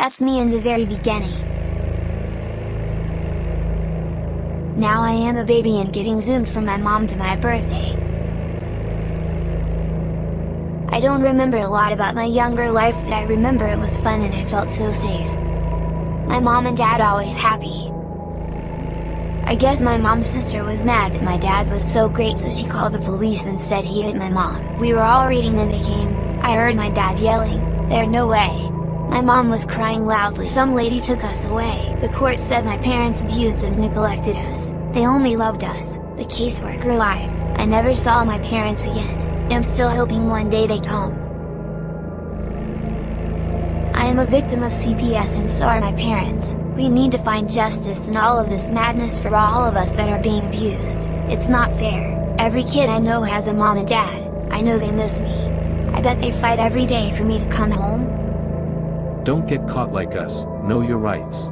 That's me in the very beginning. Now I am a baby and getting zoomed from my mom to my birthday. I don't remember a lot about my younger life, but I remember it was fun and I felt so safe. My mom and dad always happy. I guess my mom's sister was mad that my dad was so great, so she called the police and said he hit my mom. We were all reading and they came. I heard my dad yelling, "There's no way!" My mom was crying loudly. Some lady took us away. The court said my parents abused and neglected us. They only loved us. The caseworker lied. I never saw my parents again. I'm still hoping one day they come. I am a victim of CPS and so are my parents. We need to find justice in all of this madness for all of us that are being abused. It's not fair. Every kid I know has a mom and dad. I know they miss me. I bet they fight every day for me to come home. Don't get caught like us. Know your rights.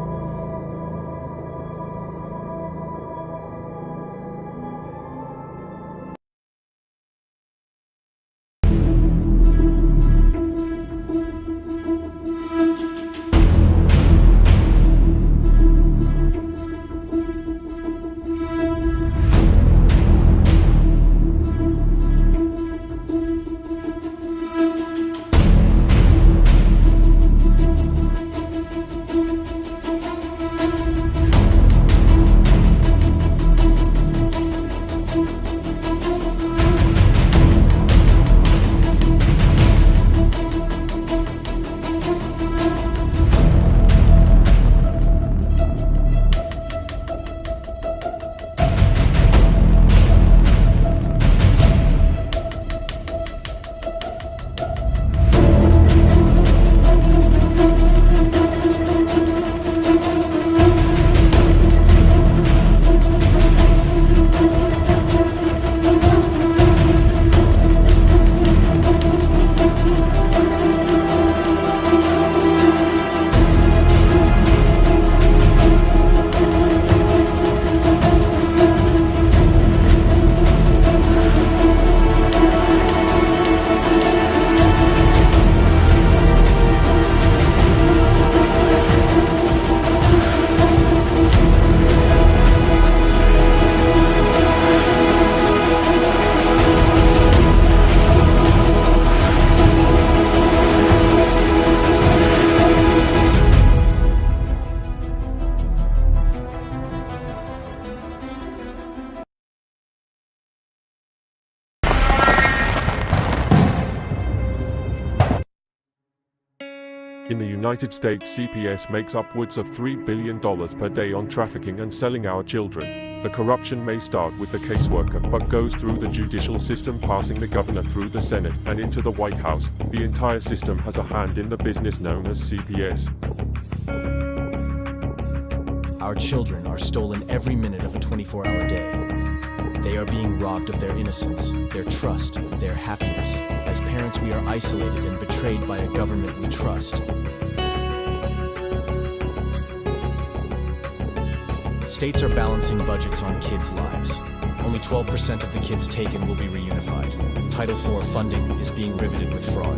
In the United States, CPS makes upwards of $3 billion per day on trafficking and selling our children. The corruption may start with the caseworker, but goes through the judicial system, passing the governor through the Senate and into the White House. The entire system has a hand in the business known as CPS. Our children are stolen every minute of a 24-hour day. They are being robbed of their innocence, their trust, their happiness. As parents, we are isolated and betrayed by a government we trust. States are balancing budgets on kids' lives. Only 12% of the kids taken will be reunified. Title IV funding is being riveted with fraud.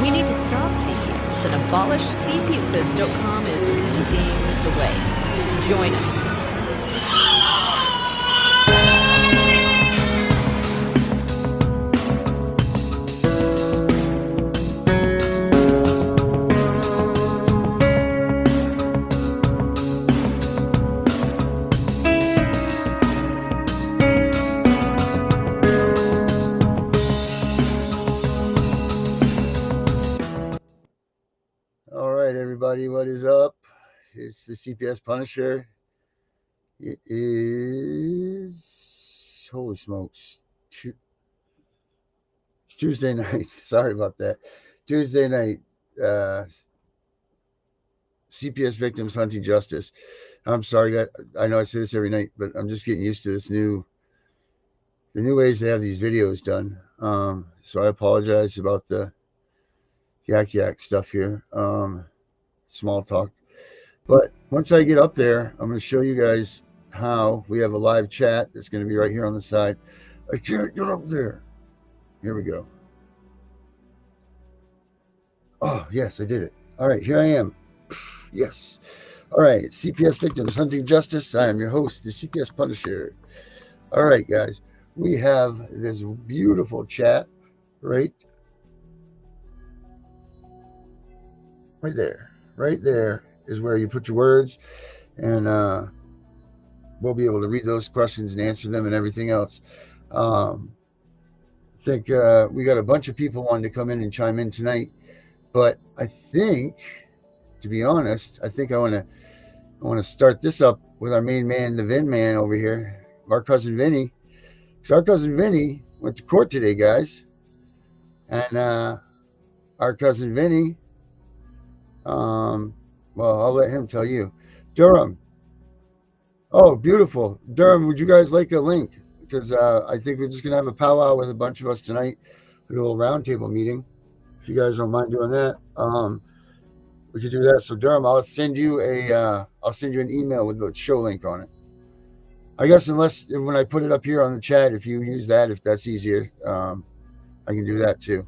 We need to stop CPS and abolish CPS.com is leading the way. Join us. Everybody, what is up? It's the CPS Punisher. It is, holy smokes, it's Tuesday night. Sorry about that. Tuesday night. CPS victims hunting justice. I'm sorry, I know I say this every night, but I'm just getting used to the new ways they have these videos done. So I apologize about the yak stuff here. Small talk, but once I get up there, I'm going to show you guys how we have a live chat that's going to be right here on the side. I can't get up there. Here we go. Oh, yes, I did it. All right, here I am. Yes. All right, CPS Victims Hunting Justice. I am your host, the CPS Punisher. All right, guys, we have this beautiful chat right there. Right there is where you put your words, and we'll be able to read those questions and answer them and everything else. I think we got a bunch of people wanting to come in and chime in tonight, but I think, to be honest, I think I want to start this up with our main man, the Vin man over here, our cousin Vinny. Because our cousin Vinny went to court today, guys, and our cousin Vinny, well, I'll let him tell you. Durham. Oh, beautiful. Durham, would you guys like a link? Because I think we're just going to have a powwow with a bunch of us tonight, a little roundtable meeting. If you guys don't mind doing that, we could do that. So Durham, I'll send you an email with the show link on it. I guess unless when I put it up here on the chat, if you use that, if that's easier, I can do that too.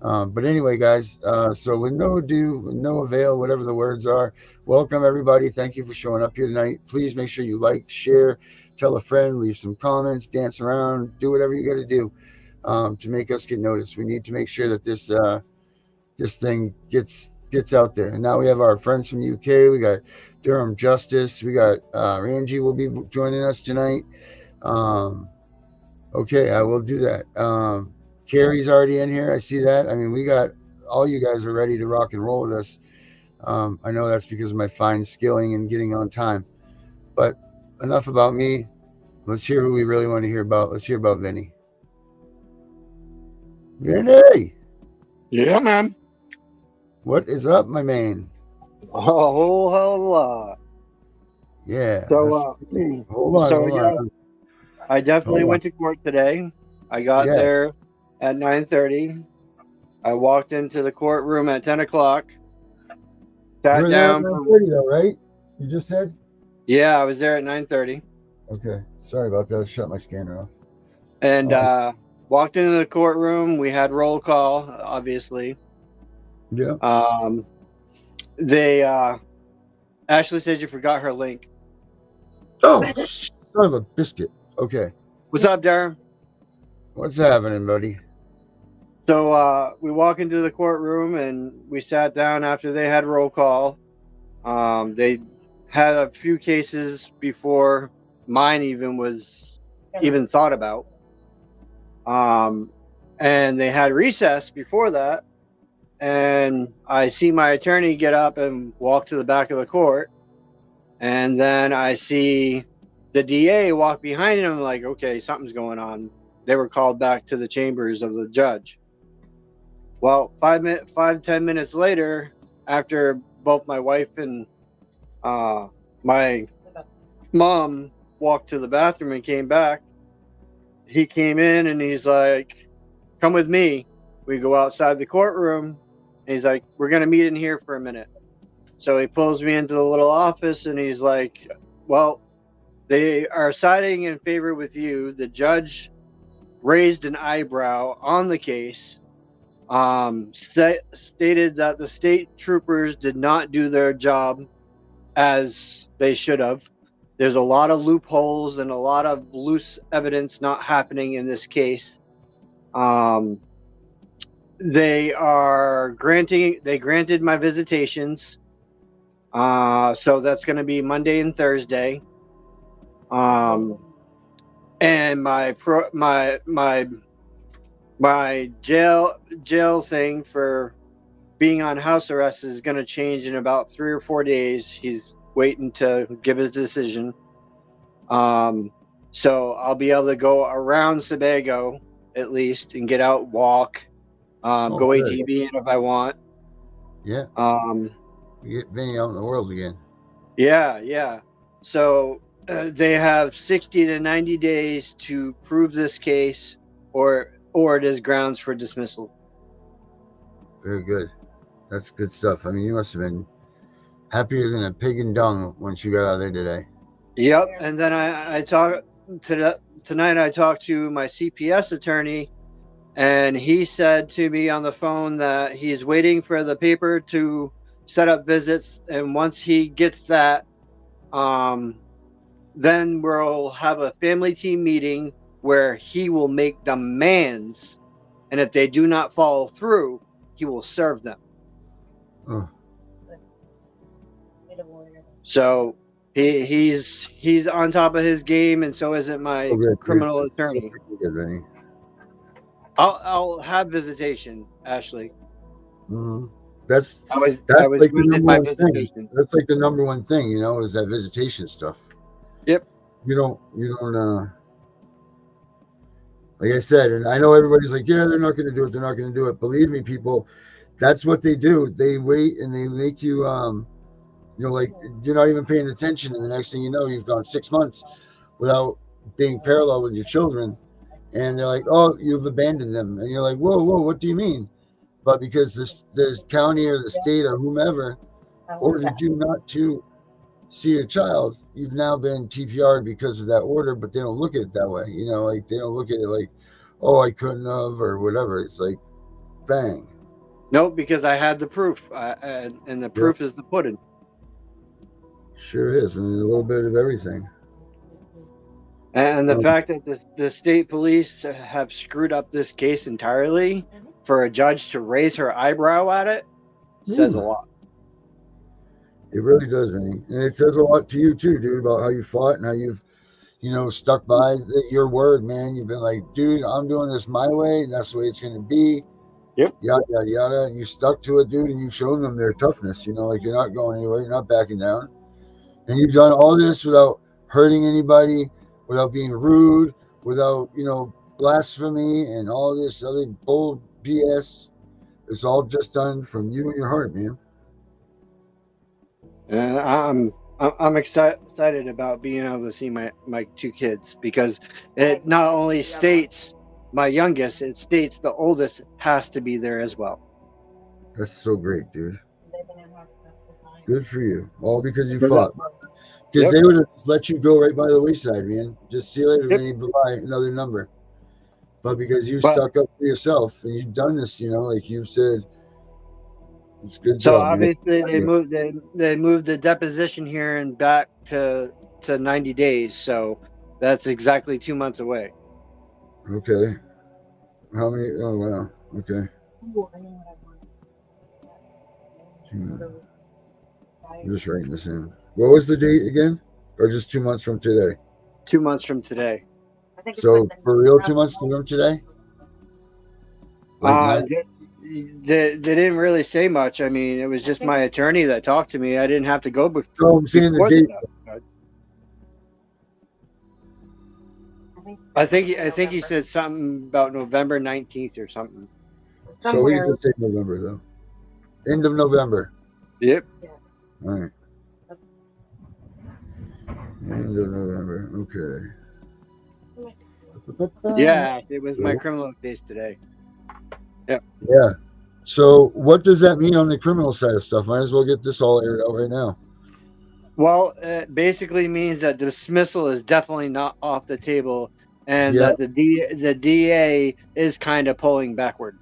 But anyway, guys, so with no ado, with no avail, whatever the words are, welcome everybody. Thank you for showing up here tonight. Please make sure you like, share, tell a friend, leave some comments, dance around, do whatever you got to do to make us get noticed. We need to make sure that this thing gets out there. And now we have our friends from the UK. We got Durham Justice. We got Angie will be joining us tonight. Okay, I will do that. Carrie's already in here. I see that. I mean, we got all you guys are ready to rock and roll with us. I know that's because of my fine skilling and getting on time. But enough about me. Let's hear who we really want to hear about. Let's hear about Vinny. Vinny! Yeah, man. What is up, my man? A whole hell of a lot. Yeah. So, hold on. Yeah, I definitely went to court today. I got there at 9:30. I walked into the courtroom at 10 o'clock. Sat down. 9:30 though, right? You just said? Yeah, I was there at 9:30. Okay. Sorry about that. I shut my scanner off. And walked into the courtroom. We had roll call, obviously. Yeah. They Ashley said you forgot her link. Oh, son of a biscuit. Okay. What's up, Darren? What's happening, buddy? So we walk into the courtroom and we sat down after they had roll call. They had a few cases before mine was thought about. And they had recess before that. And I see my attorney get up and walk to the back of the court. And then I see the DA walk behind him like, okay, something's going on. They were called back to the chambers of the judge. Well, 10 minutes later, after both my wife and my mom walked to the bathroom and came back, he came in and he's like, come with me. We go outside the courtroom. And he's like, we're going to meet in here for a minute. So he pulls me into the little office and he's like, well, they are siding in favor with you. The judge raised an eyebrow on the case, stated that the state troopers did not do their job as they should have. There's a lot of loopholes and a lot of loose evidence not happening in this case. They granted my visitations. So that's going to be Monday and Thursday. And my jail thing for being on house arrest is going to change in about 3 or 4 days. He's waiting to give his decision. So I'll be able to go around Sebago at least and get out, walk, go good. ATV if I want. Yeah. You get Vinny out in the world again. Yeah. So they have 60 to 90 days to prove this case, or it is grounds for dismissal. Very good. That's good stuff. I mean, you must have been happier than a pig in dung once you got out of there today. Yep. And then I talked tonight. I talked to my CPS attorney, and he said to me on the phone that he's waiting for the paper to set up visits, and once he gets that, then we'll have a family team meeting where he will make demands, and if they do not follow through, he will serve them. Oh, So he's on top of his game, and so isn't my okay, criminal attorney. good, Vinny. I'll have visitation, Ashley. Mm-hmm. That's I was like the granted number my one thing. visitation. That's like the number one thing, you know, is that visitation stuff. Yep. You don't like I said, and I know everybody's like, yeah, they're not going to do it. They're not going to do it. Believe me, people, that's what they do. They wait and they make you, you know, like you're not even paying attention. And the next thing you know, you've gone 6 months without being parallel with your children. And they're like, oh, you've abandoned them. And you're like, whoa, what do you mean? But because this county or the state or whomever ordered you not to see your child, you've now been TPR'd because of that order, but they don't look at it that way. You know, like they don't look at it like, oh, I couldn't have or whatever. It's like, bang. Nope, because I had the proof, and the proof is the pudding. Sure is. And a little bit of everything. And the fact that the state police have screwed up this case entirely for a judge to raise her eyebrow at it says a lot. It really does, man. And it says a lot to you too, dude, about how you fought and how you've, you know, stuck by your word, man. You've been like, dude, I'm doing this my way, and that's the way it's going to be. Yep. Yada, yada, yada. And you stuck to it, dude, and you've shown them their toughness. You know, like you're not going anywhere. You're not backing down. And you've done all this without hurting anybody, without being rude, without, you know, blasphemy and all this other bull BS. It's all just done from you and your heart, man. And I'm excited about being able to see my 2 kids, because it not only states my youngest, it states the oldest has to be there as well. That's so great, dude. Good for you. All because you fought. Because they would have let you go right by the wayside, man. Just see you later, Vinny. Bye-bye. Another number. But because you stuck up for yourself and you've done this, you know, like you've said, it's a good so job. Obviously they moved the deposition here and back to 90 days. So that's exactly 2 months away. Okay. How many? Oh, wow. Okay. I'm just writing this in. What was the date again? Or just 2 months from today? 2 months from today. So for real, 2 months from today? They didn't really say much. I mean, it was just my attorney that talked to me. I didn't have to go before. So I'm saying the date. I think he said something about November 19th or something. So we can just say November though. End of November. Yep. All right. End of November. Okay. Yeah, it was my criminal case today. Yep. Yeah. So what does that mean on the criminal side of stuff? Might as well get this all aired out right now. Well, it basically means that dismissal is definitely not off the table, and that the DA is kind of pulling backward.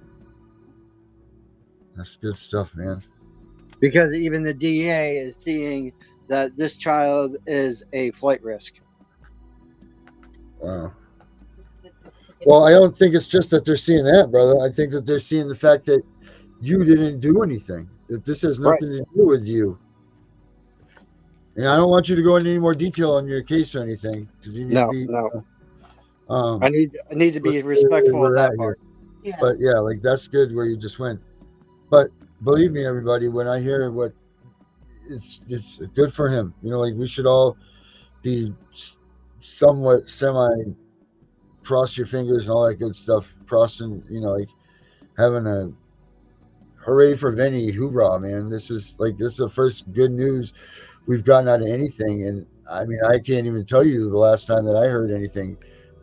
That's good stuff, man. Because even the DA is seeing that this child is a flight risk. Wow. Well, I don't think it's just that they're seeing that, brother. I think that they're seeing the fact that you didn't do anything. That this has nothing to do with you. And I don't want you to go into any more detail on your case or anything, because you need to be. No. I need to be respectful of that part. Yeah. But yeah, like that's good where you just went. But believe me, everybody, when I hear what it's good for him. You know, like we should all be somewhat semi cross your fingers and all that good stuff. Crossing, you know, like having a hooray for Vinny, hoorah, man. This is the first good news we've gotten out of anything. And I mean, I can't even tell you the last time that I heard anything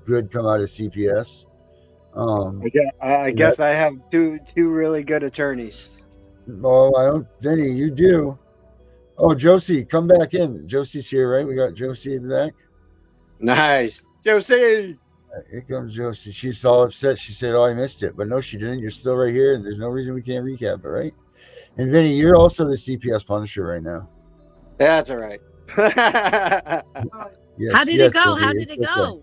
good come out of CPS. I guess I have two really good attorneys. Oh, I don't, Vinny, you do. Oh, Josie, come back in. Josie's here, right? We got Josie in the back. Nice. Josie! Here comes Josie. She's all upset. She said, "Oh, I missed it," but no, she didn't. You're still right here, and there's no reason we can't recap it, right? And Vinny, you're also the CPS Punisher right now. That's all right. Yes, How did yes, it go? Vinny, How did it's it okay. go?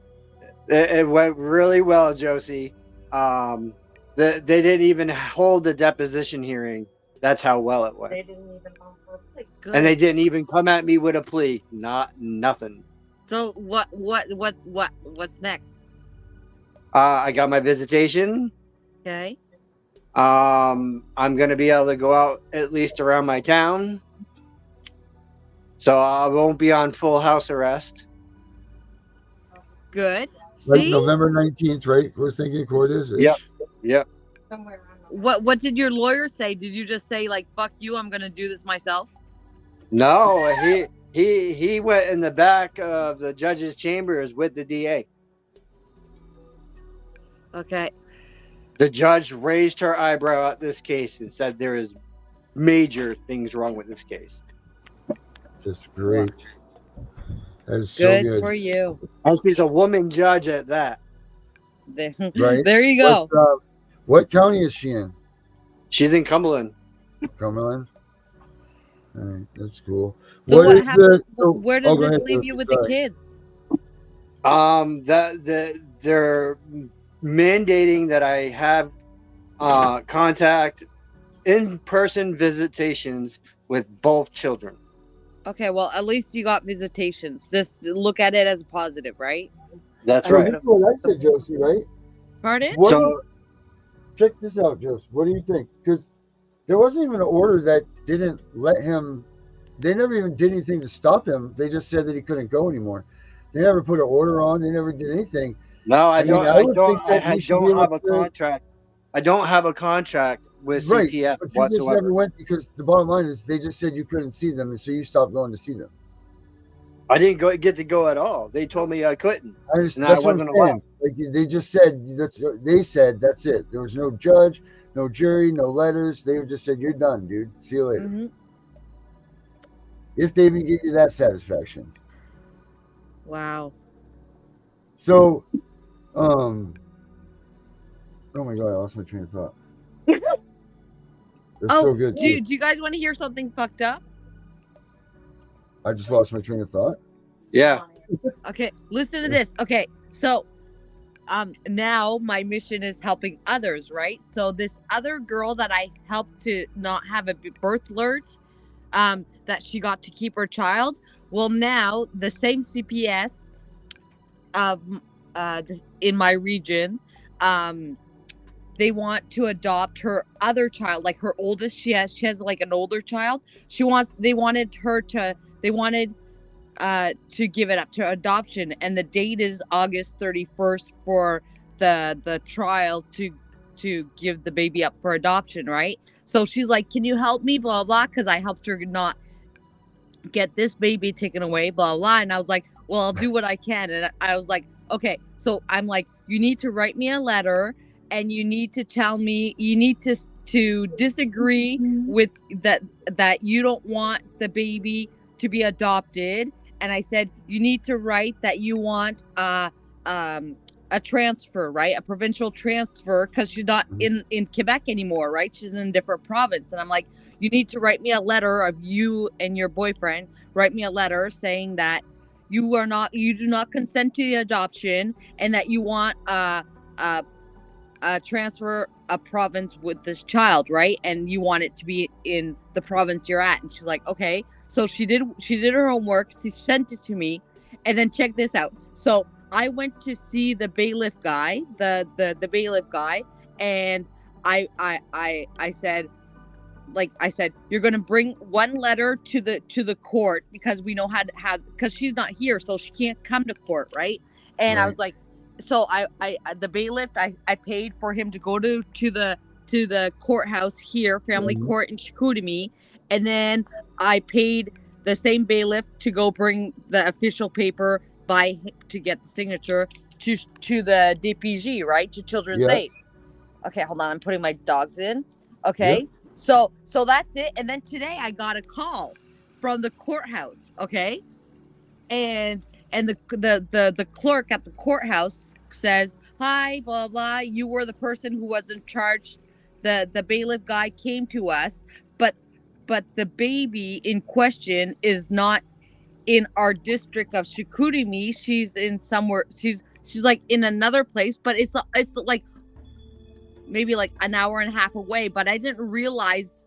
It went really well, Josie. They didn't even hold the deposition hearing. That's how well it went. Good. And they didn't even come at me with a plea. Nothing. So what's next? I got my visitation. Okay. I'm gonna be able to go out at least around my town. So I won't be on full house arrest. Good. Like See? November 19th, right? We're thinking court is. Yep. What did your lawyer say? Did you just say like fuck you, I'm gonna do this myself? No, he went in the back of the judge's chambers with the DA. Okay. The judge raised her eyebrow at this case and said there is major things wrong with this case. That's great. That is so Good good. for you. And she's a woman judge at that. There, Right. there you go. What county is she in? She's in Cumberland. Cumberland. All right, that's cool. So what is happened? the- Where does go this ahead, leave you Josie, with sorry. the kids? They're mandating that I have contact in-person visitations with both children. Okay, well at least you got visitations. Just look at it as a positive, right? That's So right. this is what I said, Josie, right? Pardon? What So- do you, check this out, Josie. What do you think? Because there wasn't even an order that didn't let him. They never even did anything to stop him. They just said that he couldn't go anymore. They never put an order on. They never did anything. No, I mean, don't. I I would don't. think that I you should be don't able have a to- contract. I don't have a contract with Right, CPS but you just never whatsoever. went because the bottom line is they just said you couldn't see them, and so you stopped going to see them. I didn't get to go at all. They told me I couldn't. I just, No, that's I what I'm wasn't saying. Like they just said they said that's it. There was no judge, no jury, no letters. They just said you're done, dude. See you later. Mm-hmm. If they even give you that satisfaction. Wow. So, oh my god, I lost my train of thought. That's so good. Do you guys want to hear something fucked up? I just lost my train of thought. Yeah. Okay, listen to this. Okay, so now my mission is helping others, right? So this other girl that I helped to not have a birth alert, that she got to keep her child. Well, now the same CPS in my region, they want to adopt her other child, like her oldest. She has like an older child. They wanted to give it up to adoption, and the date is August 31st for the trial to give the baby up for adoption, right? So she's like, can you help me, blah blah, because I helped her not get this baby taken away, blah blah. And I was like, well, I'll do what I can. And I was like, okay. So I'm like, you need to write me a letter, and you need to tell me, you need to disagree with that you don't want the baby to be adopted. And I said, you need to write that you want a transfer, right? A provincial transfer, because she's not in Quebec anymore, right? She's in a different province. And I'm like, you need to write me a letter of you and your boyfriend, write me a letter saying that you do not consent to the adoption, and that you want a transfer a province with this child, right? And you want it to be in the province you're at. And she's like, okay. So she did her homework. She sent it to me, and then check this out. So I went to see the bailiff guy, the bailiff guy, and I said, you're gonna bring one letter to the court, because we know how to have, because she's not here, so she can't come to court, right? And I was like, so I the bailiff, I paid for him to go to the courthouse here, family court in Chicoutimi, and then I paid the same bailiff to go bring the official paper to get the signature to the DPG, right, to Children's Aid. Okay, hold on, I'm putting my dogs in. Okay, so that's it. And then today I got a call from the courthouse, okay? And the clerk at the courthouse says, "Hi, blah blah. You were the person who was in charge. The bailiff guy came to us, but the baby in question is not in our district of Chicoutimi. She's in somewhere. She's like in another place, but it's like maybe like an hour and a half away. But I didn't realize.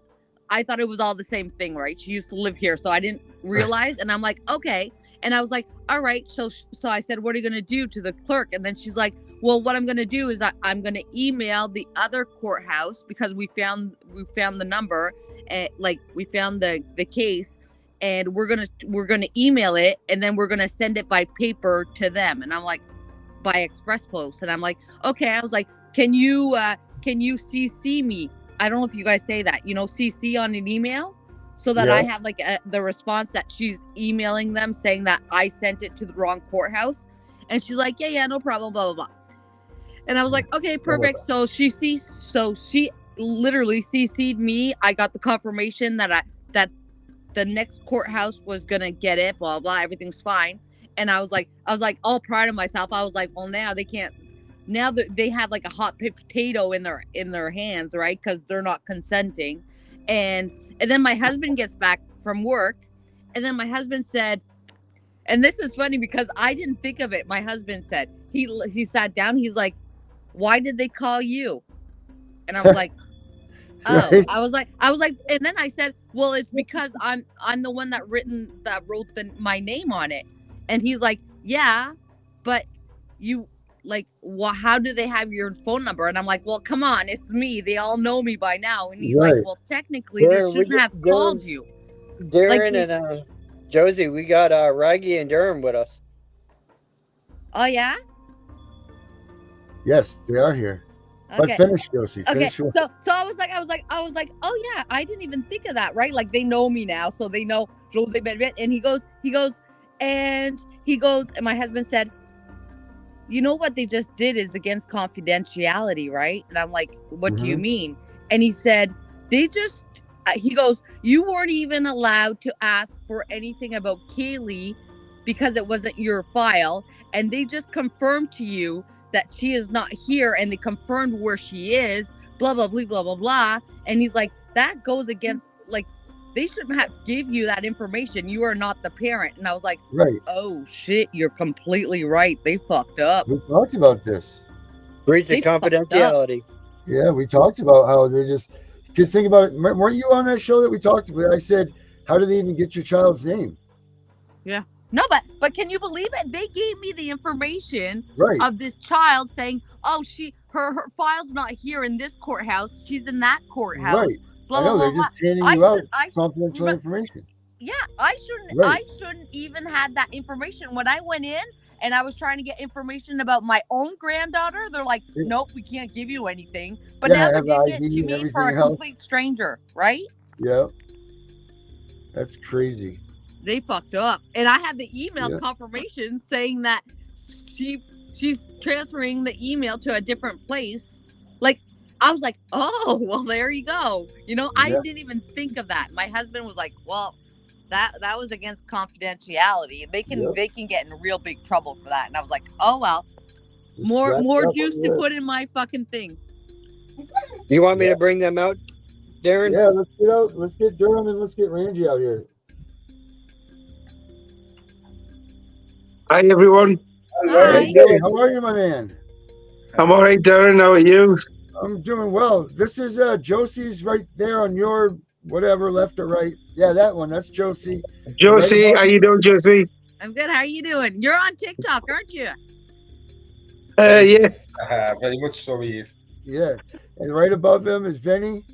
I thought it was all the same thing, right? She used to live here, so I didn't realize. And I'm like, okay. And I was like, all right. So I said, what are you gonna do to the clerk? And then she's like, well, what I'm gonna do is I'm gonna email the other courthouse because we found the number, and like we found the case, and we're gonna email it, and then we're gonna send it by paper to them. And I'm like, by express post. And I'm like, okay. I was like, can you CC me? I don't know if you guys say that, CC on an email, so that I have like the response that she's emailing them saying that I sent it to the wrong courthouse. And she's like, yeah, no problem, blah blah blah. And I was like, okay, perfect. So she literally CC'd me. I got the confirmation that the next courthouse was gonna get it, blah blah, everything's fine. And I was like all proud of myself. I was like, well, now they can't. Now that they have like a hot potato in their hands, right? Because they're not consenting. And then my husband gets back from work, and then my husband said, and this is funny because I didn't think of it. My husband said, he sat down. He's like, why did they call you? And I was like, oh, Right. I was like, and then I said, well, it's because I'm the one that wrote my name on it. And he's like, yeah, but you. Like, how do they have your phone number? And I'm like, well, come on, it's me. They all know me by now. And he's like, well, technically, they shouldn't have called you. Darren and Josie, we got Raggy and Durham with us. Oh yeah. Yes, they are here. Okay. But finish, Josie. Okay. Finish. So I was like, oh yeah, I didn't even think of that, right? Like they know me now, so they know Jose Bedvet. And he goes, and my husband said, you know what they just did is against confidentiality, right? And I'm like, what do you mean? And he said, he goes, you weren't even allowed to ask for anything about Kaylee because it wasn't your file. And they just confirmed to you that she is not here, and they confirmed where she is, blah, blah, blah, blah, blah, blah. And he's like, that goes against, like, they shouldn't have give you that information. You are not the parent. And I was like, Right. Oh shit, you're completely right. They fucked up. We talked about this. Breach of confidentiality. Yeah, we talked about how they just, because think about it, weren't you on that show that we talked about? I said, how do they even get your child's name? Yeah. No, but can you believe it? They gave me the information Right. of this child saying, oh, her file's not here in this courthouse. She's in that courthouse. Right. Blah, I know, blah, they're blah, just handing blah. you out confidential information. Yeah, I shouldn't. Right. I shouldn't even had that information when I went in and I was trying to get information about my own granddaughter. They're like, nope, we can't give you anything. But Yeah, now they're giving it ID to and me for a everything else. complete stranger, right? Yeah. That's crazy. They fucked up, and I had the email Yeah. confirmation saying that she's transferring the email to a different place. Like, I was like, oh, well, there you go. I didn't even think of that. My husband was like, well, that was against confidentiality. They can get in real big trouble for that. And I was like, oh well, Just more wrap it up juice on to this. put in my fucking thing. You want me to bring them out, Darren? Yeah, let's get out. Let's get Durham and let's get Rangy out here. Hi everyone. Hi. Hey, how are you, my man? I'm all right, Darren. How are you? I'm doing well. This is Josie's right there on your whatever, left or right. Yeah, that one. That's Josie. Josie, Right how you doing, Josie? I'm good. How are you doing? You're on TikTok, aren't you? Yeah. Very much so he is. Yeah. And right above him is Vinny.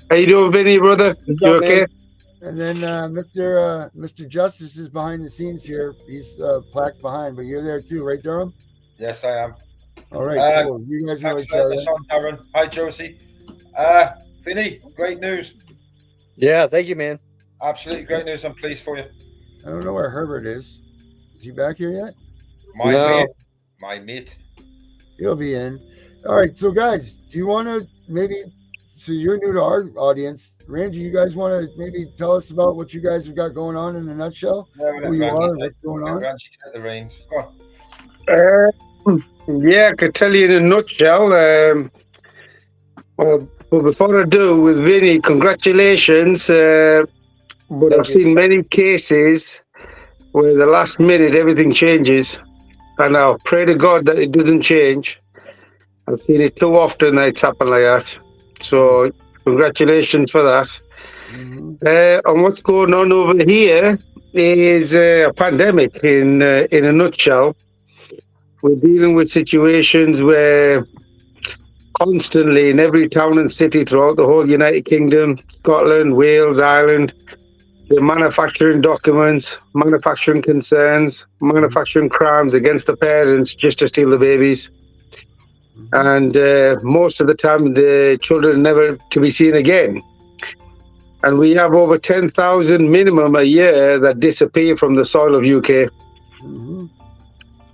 How you doing, Vinny, brother? What's You up, man? okay? And then Mr. Justice is behind the scenes here. He's plaque behind, but you're there too, right, Durham? Yes, I am. All right, cool. You guys know Thanks each for letting other. us on, Darren. Hi, Josie. Vinny, great news. Yeah, thank you, man. Absolutely great news. I'm pleased for you. I don't know where Herbert is. Is he back here yet? My mate. He'll be in. All right, so guys, do you want to maybe so you're new to our audience. Randy, you guys want to maybe tell us about what you guys have got going on in a nutshell? No, Who you are, what's going on? Randy, take the reins. Go on. Yeah, I could tell you in a nutshell. Well, but before I do, with Vinny, congratulations. But I've seen many cases where the last minute everything changes, and I pray to God that it doesn't change. I've seen it too often that it's happened like that. So, congratulations for that. And what's going on over here is a pandemic in a nutshell. We're dealing with situations where constantly in every town and city throughout the whole United Kingdom, Scotland, Wales, Ireland, they're manufacturing documents, manufacturing concerns, manufacturing crimes against the parents just to steal the babies. And most of the time, the children are never to be seen again. And we have over 10,000 minimum a year that disappear from the soil of UK.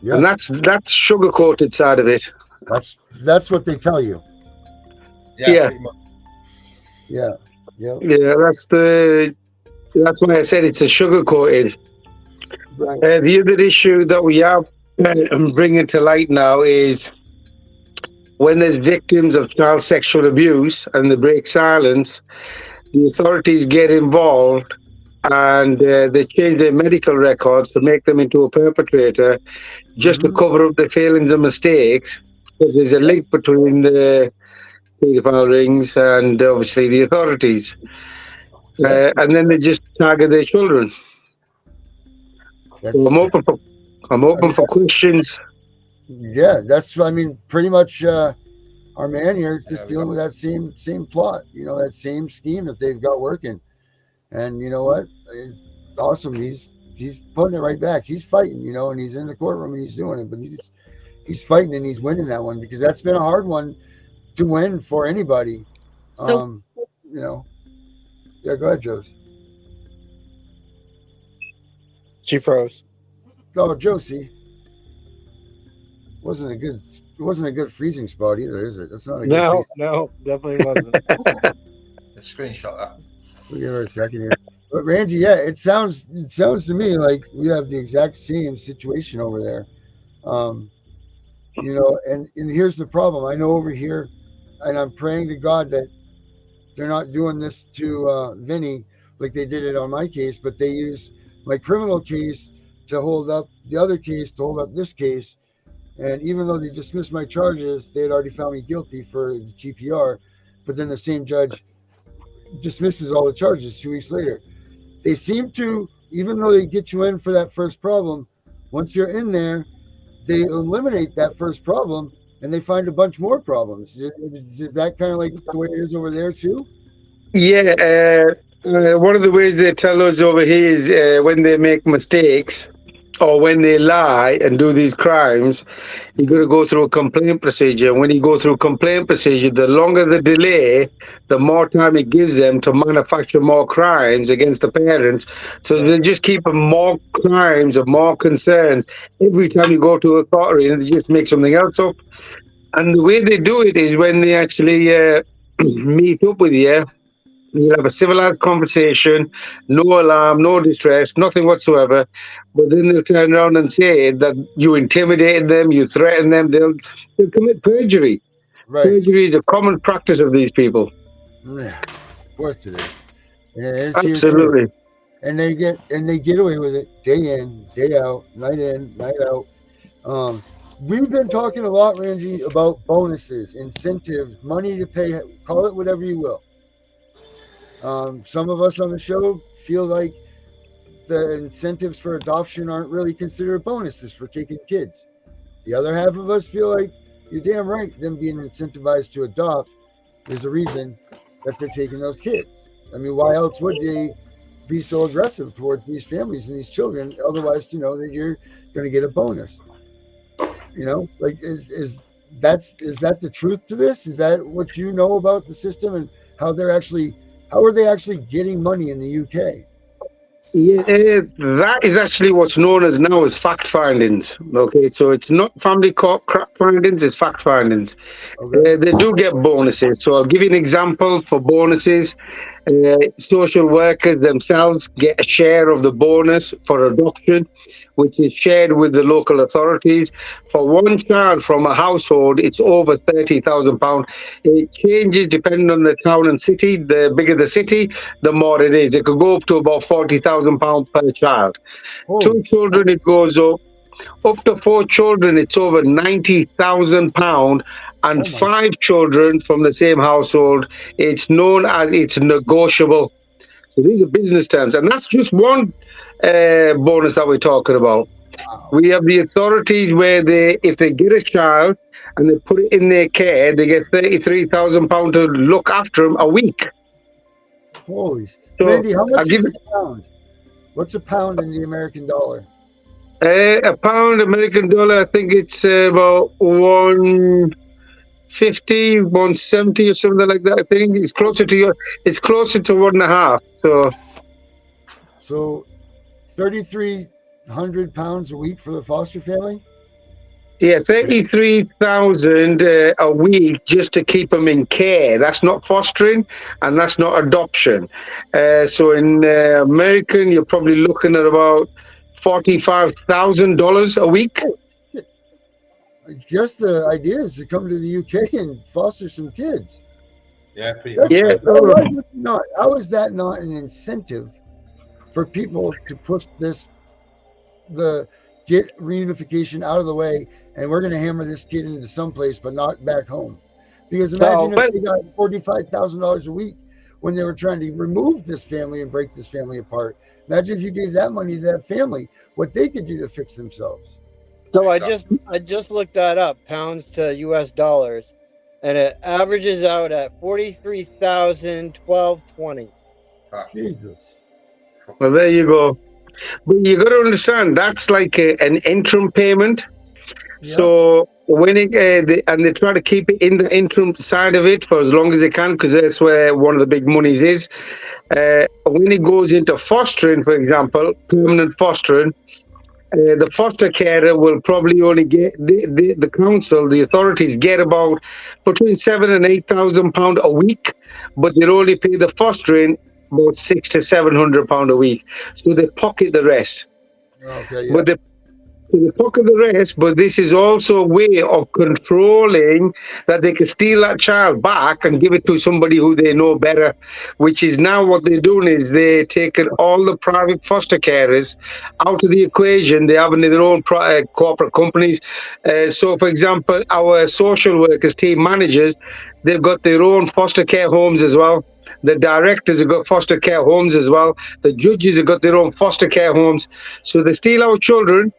Yeah. And that's sugar-coated side of it. That's what they tell you. Yeah. Yeah. That's why I said it's a sugar-coated. Right. The other issue that we have bringing to light now is when there's victims of child sexual abuse and they break silence, the authorities get involved and they change their medical records to make them into a perpetrator just to cover up their failings and mistakes, because there's a link between the paedophile rings and obviously the authorities. And then they just target their children. So I'm open for questions. Yeah, pretty much our man here is just dealing with that same plot, that same scheme that they've got working. And you know what? It's awesome. He's putting it right back. He's fighting, and he's in the courtroom and he's doing it, but he's fighting and he's winning that one, because that's been a hard one to win for anybody. So, yeah, go ahead, Josie. She froze. Oh, Josie. It wasn't a good freezing spot either, is it? That's not a good No, definitely wasn't. The screenshot that. We'll give her a second here. But Randy, yeah, it sounds to me like we have the exact same situation over there. And here's the problem. I know over here, and I'm praying to God that they're not doing this to Vinny like they did it on my case, but they use my criminal case to hold up the other case, to hold up this case. And even though they dismissed my charges, they had already found me guilty for the TPR, but then the same judge dismisses all the charges 2 weeks later. They seem to, even though they get you in for that first problem, once you're in there, they eliminate that first problem and they find a bunch more problems. Is that kind of like the way it is over there too? Yeah. One of the ways they tell us over here is when they make mistakes or when they lie and do these crimes, you got to go through a complaint procedure. When you go through a complaint procedure, the longer the delay, the more time it gives them to manufacture more crimes against the parents. So they just keep more crimes or more concerns every time you go to a court, and they just make something else up. And the way they do it is when they actually meet up with you. You'll have a civilized conversation, no alarm, no distress, nothing whatsoever. But then they'll turn around and say that you intimidated them, you threatened them, they'll commit perjury. Right. Perjury is a common practice of these people. Yeah, of course it is. And it is Absolutely. Here too. And they get away with it day in, day out, night in, night out. We've been talking a lot, Randy, about bonuses, incentives, money to pay, call it whatever you will. Some of us on the show feel like the incentives for adoption aren't really considered bonuses for taking kids. The other half of us feel like you're damn right, them being incentivized to adopt is a reason that they're taking those kids. I mean, why else would they be so aggressive towards these families and these children, otherwise to know that you're going to get a bonus? Like is that the truth to this? Is that what you know about the system and how are they actually getting money in the UK? Yeah, that is actually what's known as now as fact findings. Okay, so it's not family court crap findings; it's fact findings. Okay. They do get bonuses. So I'll give you an example for bonuses. Social workers themselves get a share of the bonus for adoption, which is shared with the local authorities. For one child from a household, it's over £30,000. It changes depending on the town and city. The bigger the city, the more it is. It could go up to about £40,000 per child. Two Holy, children, it goes up to four children, it's over £90,000, and oh my, five children from the same household, it's known as it's negotiable. So these are business terms, and that's just one bonus that we're talking about. wow. We have the authorities where if they get a child and they put it in their care, they get £33,000 to look after them a week. Holy. So Randy, how I'll much give is a pound? What's a pound in the American dollar? a pound American dollar. I think it's about 150, 170 or something like that. I think it's closer to it's closer to 1.5. So 3,300 pounds a week for the foster family? Yeah, 33,000 a week just to keep them in care. That's not fostering and that's not adoption. So in American, you're probably looking at about $45,000 a week. Just the idea is to come to the UK and foster some kids. Yeah, pretty That's, much. Yeah. how is that not an incentive for people to push the get reunification out of the way, and we're going to hammer this kid into someplace, but not back home? Because imagine if they got $45,000 a week when they were trying to remove this family and break this family apart. Imagine if you gave that money to that family, what they could do to fix themselves. So I just looked that up, pounds to US dollars, and it averages out at 43,012.20. Jesus. Well, there you go. But you got to understand that's like an interim payment. Yeah. So when they try to keep it in the interim side of it for as long as they can, because that's where one of the big monies is. When it goes into fostering, for example, permanent fostering, the foster carer will probably only get the council, the authorities get about between £7,000 and £8,000 a week, but they only pay the fostering about £600 to £700 a week. So they pocket the rest. Okay. Yeah. But they pocket the rest, but this is also a way of controlling that they can steal that child back and give it to somebody who they know better, which is now what they're doing is they're taking all the private foster carers out of the equation. They're having their own corporate companies. So, for example, our social workers, team managers, they've got their own foster care homes as well. The directors have got foster care homes as well. The judges have got their own foster care homes. So they steal our children,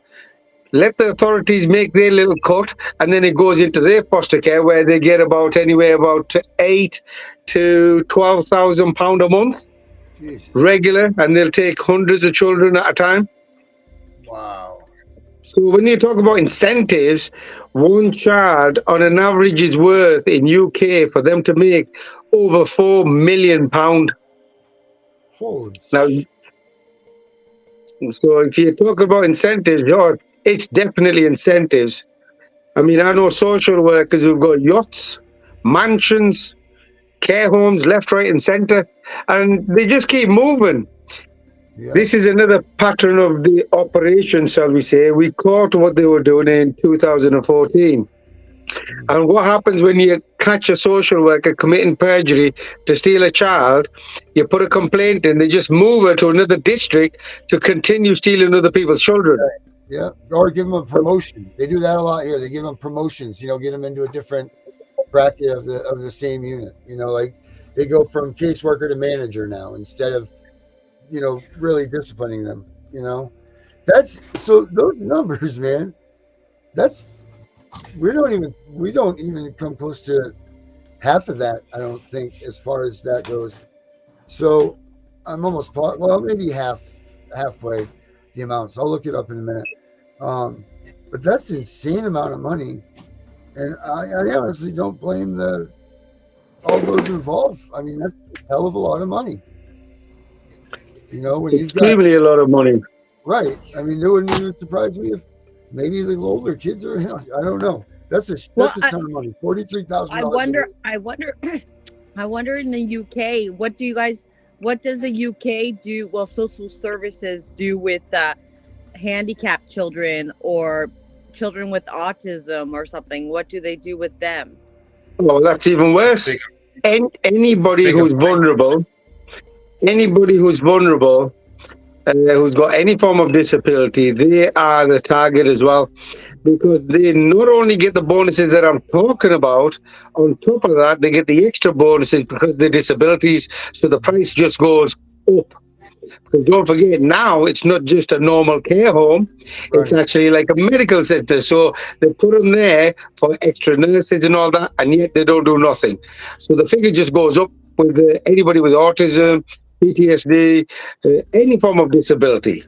let the authorities make their little cut, and then it goes into their foster care where they get about anywhere about £8,000 to £12,000 a month, Jesus. regular, and they'll take hundreds of children at a time. Wow. So when you talk about incentives, one child on an average is worth in UK for them to make over £4 million. Holy. Now, so if you talk about incentives, it's definitely incentives. I mean, I know social workers who've got yachts, mansions, care homes, left, right, and centre, and they just keep moving. Yeah. This is another pattern of the operation, shall we say. We caught what they were doing in 2014. And what happens when you catch a social worker committing perjury to steal a child? You put a complaint in, they just move her to another district to continue stealing other people's children. Yeah, or give them a promotion. They do that a lot here. They give them promotions. Get them into a different bracket of the same unit. Like they go from caseworker to manager now instead of, really disciplining them. That's so those numbers, man. We don't even come close to half of that. I don't think as far as that goes. So I'm almost maybe halfway the amounts. I'll look it up in a minute. But that's an insane amount of money, and I honestly don't blame all those involved. I mean, that's a hell of a lot of money. You know, when you've got Extremely a lot of money. right. I mean, it wouldn't even surprise me if maybe the older kids are. I don't know. That's a ton of money. $43,000. I wonder in the UK, what does the UK do? Well, social services do with handicapped children or children with autism or something. What do they do with them? Oh, that's even worse. Anybody who's vulnerable, who's got any form of disability, they are the target as well, because they not only get the bonuses that I'm talking about, on top of that, they get the extra bonuses because of their disabilities, so the price just goes up. Because don't forget, now it's not just a normal care home, it's actually like a medical center. So they put them there for extra nurses and all that, and yet they don't do nothing. So the figure just goes up with anybody with autism, PTSD, any form of disability.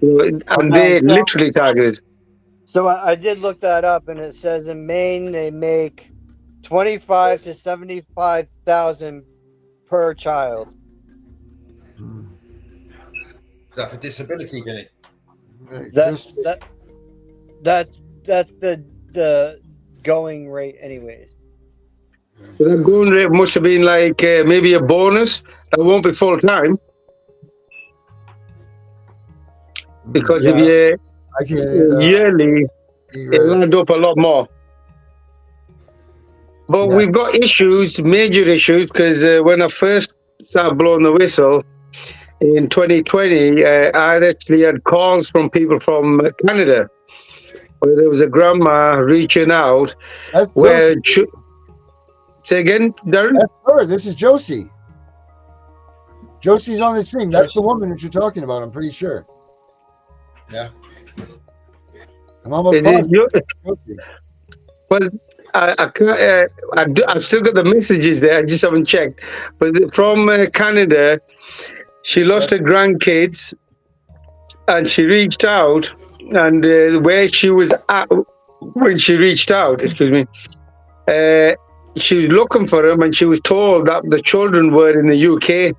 And they're literally targeted. So I did look that up, and it says in Maine they make 25 to 75,000 per child. Is that for disability, Vinny? That's the going rate, anyways. So that going rate must have been like maybe a bonus. That won't be full time, because if you yearly, it'll add up a lot more. But we've got issues, major issues, because when I first started blowing the whistle in 2020, I actually had calls from people from Canada, where there was a grandma reaching out. Where say again, Darren? That's her. This is Josie. Josie's on this thing. That's the woman that you're talking about. I'm pretty sure. Yeah. I'm almost Josie. Well, I still got the messages there. I just haven't checked. But from Canada, she lost her grandkids, and she reached out, and where she was at when she reached out, excuse me, she was looking for them, and she was told that the children were in the UK.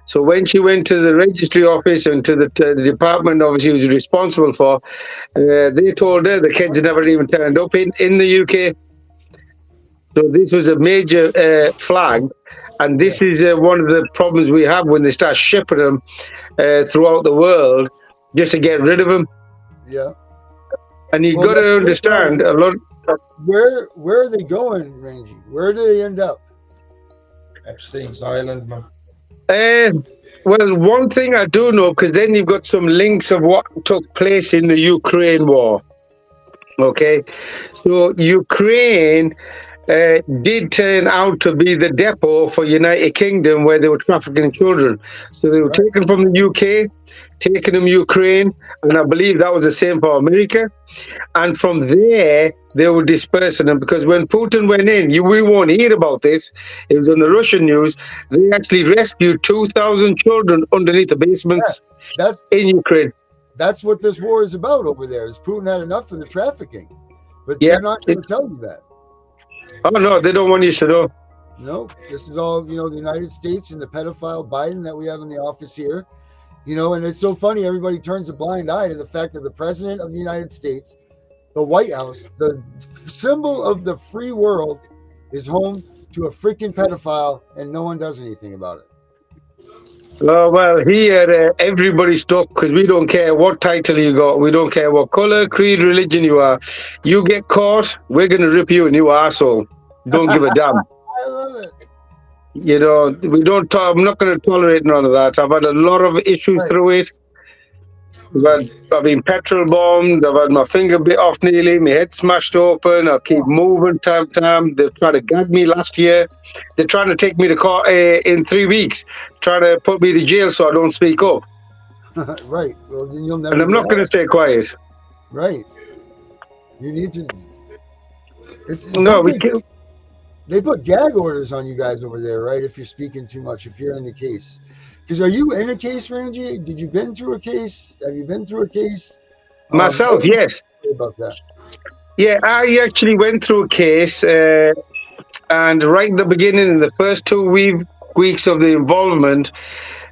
So when she went to the registry office and to the department, obviously was responsible for, they told her the kids never even turned up in the UK. So this was a major flag, and this is one of the problems we have when they start shipping them throughout the world just to get rid of them. Yeah. And you've got to understand a lot. Where are they going, Rangy? Where do they end up? Epstein's Island, man. Well, one thing I do know, because then you've got some links of what took place in the Ukraine war. Okay, so Ukraine did turn out to be the depot for United Kingdom, where they were trafficking children. So they were taken from the UK, taken them Ukraine, and I believe that was the same for America. And from there, they were dispersing them, because when Putin went in, we won't hear about this. It was on the Russian news. They actually rescued 2,000 children underneath the basements in Ukraine. That's what this war is about over there. Is Putin had enough of the trafficking, but they're not going to tell you that. Oh no, they don't want you to know. No, this is all, the United States and the pedophile Biden that we have in the office here. And it's so funny, everybody turns a blind eye to the fact that the president of the United States, the White House, the symbol of the free world, is home to a freaking pedophile, and no one does anything about it. Well, here everybody's stuck, because we don't care what title you got. We don't care what color, creed, religion you are. You get caught, we're going to rip you a new asshole. Don't give a damn. I love it. We don't. I'm not going to tolerate none of that. I've had a lot of issues through it. I've been petrol bombed. I've had my finger bit off nearly. My head smashed open. I keep moving time to time. They've tried to gag me last year. They're trying to take me to court in 3 weeks, trying to put me to jail so I don't speak up. Right. Well, then you'll never. And I'm not going to stay quiet. Right. You need to. They put gag orders on you guys over there, right? If you're speaking too much, if you're in the case. Because are you in a case, Rangy? Did you been through a case? Have you been through a case? Myself, yes. About that. Yeah, I actually went through a case, and right in the beginning, in the first 2 weeks of the involvement,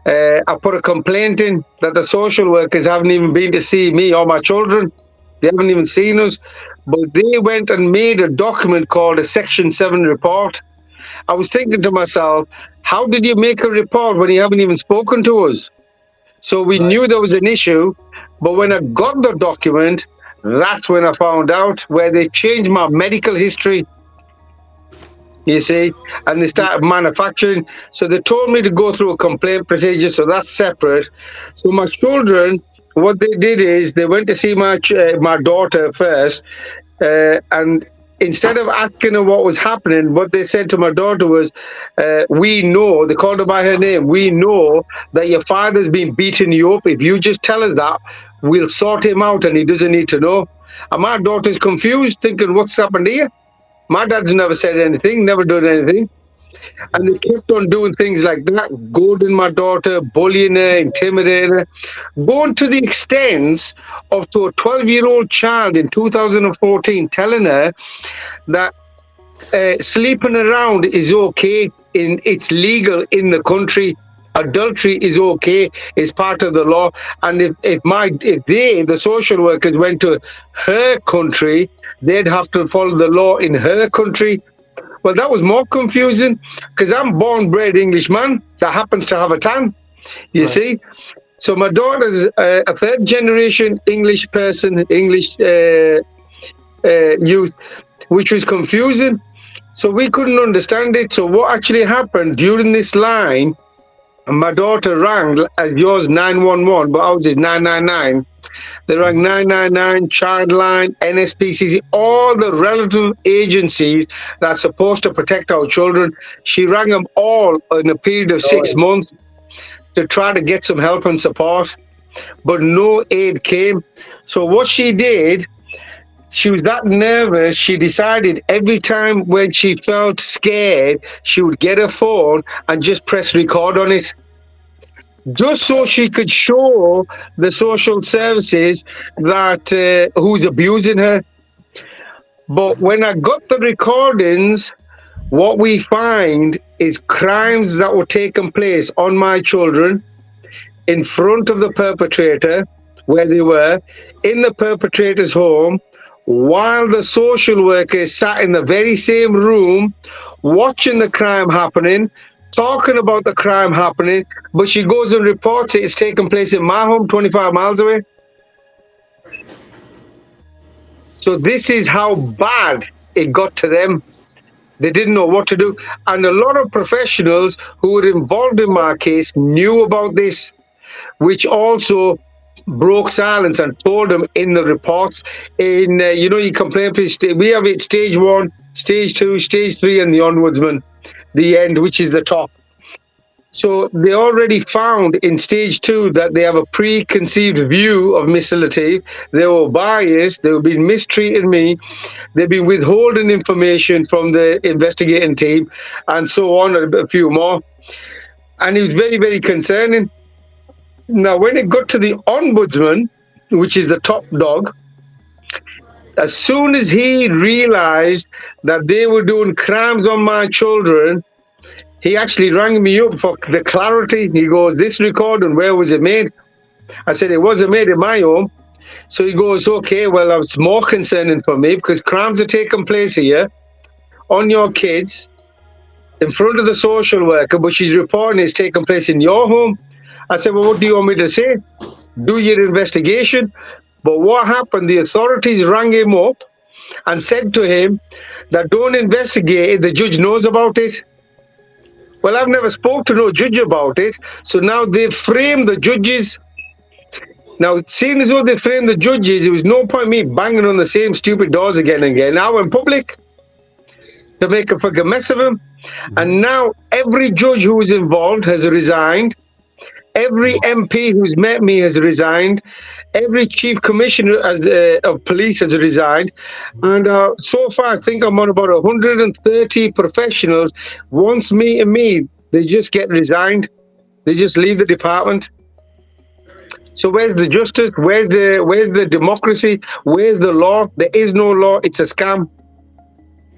I put a complaint in that the social workers haven't even been to see me or my children. They haven't even seen us. But they went and made a document called a Section 7 report. I was thinking to myself, how did you make a report when you haven't even spoken to us? So we knew there was an issue, but when I got the document, that's when I found out where they changed my medical history, you see, and they started manufacturing. So they told me to go through a complaint procedure, so that's separate. So my children, what they did is they went to see my daughter first, and instead of asking her what was happening, what they said to my daughter was, we know, they called her by her name, we know that your father's been beating you up. If you just tell us that, we'll sort him out and he doesn't need to know. And my daughter's confused, thinking, what's happened here? My dad's never said anything, never done anything. And they kept on doing things like that, goading my daughter, bullying her, intimidating her, going to the extent of to a 12-year-old child in 2014 telling her that sleeping around is okay, it's legal in the country. Adultery is okay, it's part of the law. And if the social workers went to her country, they'd have to follow the law in her country. Well, that was more confusing because I'm born-bred Englishman that happens to have a tan, you see. So my daughter's a third-generation English person, English youth, which was confusing. So we couldn't understand it. So what actually happened during this line, my daughter rang, as yours 911, but ours is 999. They rang 999, Childline, NSPCC, all the relative agencies that's supposed to protect our children. She rang them all in a period of 6 months to try to get some help and support, but no aid came. So what she did, she was that nervous, she decided every time when she felt scared, she would get her phone and just press record on it, just so she could show the social services that who's abusing her. But when I got the recordings, what we find is crimes that were taking place on my children in front of the perpetrator, where they were in the perpetrator's home, while the social worker sat in the very same room watching the crime happening, talking about the crime happening, but she goes and reports it's taking place in my home 25 miles away. So this is how bad it got to them. They didn't know what to do. And a lot of professionals who were involved in my case knew about this, which also broke silence and told them in the reports. In you complain, we have it stage 1, stage 2, stage 3, and the ombudsman, the end, which is the top. So they already found in stage 2 that they have a preconceived view of Mr. Latif. They were biased, they were being mistreating me, they've been withholding information from the investigating team, and so on, and a few more. And it was very, very concerning. Now, when it got to the ombudsman, which is the top dog, as soon as he realized that they were doing crimes on my children, he actually rang me up for the clarity. He goes, this recording, where was it made? I said, it wasn't made in my home. So he goes, okay, well, it's more concerning for me because crimes are taking place here on your kids in front of the social worker, but she's reporting it's taking place in your home. I said, well, what do you want me to say? Do your investigation. But what happened, the authorities rang him up and said to him that don't investigate it, the judge knows about it. Well, I've never spoke to no judge about it, so now they've framed the judges. Now, seeing as though they framed the judges, there was no point me banging on the same stupid doors again and again. Now in public to make a fucking mess of them. And now every judge who was involved has resigned. Every MP who's met me has resigned. Every chief commissioner of police has resigned. And so far, I think I'm on about 130 professionals. Once meeting me, they just get resigned. They just leave the department. So where's the justice? Where's the democracy? Where's the law? There is no law. It's a scam.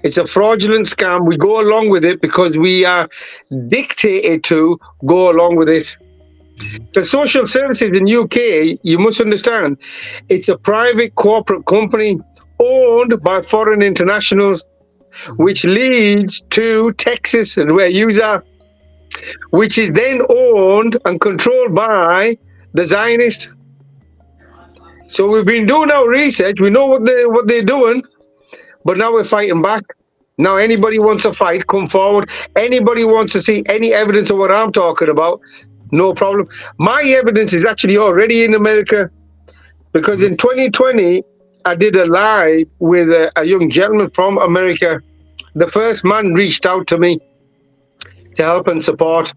It's a fraudulent scam. We go along with it because we are dictated to go along with it. The social services in UK, you must understand, it's a private corporate company owned by foreign internationals, which leads to Texas, and where you are, which is then owned and controlled by the Zionists. So we've been doing our research. We know what they're doing, but now we're fighting back. Now anybody wants to fight, come forward. Anybody wants to see any evidence of what I'm talking about, no problem. My evidence is actually already in America, because in 2020, I did a live with a young gentleman from America. The first man reached out to me to help and support.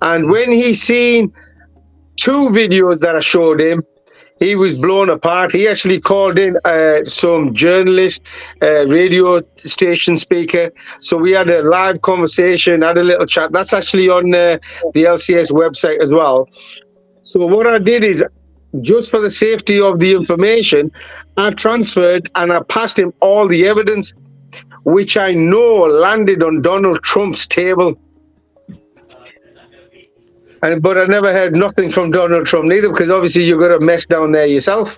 And when he seen 2 videos that I showed him, he was blown apart. He actually called in some journalist, radio station speaker. So we had a live conversation, had a little chat. That's actually on the LCS website as well. So what I did is, just for the safety of the information, I transferred and I passed him all the evidence, which I know landed on Donald Trump's table. But I never heard nothing from Donald Trump neither, because obviously you've got a mess down there yourself.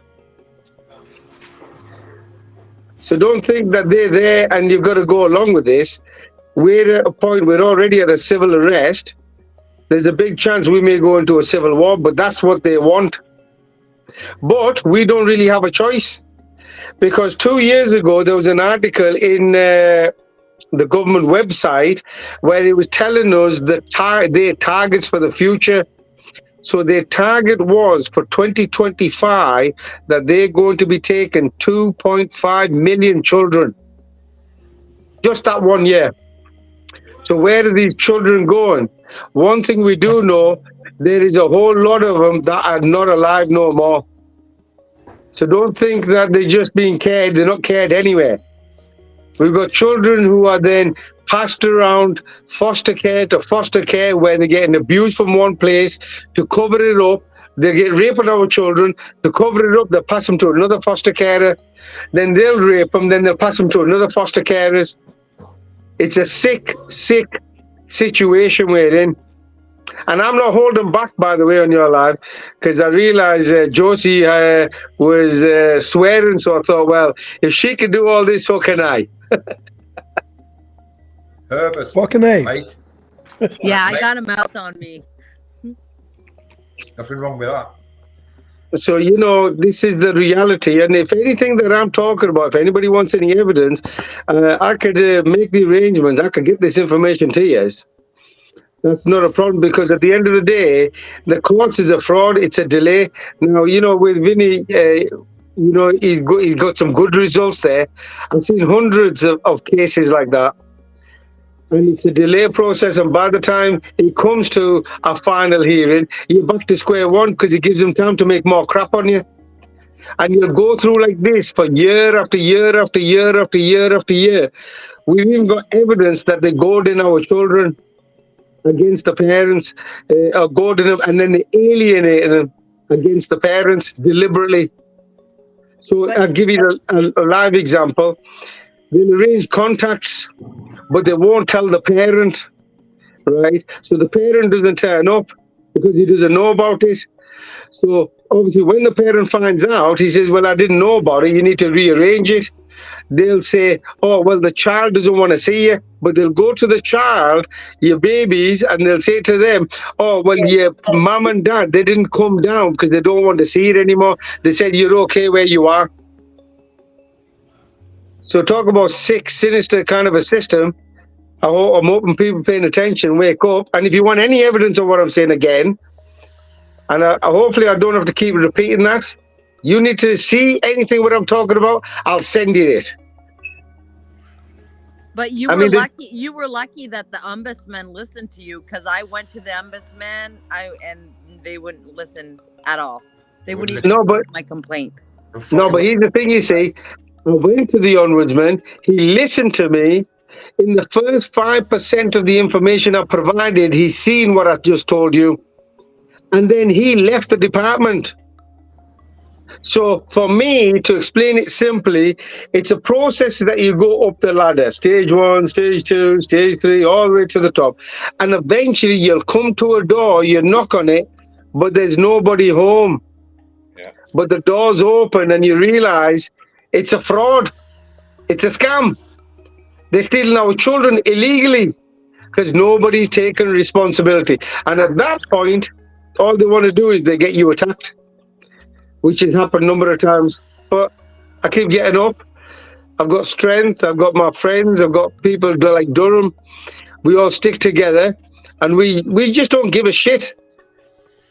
So don't think that they're there and you've got to go along with this. We're at a point, we're already at a civil arrest. There's a big chance we may go into a civil war, but that's what they want. But we don't really have a choice, because 2 years ago there was an article in the government website where it was telling us that their targets for the future. So their target was for 2025 that they're going to be taking 2.5 million children. Just that 1 year. So where are these children going? One thing we do know, there is a whole lot of them that are not alive no more. So don't think that they're just being cared. They're not cared anywhere. We've got children who are then passed around foster care to foster care, where they're getting abused from one place to cover it up. They get raping our children. To cover it up, they'll pass them to another foster carer. Then they'll rape them. Then they'll pass them to another foster carers. It's a sick, sick situation we're in. And I'm not holding back, by the way, on your live, because I realized Josie was swearing. So I thought, well, if she can do all this, so can I. Herbert. Fucking A. Mate. Yeah, I got a mouth on me. Nothing wrong with that. So, you know, this is the reality. And if anything that I'm talking about, if anybody wants any evidence, I could make the arrangements. I could get this information to you. That's not a problem, because at the end of the day, the courts is a fraud. It's a delay. Now, you know, with Vinny, you know, he's got some good results there. I've seen hundreds of cases like that. And it's a delay process. And by the time it comes to a final hearing, you're back to square one, because it gives them time to make more crap on you. And you'll go through like this for year after year after year after year after year. We've even got evidence that they're goading our children against the parents, goading them, and then they alienate them against the parents deliberately. So I'll give you a live example. They'll arrange contacts, but they won't tell the parent, right? So the parent doesn't turn up because he doesn't know about it. So obviously when the parent finds out, he says, well, I didn't know about it, you need to rearrange it. They'll say, oh, well, the child doesn't want to see you, but they'll go to the child, your babies, and they'll say to them, oh, well, your mom and dad, they didn't come down because they don't want to see it anymore. They said, you're okay where you are. So talk about sick, sinister kind of a system. I'm hoping people paying attention, wake up. And if you want any evidence of what I'm saying again, and hopefully I don't have to keep repeating that, you need to see anything what I'm talking about, I'll send you it. But you were lucky. You were lucky that the ombudsman listened to you, because I went to the ombudsman, and they wouldn't listen at all. They wouldn't even listen to my complaint. No, but here's the thing, you see, I went to the ombudsman. He listened to me. In the first 5% of the information I provided, he's seen what I just told you, and then he left the department. So for me, to explain it simply, it's a process that you go up the ladder, stage 1, stage 2, stage 3, all the way to the top. And eventually you'll come to a door, you knock on it, but there's nobody home. Yeah. But the door's open and you realize it's a fraud. It's a scam. They're stealing our children illegally because nobody's taken responsibility. And at that point, all they want to do is they get you attacked, which has happened a number of times. But I keep getting up. I've got strength. I've got my friends. I've got people like Durham. We all stick together and we just don't give a shit.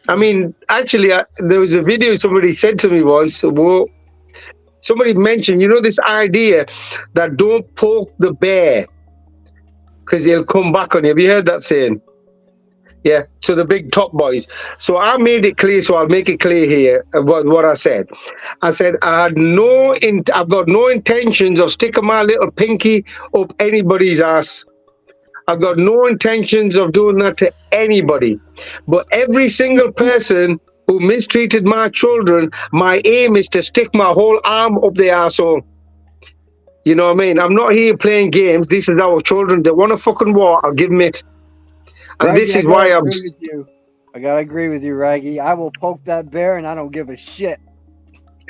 I mean, actually, there was a video somebody said to me once. Well, somebody mentioned, this idea that don't poke the bear because he'll come back on you. Have you heard that saying? Yeah. So the big top boys. So I made it clear. So I'll make it clear here about what I said. I said I've got no intentions of sticking my little pinky up anybody's ass. I've got no intentions of doing that to anybody. But every single person who mistreated my children, my aim is to stick my whole arm up their asshole. You know what I mean? I'm not here playing games. This is our children. They want a fucking war. I'll give them it. And Raggy, this is why I'm. I gotta agree with you, Raggy. I will poke that bear, and I don't give a shit.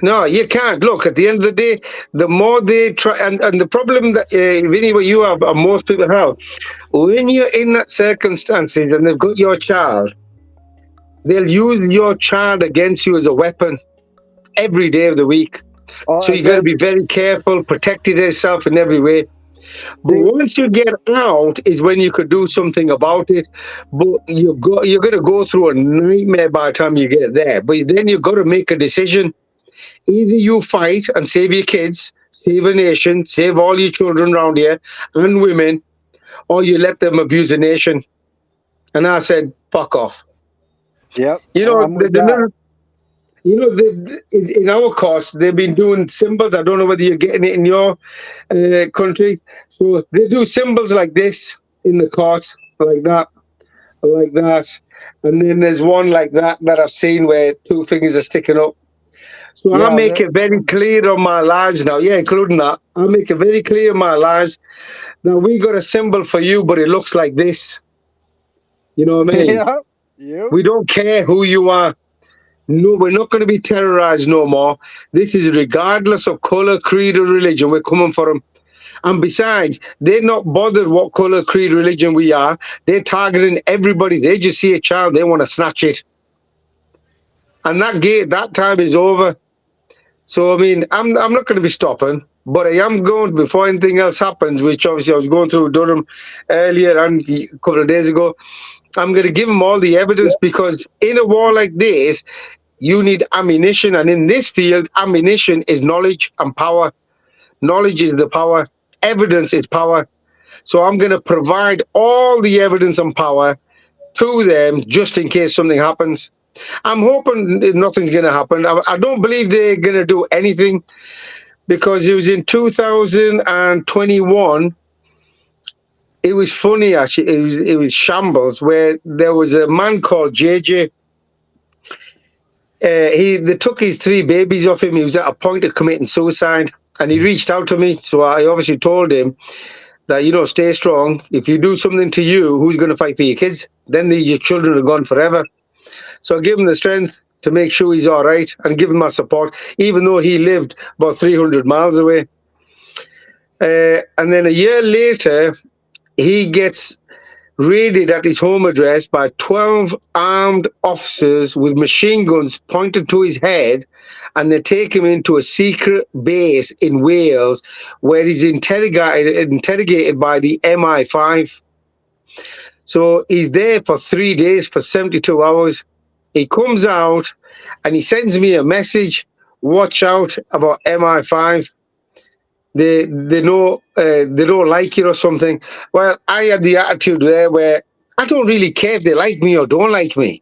No, you can't. Look, at the end of the day, the more they try, and the problem that, Vinny, what you have, and most people have, when you're in that circumstances and they've got your child, they'll use your child against you as a weapon every day of the week. So you got to be very careful, protecting yourself in every way. But once you get out is when you could do something about it. But you're going to go through a nightmare by the time you get there. But then you've got to make a decision. Either you fight and save your kids, save a nation, save all your children around here and women, or you let them abuse a nation. And I said, fuck off. Yep. In our course, they've been doing symbols. I don't know whether you're getting it in your country. So they do symbols like this in the course, like that. And then there's one like that I've seen where two fingers are sticking up. So I make it very clear on my lives now, including that. I make it very clear in my lives that we got a symbol for you, but it looks like this. You know what I mean? Yeah. We don't care who you are. No, we're not going to be terrorized no more. This is regardless of color, creed, or religion. We're coming for them. And besides, they're not bothered what color, creed, religion we are. They're targeting everybody. They just see a child, they want to snatch it. And that time is over. So, I mean, I'm not going to be stopping, but I am going, before anything else happens, which obviously I was going through Durham earlier and a couple of days ago, I'm going to give them all the evidence because in a war like this, you need ammunition. And in this field, ammunition is knowledge and power. Knowledge is the power. Evidence is power. So I'm going to provide all the evidence and power to them just in case something happens. I'm hoping nothing's going to happen. I don't believe they're going to do anything because it was in 2021. It was funny, actually. It was shambles where there was a man called JJ. They took his 3 babies off him. He was at a point of committing suicide, and he reached out to me. So I obviously told him that, stay strong. If you do something to you, who's going to fight for your kids? Then your children are gone forever. So I give him the strength to make sure he's all right and give him my support, even though he lived about 300 miles away. And then a year later, he gets raided at his home address by 12 armed officers with machine guns pointed to his head, and they take him into a secret base in Wales where he's interrogated by the MI5. So he's there for 3 days, for 72 hours. He comes out and he sends me a message, watch out about MI5. They know they don't like you or something. Well, I had the attitude there where I don't really care if they like me or don't like me.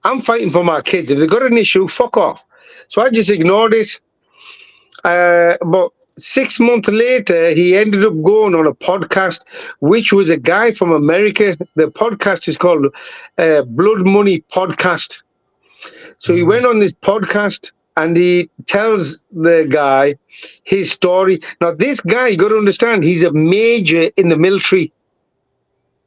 I'm fighting for my kids. If they've got an issue, fuck off. So I just ignored it. But 6 months later, he ended up going on a podcast, which was a guy from America. The podcast is called Blood Money Podcast. So he went on this podcast and he tells the guy his story. Now, this guy, you got to understand, he's a major in the military.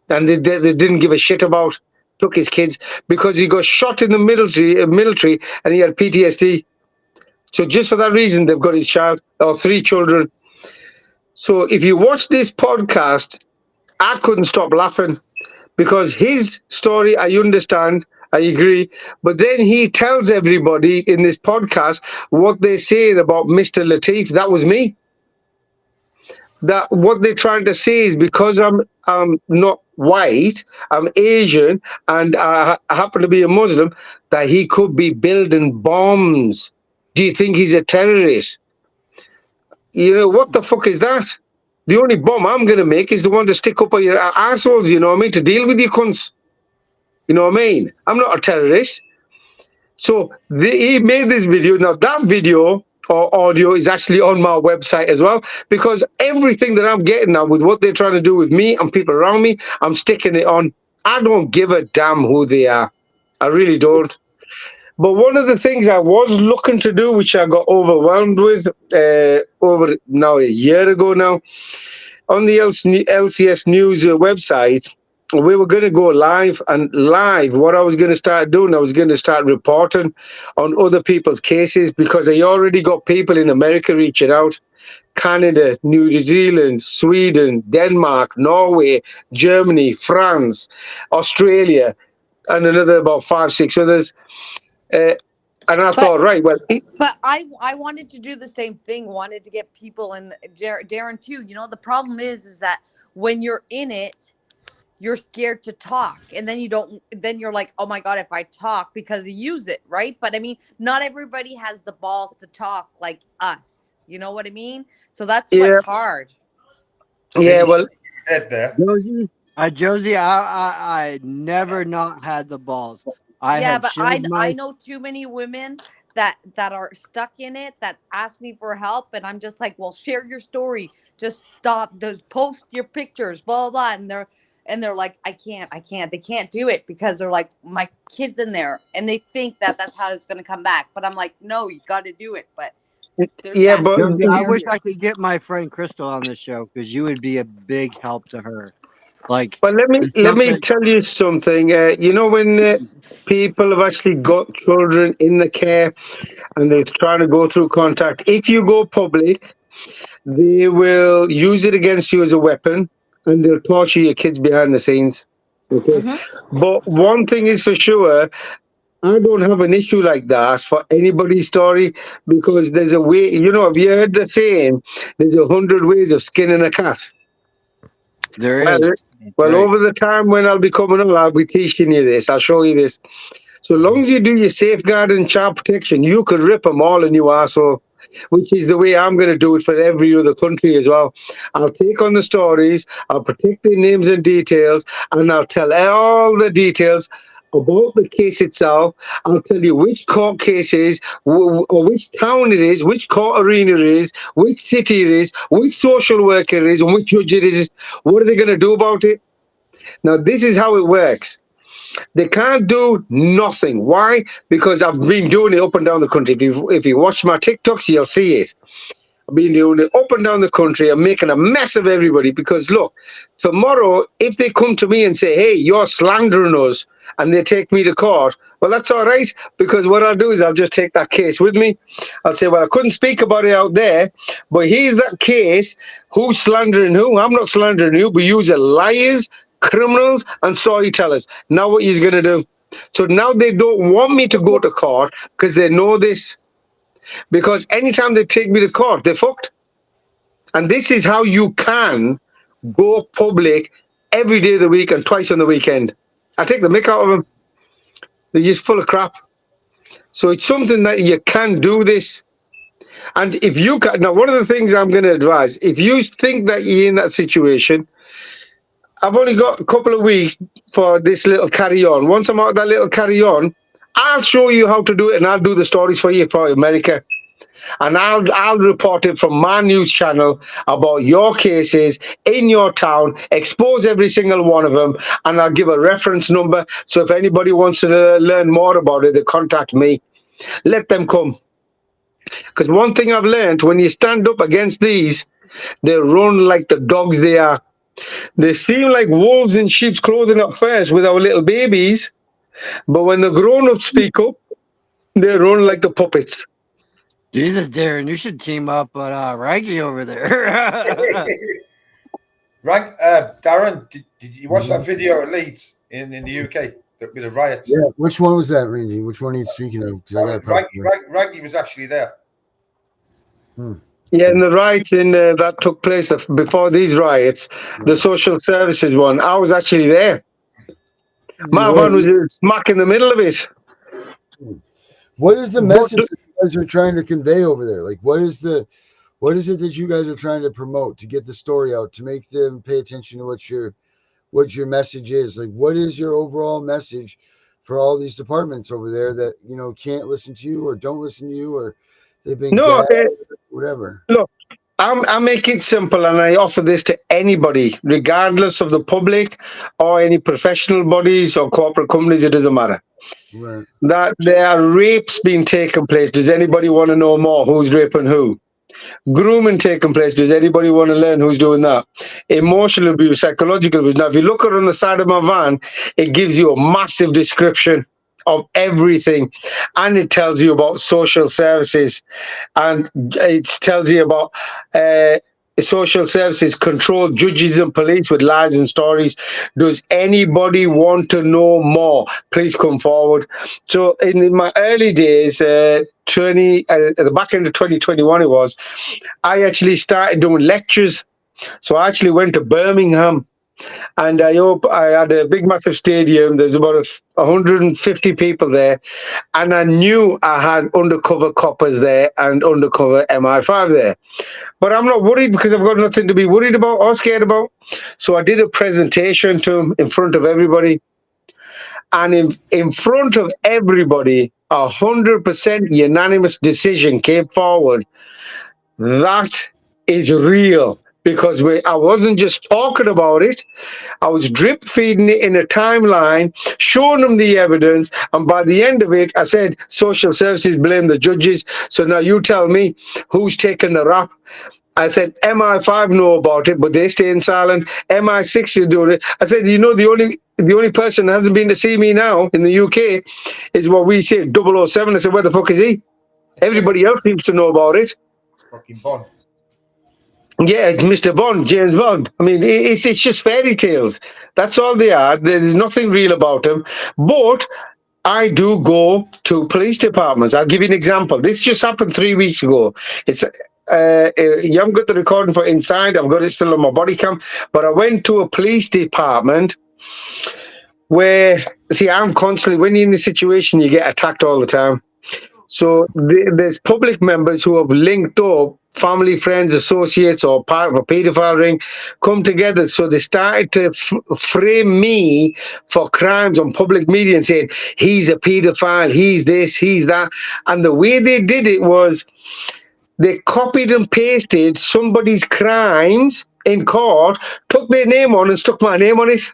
And they didn't give a shit about took his kids because he got shot in the military and he had PTSD. So just for that reason, they've got his child or 3 children. So if you watch this podcast, I couldn't stop laughing because his story, I understand, I agree. But then he tells everybody in this podcast what they're saying about Mr. Latif. That was me. That what they're trying to say is because I'm not white, I'm Asian, and I happen to be a Muslim, that he could be building bombs. Do you think he's a terrorist? You know, what the fuck is that? The only bomb I'm going to make is the one to stick up your assholes, you know what I mean, to deal with you cunts. You know what I mean? I'm not a terrorist. So he made this video. Now, that video or audio is actually on my website as well, because everything that I'm getting now with what they're trying to do with me and people around me, I'm sticking it on. I don't give a damn who they are. I really don't. But one of the things I was looking to do, which I got overwhelmed with over now a year ago now, on the LCS News website, we were going to go live. And live, what I was going to start doing, I was going to start reporting on other people's cases because I already got people in America reaching out. Canada, New Zealand, Sweden, Denmark, Norway, Germany, France, Australia, and another about 5, 6 others. And I thought, right, well, but I wanted to do the same thing. Wanted to get people in, Darren too. You know, the problem is that when you're in it, you're scared to talk, and then then you're like, oh my God, if I talk, because you use it, right? But I mean, not everybody has the balls to talk like us. You know what I mean? So that's what's hard. Yeah, well, said there. Josie, I never not had the balls. I know too many women that are stuck in it, that ask me for help, and I'm just like, well, share your story, just stop, just post your pictures, blah blah blah. And they're like, I can't, they can't do it because they're like, my kid's in there, and they think that that's how it's going to come back. But I'm like, no, you got to do it. But yeah, but Josie, I wish I could get my friend Crystal on this show because you would be a big help to her. Like, but let me tell you something. You know, when people have actually got children in the care and they're trying to go through contact, if you go public, they will use it against you as a weapon and they'll torture your kids behind the scenes. Okay. But one thing is for sure, I don't have an issue like that for anybody's story because there's a way, you know, have you heard the saying, there's 100 ways of skinning a cat? There is. Well, over the time when I'll be coming on, I'll be teaching you this. I'll show you this. So long as you do your safeguard and child protection, you could rip them all a new arsehole, which is the way I'm going to do it for every other country as well. I'll take on the stories, I'll protect their names and details, and I'll tell all the details about the case itself. I'll tell you which court case is, or which town it is, which court arena it is, which city it is, which social worker it is, and which judge it is. What are they going to do about it? Now, this is how it works. They can't do nothing. Why? Because I've been doing it up and down the country. If you watch my TikToks, you'll see it. I've been doing it up and down the country. I'm making a mess of everybody because, look, tomorrow, if they come to me and say, hey, you're slandering us, and they take me to court, well, that's all right, because what I'll do is I'll just take that case with me. I'll say, well, I couldn't speak about it out there, but here's that case. Who's slandering who? I'm not slandering you, but you are liars, criminals, and storytellers. Now what he's going to do? So now they don't want me to go to court because they know this. Because anytime they take me to court, they're fucked. And this is how you can go public every day of the week and twice on the weekend. I take the mick out of them. They're just full of crap. So it's something that you can do this. And if you can, now one of the things I'm going to advise, if you think that you're in that situation, I've only got a couple of weeks for this little carry on. Once I'm out of that little carry on, I'll show you how to do it and I'll do the stories for you for America. And I'll report it from my news channel about your cases in your town, expose every single one of them, and I'll give a reference number. So if anybody wants to learn more about it, they contact me. Let them come. Because one thing I've learned, when you stand up against these, they run like the dogs they are. They seem like wolves in sheep's clothing at first with our little babies, but when the grown-ups speak up, they run like the puppets. Jesus, Darren, you should team up with Raggy over there. Darren, did you watch that video at Leeds in the UK with the riots? Yeah. Which one was that, Randy? Which one are you speaking of? 'Cause I got a Raggy was actually there. Yeah, and the riots that took place before these riots, the social services one, I was actually there. My van was smack in the middle of it. What is the message that you guys are trying to convey over there? Like, what is it that you guys are trying to promote to get the story out, to make them pay attention to what your message is? Like, what is your overall message for all these departments over there that, you know, can't listen to you or don't listen to you, or they've been whatever? Look, I make it simple, and I offer this to anybody, regardless of the public or any professional bodies or corporate companies. It doesn't matter. Right. That there are rapes being taken place. Does anybody want to know more? Who's raping who? Grooming taking place. Does anybody want to learn who's doing that? Emotional abuse, psychological abuse. Now, if you look on the side of my van, it gives you a massive description of everything, and it tells you about social services, and it tells you about social services control judges and police with lies and stories. Does anybody want to know more? Please come forward. So in my early days, at the back end of 2021 it was, I actually started doing lectures. So I actually went to Birmingham, and I had a big massive stadium. There's about 150 people there, and I knew I had undercover coppers there and undercover MI5 there. But I'm not worried because I've got nothing to be worried about or scared about. So I did a presentation to them in front of everybody. And in front of everybody, 100% unanimous decision came forward. That is real, because I wasn't just talking about it. I was drip feeding it in a timeline, showing them the evidence. And by the end of it, I said, social services blame the judges. So now you tell me who's taking the rap. I said, MI5 know about it, but they staying silent. MI6 is doing it. I said, you know, the only person that hasn't been to see me now in the UK is what we say, 007. I said, where the fuck is he? Everybody else seems to know about it. Fucking Bond. Yeah, it's Mr. Bond, James Bond. I mean, it's just fairy tales. That's all they are. There's nothing real about them. But I do go to police departments. I'll give you an example. This just happened 3 weeks ago. It's you haven't got the recording for inside. I've got it still on my body cam. But I went to a police department where, see, I'm constantly, when you're in this situation, you get attacked all the time. So there's public members who have linked up, family, friends, associates, or part of a paedophile ring, come together. So they started to frame me for crimes on public media and saying, he's a paedophile, he's this, he's that. And the way they did it was they copied and pasted somebody's crimes in court, took their name on and stuck my name on it.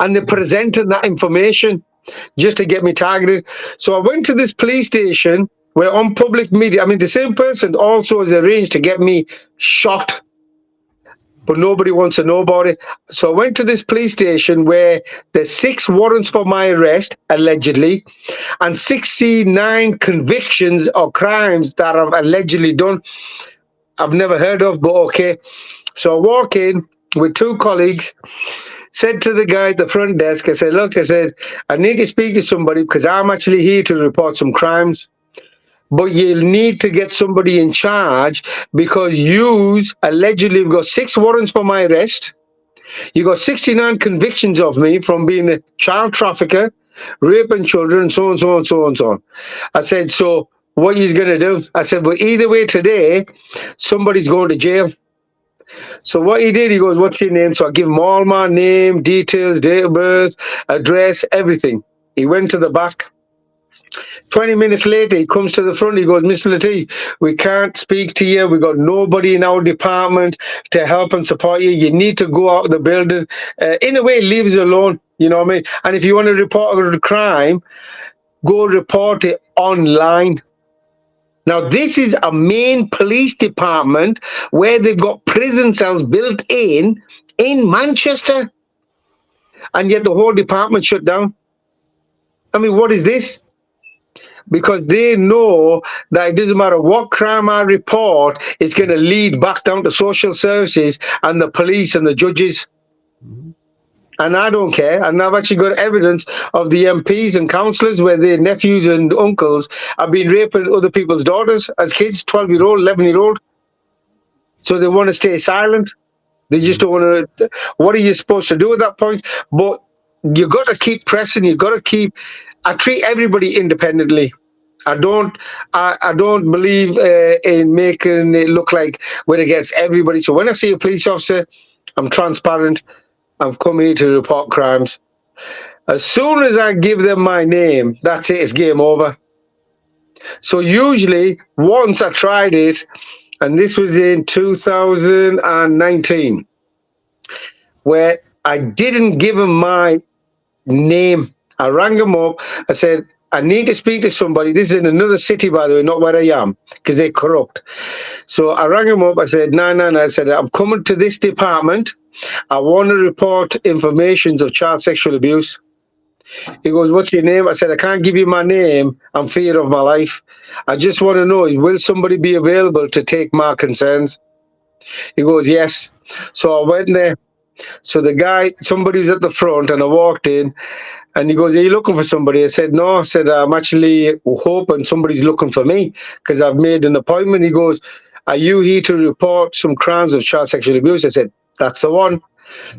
And they presented that information just to get me targeted. So I went to this police station where on public media, I mean, the same person also has arranged to get me shot, but nobody wants to know about it. So I went to this police station where there's 6 warrants for my arrest, allegedly, and 69 convictions or crimes that I've allegedly done. I've never heard of, but okay. So I walk in with 2 colleagues, said to the guy at the front desk, I said, look, I said, I need to speak to somebody because I'm actually here to report some crimes. But you'll need to get somebody in charge because you allegedly have got 6 warrants for my arrest. You got 69 convictions of me from being a child trafficker, raping children, so on, so on, so on, so on. I said, so what are you going to do? I said, well, either way today, somebody's going to jail. So what he did, he goes, what's your name? So I give him all my name, details, date of birth, address, everything. He went to the back. 20 minutes later, he comes to the front. He goes, Mr. Latif, we can't speak to you. We got nobody in our department to help and support you. You need to go out of the building. In a way, leave us alone. You know what I mean? And if you want to report a crime, go report it online. Now, this is a main police department where they've got prison cells built in in Manchester, and yet the whole department shut down. I mean, what is this? Because they know that it doesn't matter what crime I report, it's going to lead back down to social services and the police and the judges. And I don't care. And I've actually got evidence of the MPs and councillors where their nephews and uncles have been raping other people's daughters as kids, 12-year-old, 11-year-old. So they want to stay silent. They just don't want to. What are you supposed to do at that point? But you got to keep pressing. You got to keep. I treat everybody independently. I don't. I don't believe in making it look like we're against everybody. So when I see a police officer, I'm transparent. I've come here to report crimes. As soon as I give them my name, that's it. It's game over. So usually, once I tried it, and this was in 2019, where I didn't give him my name. I rang him up. I said, I need to speak to somebody. This is in another city, by the way, not where I am, because they're corrupt. So I rang him up. I said, no. I said, I'm coming to this department. I want to report information of child sexual abuse. He goes, what's your name? I said, I can't give you my name. I'm fear of my life. I just want to know, will somebody be available to take my concerns? He goes, yes. So I went there. So the guy, somebody was at the front, and I walked in, and he goes, are you looking for somebody? I said, no. I said, I'm actually hoping somebody's looking for me because I've made an appointment. He goes, are you here to report some crimes of child sexual abuse? I said, that's the one.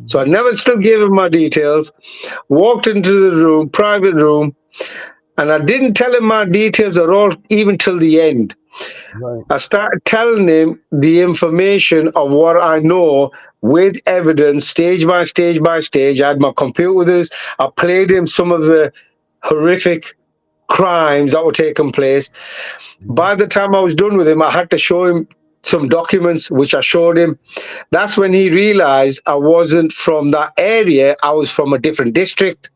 So I never still gave him my details, walked into the room, private room, and I didn't tell him my details at all, even till the end. Right. I started telling him the information of what I know with evidence, stage by stage by stage. I had my computer with us. I played him some of the horrific crimes that were taking place. By the time I was done with him, I had to show him some documents, which I showed him. That's when he realized I wasn't from that area. I was from a different district.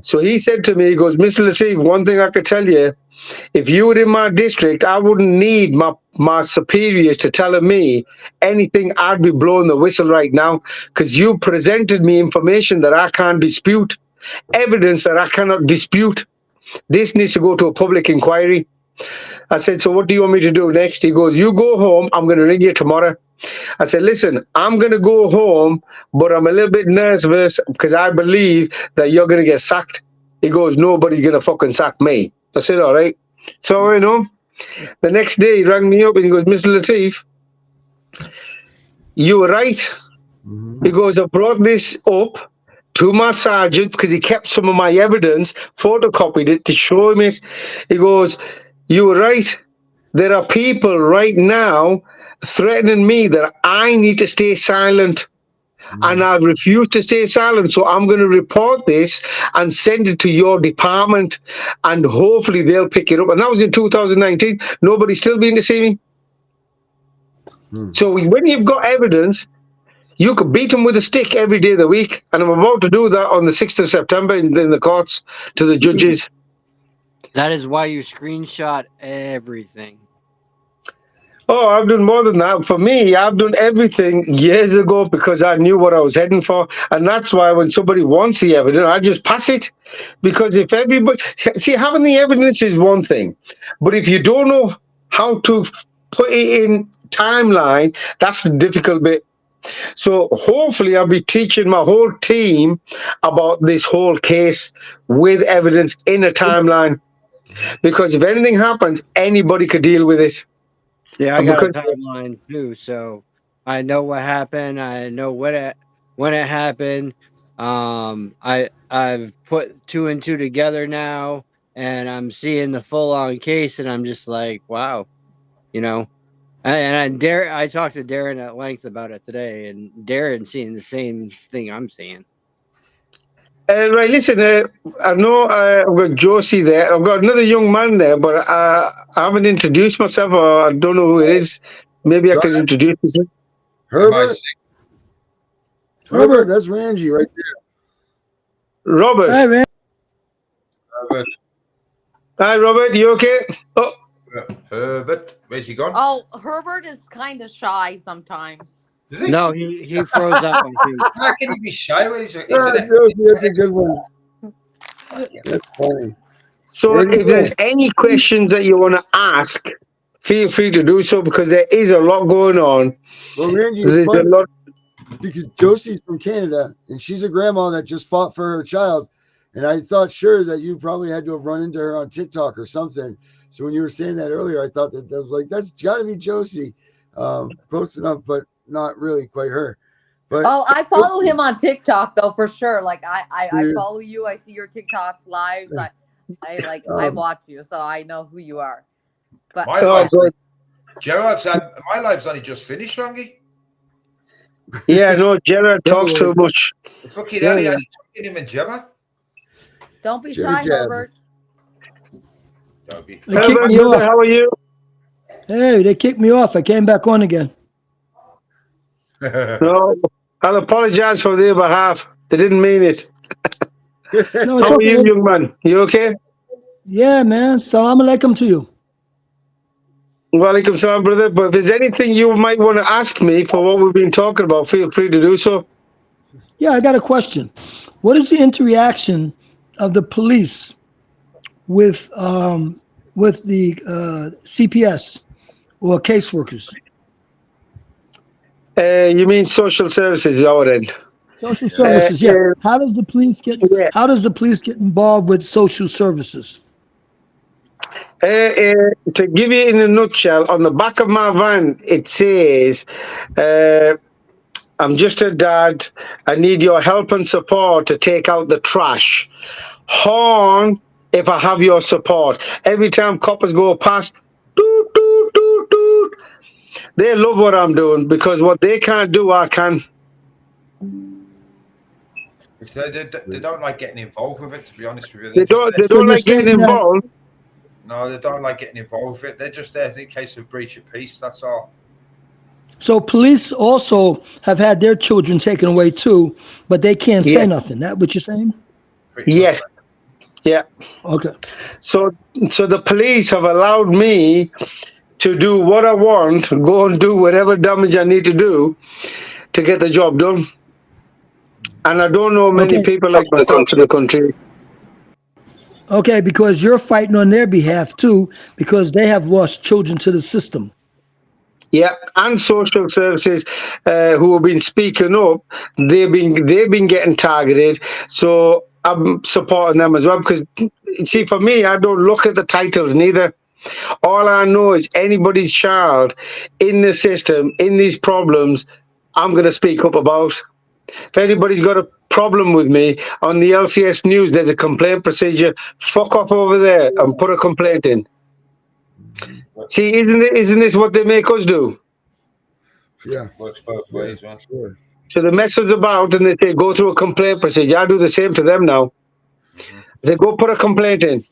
So he said to me, he goes, Mr. Lateef, one thing I could tell you, if you were in my district, I wouldn't need my superiors to tell me anything. I'd be blowing the whistle right now because you presented me information that I can't dispute, evidence that I cannot dispute. This needs to go to a public inquiry. I said, so what do you want me to do next? He goes, you go home. I'm going to ring you tomorrow. I said, listen, I'm going to go home, but I'm a little bit nervous because I believe that you're going to get sacked. He goes, nobody's going to fucking sack me. I said, all right. So, the next day he rang me up and he goes, Mr. Lateef, you were right. He goes, I brought this up to my sergeant because he kept some of my evidence, photocopied it to show him it. He goes, you were right. There are people right now threatening me that I need to stay silent. And I refuse to stay silent. So I'm going to report this and send it to your department. And hopefully they'll pick it up. And that was in 2019. Nobody's still been to see me. So when you've got evidence, you could beat them with a stick every day of the week. And I'm about to do that on the 6th of September in the courts to the judges. That is why you screenshot everything. Oh, I've done more than that. For me, I've done everything years ago because I knew what I was heading for. And that's why when somebody wants the evidence, I just pass it. Because if everybody... See, having the evidence is one thing. But if you don't know how to put it in timeline, that's the difficult bit. So hopefully I'll be teaching my whole team about this whole case with evidence in a timeline. Because if anything happens, anybody could deal with it. Yeah, I got a timeline too, so I know what happened. I know when it happened. I've put 2 and 2 together now, and I'm seeing the full-on case, and I'm just like, wow, And I talked to Darren at length about it today, and Darren's seeing the same thing I'm seeing. Right, listen, I know I've got Josie there. I've got another young man there, but I haven't introduced myself, or I don't know who it is. Maybe I can introduce myself. Herbert. Herbert, that's Ranji right there. Robert. Hi, man. Herbert. Hi, Robert. You okay? Herbert, where's he gone? Oh, Herbert is kind of shy sometimes. Is he? No, he froze up. I think. How can he be shy when he's Ah, an Josie, that's a good one. That's funny. So There you if there's go. any questions that you want to ask, feel free to do so because there is a lot going on. Well, Randy, it's There's a funny lot. because Josie's from Canada and she's a grandma that just fought for her child. And I thought sure that you probably had to have run into her on TikTok or something. So when you were saying that earlier, I thought that was like, that's got to be Josie. Close enough, but not really quite her. But Oh, I follow him on TikTok though for sure. Like I Yeah. follow you. I see your TikToks lives. I watch you, so I know who you are. But My Oh, life's good. Gerard's my life's only just finished, Rangy. Yeah, no, Gerard talks too much. Fucking Yeah, hell, he yeah. had talking him and Gemma. don't be Jibber shy, jabber. Herbert. Don't be. They Hello, kicked my me brother, off. how are you? Hey, they kicked me off. I came back on again. No, I'll apologize for their behalf. They didn't mean it. No, it's How are you, okay. young man? You okay? Yeah, man. Salam alaikum to you. Walaikum salam, brother. But if there's anything you might want to ask me for what we've been talking about, feel free to do so. Yeah, I got a question. What is the interaction of the police with the CPS or caseworkers? You mean social services, our end? Social services, yeah. yeah. How does the police get? Yeah. How does the police get involved with social services? To give you in a nutshell, on the back of my van, it says, I'm just a dad. I need your help and support to take out the trash. Horn if I have your support. Every time coppers go past, doot, doot, doot, doot. They love what I'm doing because what they can't do, I can. They don't like getting involved with it, to be honest with you. They don't So you're like getting saying that- involved. No, they don't like getting involved with it. They're just there in case of breach of peace, that's all. So police also have had their children taken away too, but they can't say Yeah. nothing. That what you're saying? Pretty Yes. much. Yeah. Okay. So the police have allowed me to do what I want, go and do whatever damage I need to do to get the job done. And I don't know many Okay. people like myself in the country. Okay, because you're fighting on their behalf too, because they have lost children to the system. Yeah, and social services who have been speaking up, they've been getting targeted. So I'm supporting them as well because see, for me, I don't look at the titles neither. All I know is anybody's child in the system, in these problems, I'm going to speak up about. If anybody's got a problem with me on the LCS news, there's a complaint procedure. Fuck off over there and put a complaint in. See, isn't this what they make us do? Yeah. Works both ways, man. Sure. So the mess us about and they say go through a complaint procedure. I do the same to them now. I say go put a complaint in.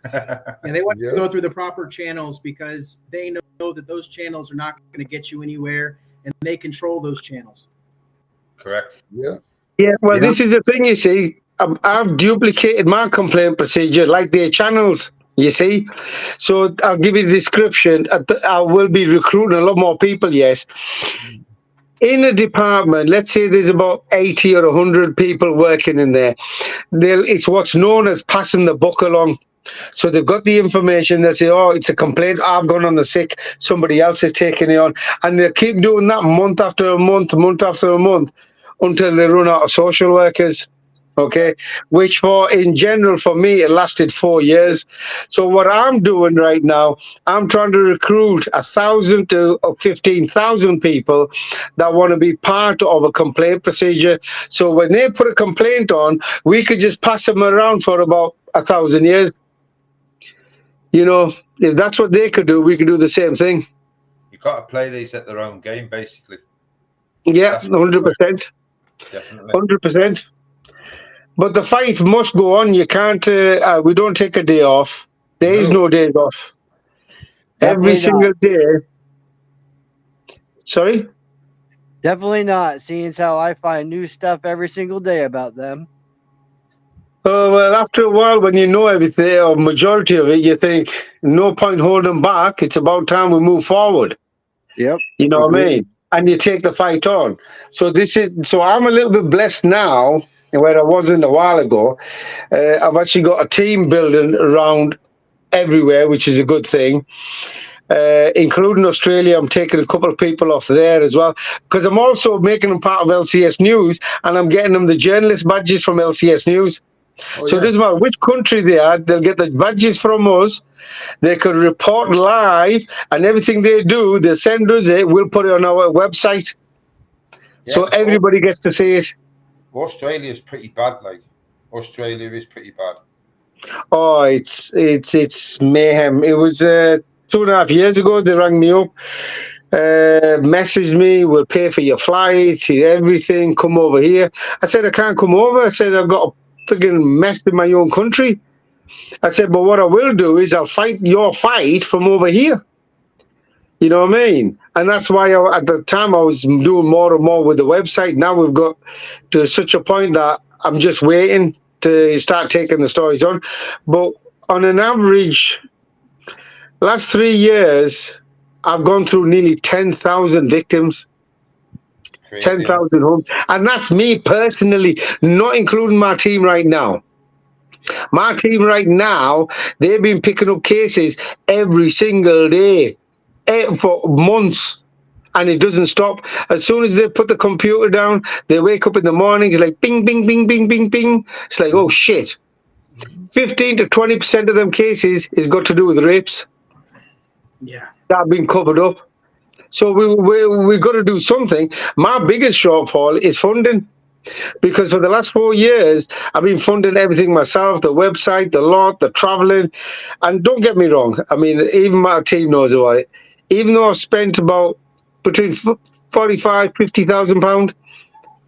And they want Yeah. to go through the proper channels because they know that those channels are not going to get you anywhere, and they control those channels. Correct. Yeah. Yeah, well, Yeah. this is the thing, you see. I've duplicated my complaint procedure like their channels, you see. So I'll give you the description. I will be recruiting a lot more people, yes. In a department, let's say there's about 80 or 100 people working in there. It's what's known as passing the buck along. So they've got the information. They say, oh, it's a complaint. I've gone on the sick. Somebody else is taking it on. And they keep doing that month after a month, month after a month, until they run out of social workers. Okay, which in general for me it lasted 4 years. So what I'm doing right now, I'm trying to recruit 1,000 to 15,000 people that want to be part of a complaint procedure. So when they put a complaint on, we could just pass them around for about 1,000 years. You know, if that's what they could do, we could do the same thing. You've got to play these at their own game, basically. Yeah, That's 100%. Definitely. 100%. But the fight must go on. You can't, we don't take a day off. There is no days off. Definitely Every single day. Sorry? Definitely not, seeing as how I find new stuff every single day about them. Oh, well, after a while, when you know everything, or majority of it, you think, no point holding back. It's about time we move forward. Yep. You know what I mean? and you take the fight on. So I'm a little bit blessed now, where I wasn't a while ago. I've actually got a team building around everywhere, which is a good thing. Including Australia, I'm taking a couple of people off there as well, because I'm also making them part of LCS News, and I'm getting them the journalist badges from LCS News. So it doesn't matter which country they are, they'll get the badges from us. They can report live, and everything they do, they send us it, we'll put it on our website. So everybody gets to see it. Australia is pretty bad, like. Australia is pretty bad. Oh, it's mayhem. It was 2.5 years ago, they rang me up, messaged me, we'll pay for your flight, everything, come over here. I said, I can't come over. I said, I've got a freaking mess in my own country. I said, but what I will do is I'll fight your fight from over here. You know what I mean? And that's why at the time I was doing more and more with the website. Now we've got to such a point that I'm just waiting to start taking the stories on. But on an average, last 3 years, I've gone through nearly 10,000 victims. 10,000 homes. And that's me personally, not including my team right now. My team right now, they've been picking up cases every single day for months, and it doesn't stop. As soon as they put the computer down, they wake up in the morning, it's like bing, bing, bing, bing, bing, bing. It's like, oh shit. 15 to 20% of them cases is got to do with rapes. Yeah. That have been covered up. So we got to do something. My biggest shortfall is funding. Because for the last 4 years, I've been funding everything myself, the website, the lot, the traveling. And don't get me wrong, I mean, even my team knows about it. Even though I've spent about between 45, 50,000 pounds,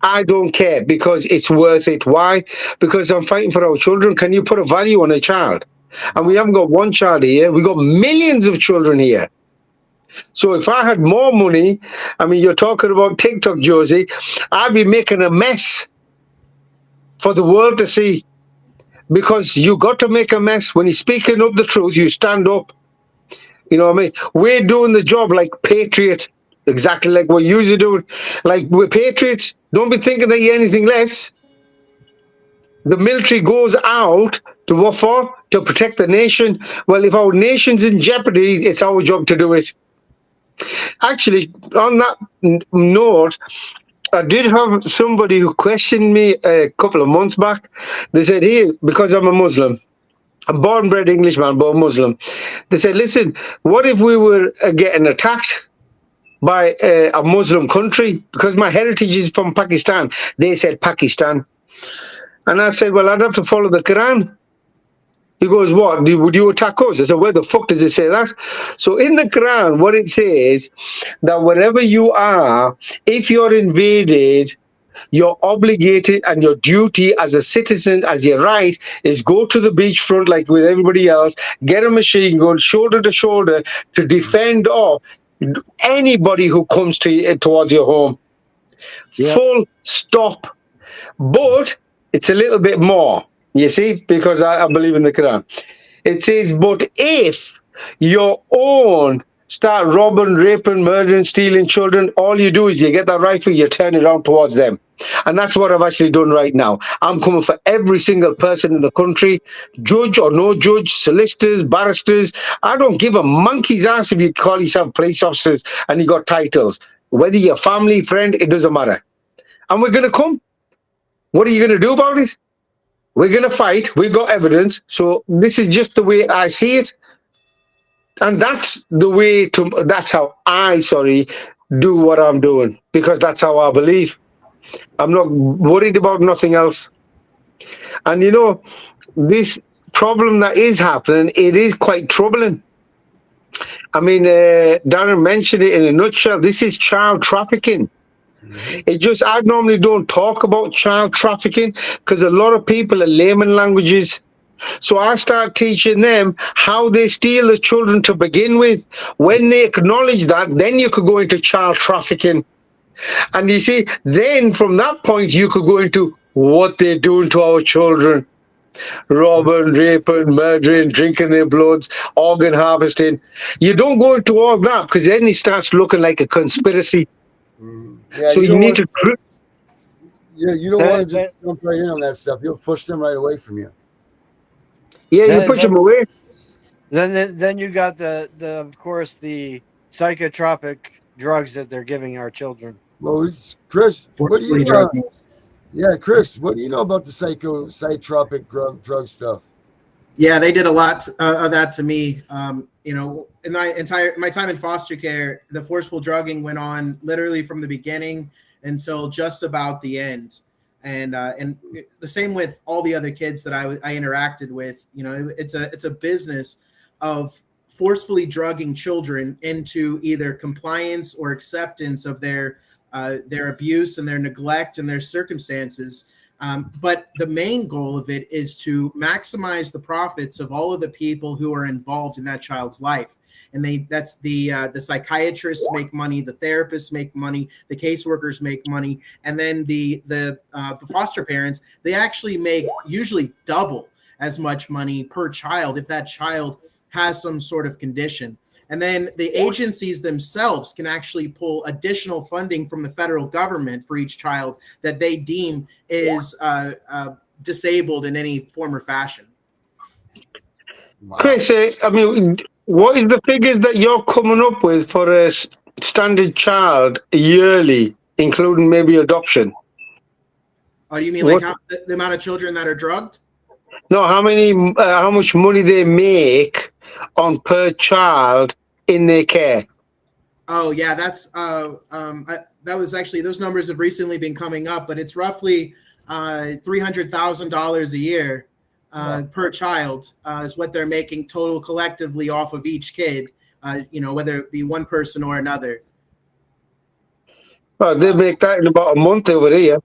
I don't care because it's worth it. Why? Because I'm fighting for our children. Can you put a value on a child? And we haven't got one child here. We've got millions of children here. So if I had more money, I mean, you're talking about TikTok, Josie, I'd be making a mess for the world to see. Because you got to make a mess. When you're speaking up the truth, you stand up. You know what I mean? We're doing the job like patriots, exactly like what you're doing. Like we're patriots. Don't be thinking that you're anything less. The military goes out to what for? To protect the nation. Well, if our nation's in jeopardy, it's our job to do it. Actually, on that note, I did have somebody who questioned me a couple of months back. They said, hey, because I'm a Muslim, I'm born and bred Englishman, but a Muslim. They said, listen, what if we were getting attacked by a Muslim country? Because my heritage is from Pakistan. They said Pakistan. And I said, well, I'd have to follow the Quran. He goes, what? Would you attack us? I said, where the fuck does it say that? So in the Quran, what it says, that wherever you are, if you're invaded, you're obligated and your duty as a citizen, as your right, is go to the beachfront like with everybody else, get a machine gun, shoulder to shoulder, to defend off anybody who comes towards your home. Yeah. Full stop. But it's a little bit more. You see, because I believe in the Quran. It says, but if your own start robbing, raping, murdering, stealing children, all you do is you get that rifle, you turn it around towards them. And that's what I've actually done right now. I'm coming for every single person in the country, judge or no judge, solicitors, barristers. I don't give a monkey's ass if you call yourself police officers and you got titles. Whether you're family, friend, it doesn't matter. And we're going to come. What are you going to do about it? We're going to fight. We've got evidence. So this is just the way I see it. And that's the way to, that's how I, do what I'm doing. Because that's how I believe. I'm not worried about nothing else. And you know, this problem that is happening, it is quite troubling. I mean, Darren mentioned it in a nutshell. This is child trafficking. It just, I normally don't talk about child trafficking because a lot of people are layman languages. So I start teaching them how they steal the children to begin with. When they acknowledge that, then you could go into child trafficking. And you see, then from that point, you could go into what they're doing to our children. Robbing, raping, murdering, drinking their bloods, organ harvesting. You don't go into all that because then it starts looking like a conspiracy. Yeah, So you you don't need want to. you don't want to Then, just jump right in on that stuff. You'll push them right away from you. Yeah, you then, push them then, away. then you got the of course the psychotropic drugs that they're giving our children. Well, Chris, what do Forcefully you drugging. yeah, Chris, what do you know about the psychotropic drug stuff? Yeah, they did a lot of that to me. In my time in foster care, the forceful drugging went on literally from the beginning until just about the end, and the same with all the other kids that I interacted with. It's a business of forcefully drugging children into either compliance or acceptance of their abuse and their neglect and their circumstances. But the main goal of it is to maximize the profits of all of the people who are involved in that child's life. And that's the psychiatrists make money, the therapists make money, the caseworkers make money, and then the foster parents, they actually make usually double as much money per child if that child has some sort of condition. And then the agencies themselves can actually pull additional funding from the federal government for each child that they deem is disabled in any form or fashion. Wow. Chris, I mean, what is the figures that you're coming up with for a standard child yearly, including maybe adoption? Oh, you mean What? like the amount of children that are drugged? No, how much money they make on per child in their care? Oh yeah, that's that was actually, those numbers have recently been coming up, but it's roughly $300,000 a year per child is what they're making total collectively off of each kid. Whether it be one person or another. Well, they make that in about a month over here.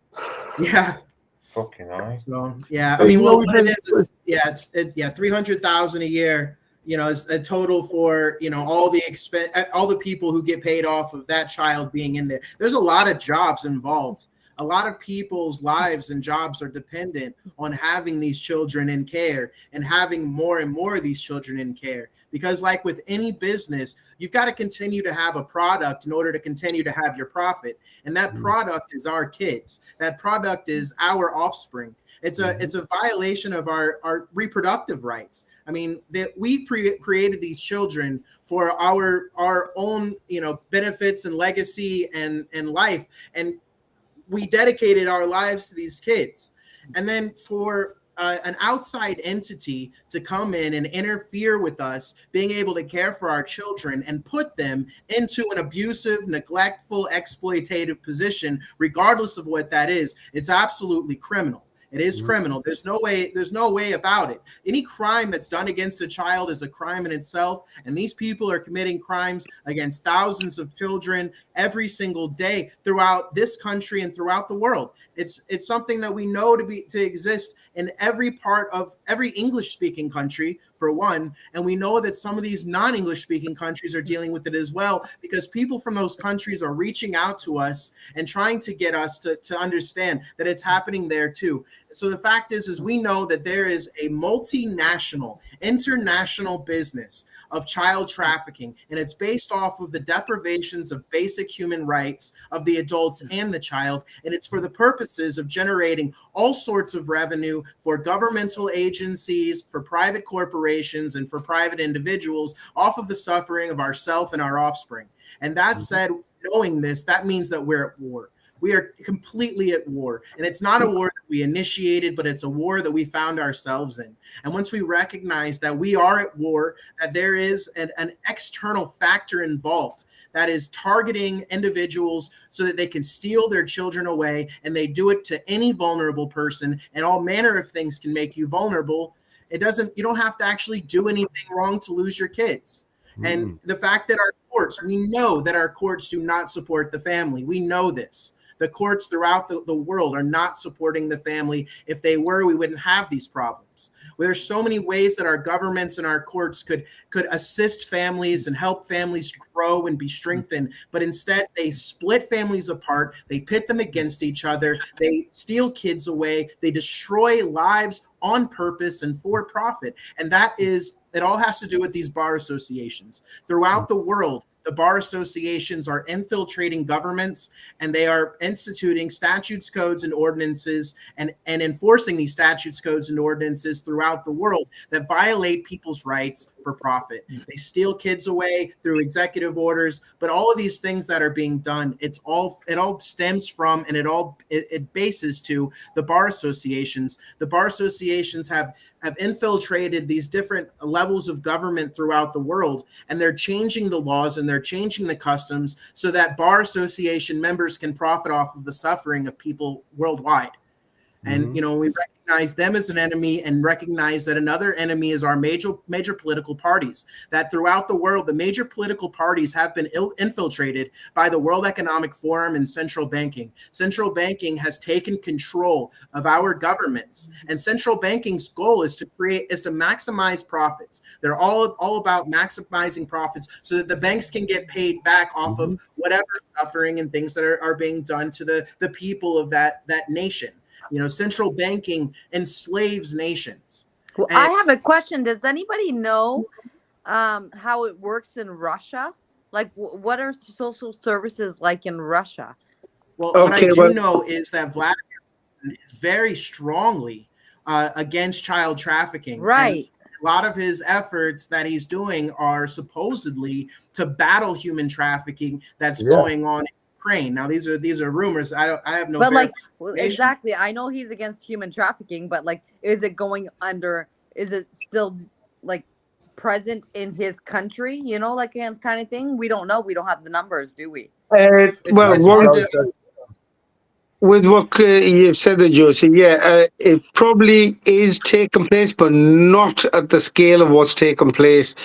Yeah. Fucking hell. So yeah, I Hey, mean, you know, what it is, it's 300,000 a year. Is a total for all the people who get paid off of that child being in there. There's a lot of jobs involved. A lot of people's lives and jobs are dependent on having these children in care and having more and more of these children in care. Because like with any business, you've got to continue to have a product in order to continue to have your profit. And that product is our kids. That product is our offspring. It's a violation of our reproductive rights. I mean, that we created these children for our own benefits and legacy and life, and we dedicated our lives to these kids. And then for an outside entity to come in and interfere with us being able to care for our children and put them into an abusive, neglectful, exploitative position, regardless of what that is, it's absolutely criminal. It is criminal. There's no way about it. Any crime that's done against a child is a crime in itself. And these people are committing crimes against thousands of children every single day throughout this country and throughout the world. It's something that we know to exist in every part of every English speaking country, for one. And we know that some of these non-English speaking countries are dealing with it as well, because people from those countries are reaching out to us and trying to get us to understand that it's happening there too. So the fact is we know that there is a multinational, international business of child trafficking, and it's based off of the deprivations of basic human rights of the adults and the child, and it's for the purposes of generating all sorts of revenue for governmental agencies, for private corporations, and for private individuals off of the suffering of ourselves and our offspring. And that said, knowing this, that means that we're at war. We are completely at war. And it's not a war that we initiated, but it's a war that we found ourselves in. And once we recognize that we are at war, that there is an external factor involved that is targeting individuals so that they can steal their children away, and they do it to any vulnerable person, and all manner of things can make you vulnerable. You don't have to actually do anything wrong to lose your kids. And the fact that we know that our courts do not support the family. We know this. The courts throughout the world are not supporting the family. If they were, we wouldn't have these problems. There's so many ways that our governments and our courts could assist families and help families grow and be strengthened, but instead they split families apart. They pit them against each other. They steal kids away. They destroy lives on purpose and for profit. And it all has to do with these bar associations throughout the world. The bar associations are infiltrating governments, and they are instituting statutes, codes, and ordinances, and enforcing these statutes, codes, and ordinances throughout the world that violate people's rights for profit. They steal kids away through executive orders, but all of these things that are being done, it all stems from, and it bases to the bar associations. The bar associations have infiltrated these different levels of government throughout the world, and they're changing the laws and they're changing the customs so that bar association members can profit off of the suffering of people worldwide. And we recognize them as an enemy, and recognize that another enemy is our major political parties. That throughout the world, the major political parties have been infiltrated by the World Economic Forum and central banking. Central banking has taken control of our governments, and central banking's goal is to maximize profits. They're all about maximizing profits so that the banks can get paid back off of whatever suffering and things that are being done to the people of that nation. Central banking enslaves nations. Well, I have a question. Does anybody know how it works in Russia? Like, what are social services like in Russia? Well, what I do know is that Vladimir is very strongly against child trafficking. Right. And a lot of his efforts that he's doing are supposedly to battle human trafficking that's going on in Ukraine. Now, these are rumors. I have no. But exactly, I know he's against human trafficking, but is it going under? Is it still present in his country? Kind of thing. We don't know. We don't have the numbers, do we? With what you've said, Josie, it probably is taking place, but not at the scale of what's taken place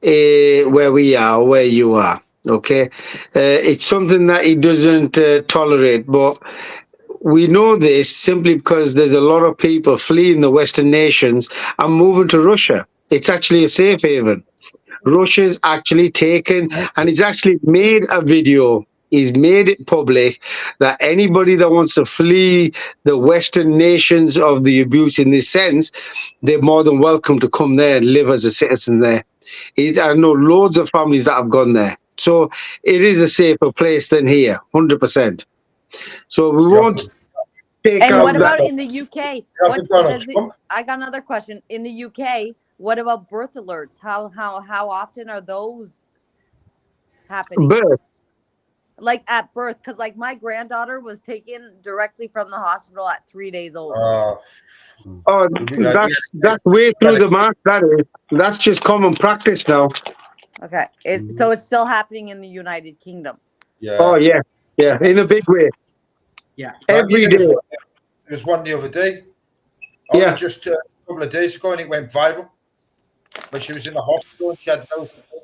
where we are, where you are. Okay, it's something that he doesn't tolerate, but we know this simply because there's a lot of people fleeing the Western nations and moving to Russia. It's actually a safe haven. Russia's actually taken, and he's actually made a video. He's made it public that anybody that wants to flee the Western nations of the abuse in this sense, they're more than welcome to come there and live as a citizen there. I know loads of families that have gone there. So it is a safer place than here, 100%. So we won't take out. And what about in the UK? I got another question. In the UK, what about birth alerts? How often are those happening? Birth. Like at birth, because my granddaughter was taken directly from the hospital at 3 days old. That's way through the mark. That's just common practice now. Okay, so it's still happening in the United Kingdom. Yeah. Oh yeah, in a big way. Yeah, every day. There's one the other day. Just a couple of days ago, and it went viral. When she was in the hospital, she had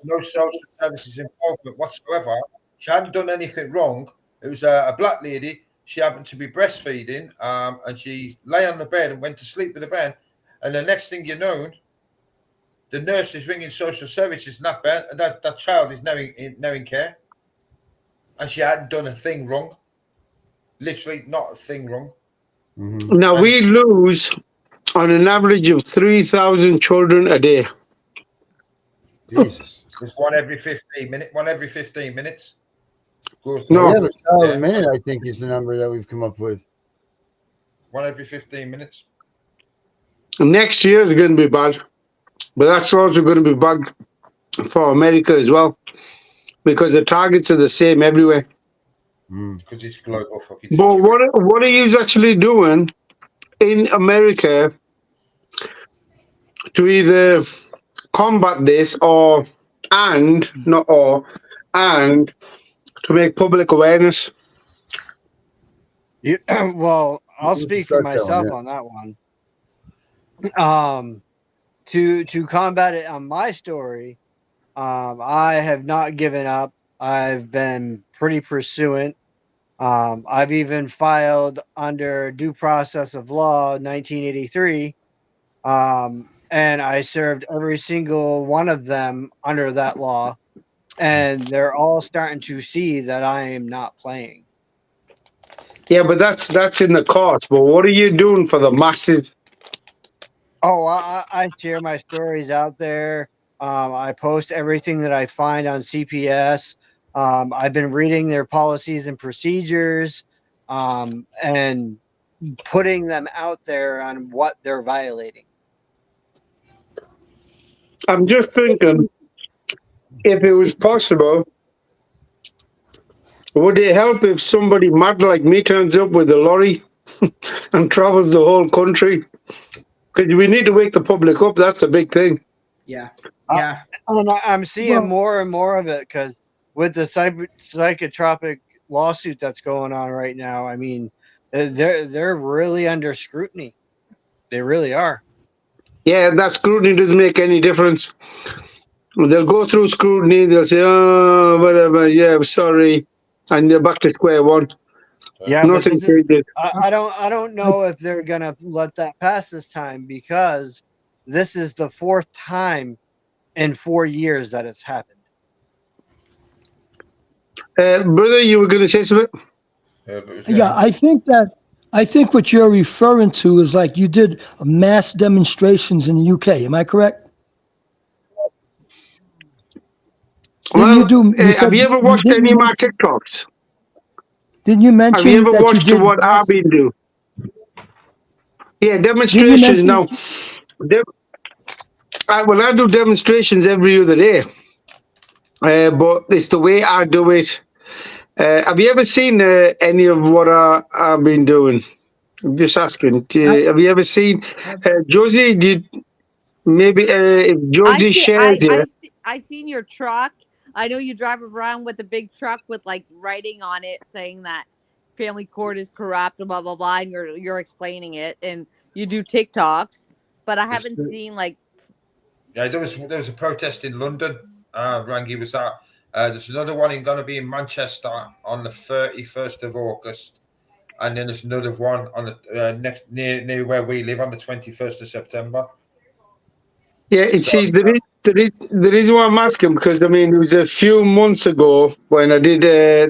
no social services involvement whatsoever. She hadn't done anything wrong. It was a black lady. She happened to be breastfeeding, and she lay on the bed and went to sleep with the bed. And the next thing you know, the nurse is ringing social services, and that child is now in care. And she hadn't done a thing wrong. Literally not a thing wrong. Now, we lose on an average of 3,000 children a day. Jesus. There's one every 15 minutes. A minute, I think, is the number that we've come up with. One every 15 minutes. Next year is going to be bad. But that's also going to be bad for America as well, because the targets are the same everywhere. Because it's global fucking. But what are you actually doing in America to either combat this and to make public awareness? Well, I'll speak for myself on that one. To combat it on my story, I have not given up. I've been pretty pursuant. I've even filed under due process of law 1983, and I served every single one of them under that law, and they're all starting to see that I am not playing. Yeah, but that's in the courts. But what are you doing for the massive? Oh, I share my stories out there. I post everything that I find on CPS. I've been reading their policies and procedures, and putting them out there on what they're violating. I'm just thinking, if it was possible, would it help if somebody mad like me turns up with a lorry and travels the whole country? Because we need to wake the public up. That's a big thing. Yeah. Uh, Yeah. And I'm seeing Well- more and more of it because with the psychotropic lawsuit that's going on right now, I mean, they're really under scrutiny. They really are. Yeah, that scrutiny doesn't make any difference. They'll go through scrutiny. They'll say, "Oh, whatever. Yeah, sorry," and they're back to square one. Yeah, but Nothing this is, changes. I don't know if they're gonna let that pass this time because this is the fourth time in 4 years that it's happened. Brother, you were going to say something? Yeah, I think what you're referring to is like you did mass demonstrations in the UK. Am I correct? Well, you do? You said have you ever watched didn't any you of my mention- TikToks? Didn't you Have you mention ever that you watched did? what I've been doing? Yeah, Didn't you demonstrations. mention? Now, I do demonstrations every other day, but it's the way I do it. Have you ever seen any of what I've been doing? I'm just asking. Have you ever seen Josie? Did maybe if Josie shares it? I seen your truck. I know you drive around with a big truck with like writing on it saying that family court is corrupt and blah blah blah, and you're explaining it, and you do TikToks, but I haven't seen like. Yeah, there was a protest in London. Rangi was at. There's another one going to be in Manchester on the 31st of August, and then there's another one on the next near where we live on the 21st of September. Yeah, see, the reason why I'm asking, because I mean, it was a few months ago when I did,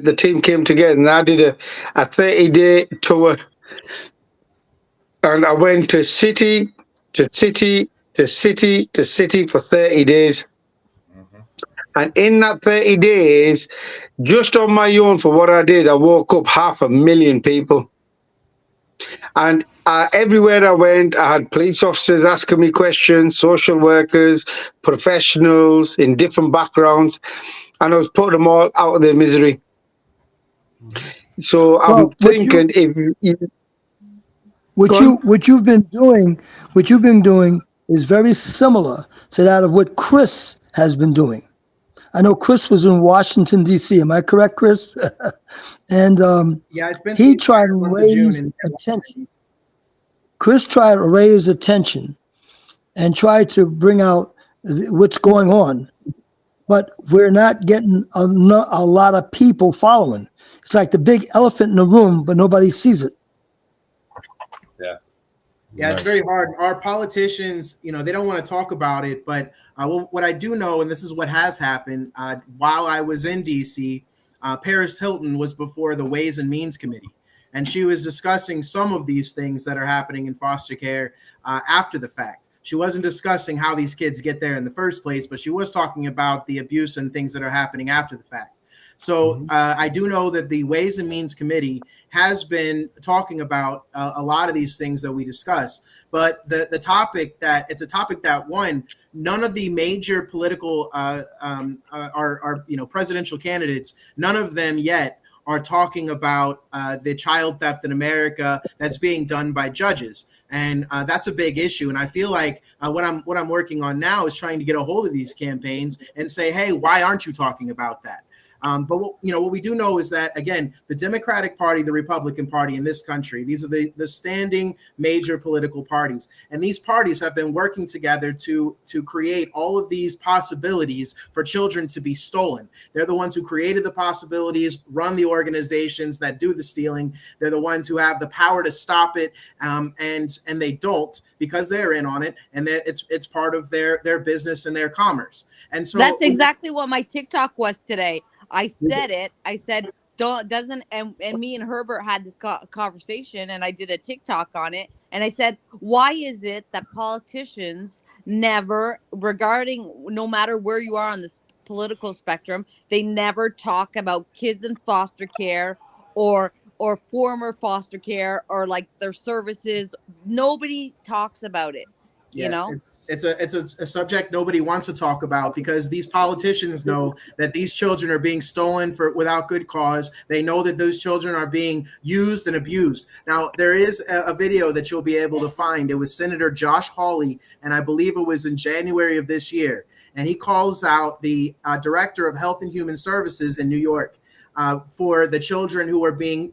the team came together and I did a 30-day tour, and I went to city to city to city to city for 30 days. And in that 30 days, just on my own for what I did, I woke up 500,000 people. And everywhere I went, I had police officers asking me questions, social workers, professionals in different backgrounds, and I was putting them all out of their misery. So I'm thinking, what you've been doing is very similar to that of what Chris has been doing. I know Chris was in Washington D.C. Am I correct, Chris? And Yeah, I spent he tried to raise attention. Chris tried to raise attention and tried to bring out what's going on, but we're not getting a lot of people following. It's like the big elephant in the room, but nobody sees it. Yeah, it's very hard. Our politicians, they don't want to talk about it. But what I do know, and this is what has happened, while I was in D.C., Paris Hilton was before the Ways and Means Committee. And she was discussing some of these things that are happening in foster care after the fact. She wasn't discussing how these kids get there in the first place, but she was talking about the abuse and things that are happening after the fact. So I do know that the Ways and Means Committee has been talking about a lot of these things that we discuss. But the topic that it's a topic that none of the major political presidential candidates, none of them yet are talking about the child theft in America that's being done by judges. And that's a big issue. And I feel like what I'm working on now is trying to get a hold of these campaigns and say, hey, why aren't you talking about that? But what we do know is that, again, the Democratic Party, the Republican Party in this country, these are the standing major political parties. And these parties have been working together to create all of these possibilities for children to be stolen. They're the ones who created the possibilities, run the organizations that do the stealing. They're the ones who have the power to stop it, and they don't, because they're in on it, and it's part of their business and their commerce. And so that's exactly what my TikTok was today. I said it. I said, and me and Herbert had this conversation, and I did a TikTok on it, And I said, why is it that politicians never, regarding no matter where you are on this political spectrum, they never talk about kids in foster care or former foster care or like their services. Nobody talks about it, you Yeah, know? it's a subject nobody wants to talk about because these politicians know that these children are being stolen for without good cause. They know that those children are being used and abused. Now, there is a video that you'll be able to find. It was Senator Josh Hawley, and I believe it was in January of this year. And he calls out the director of Health and Human Services in New York for the children who are being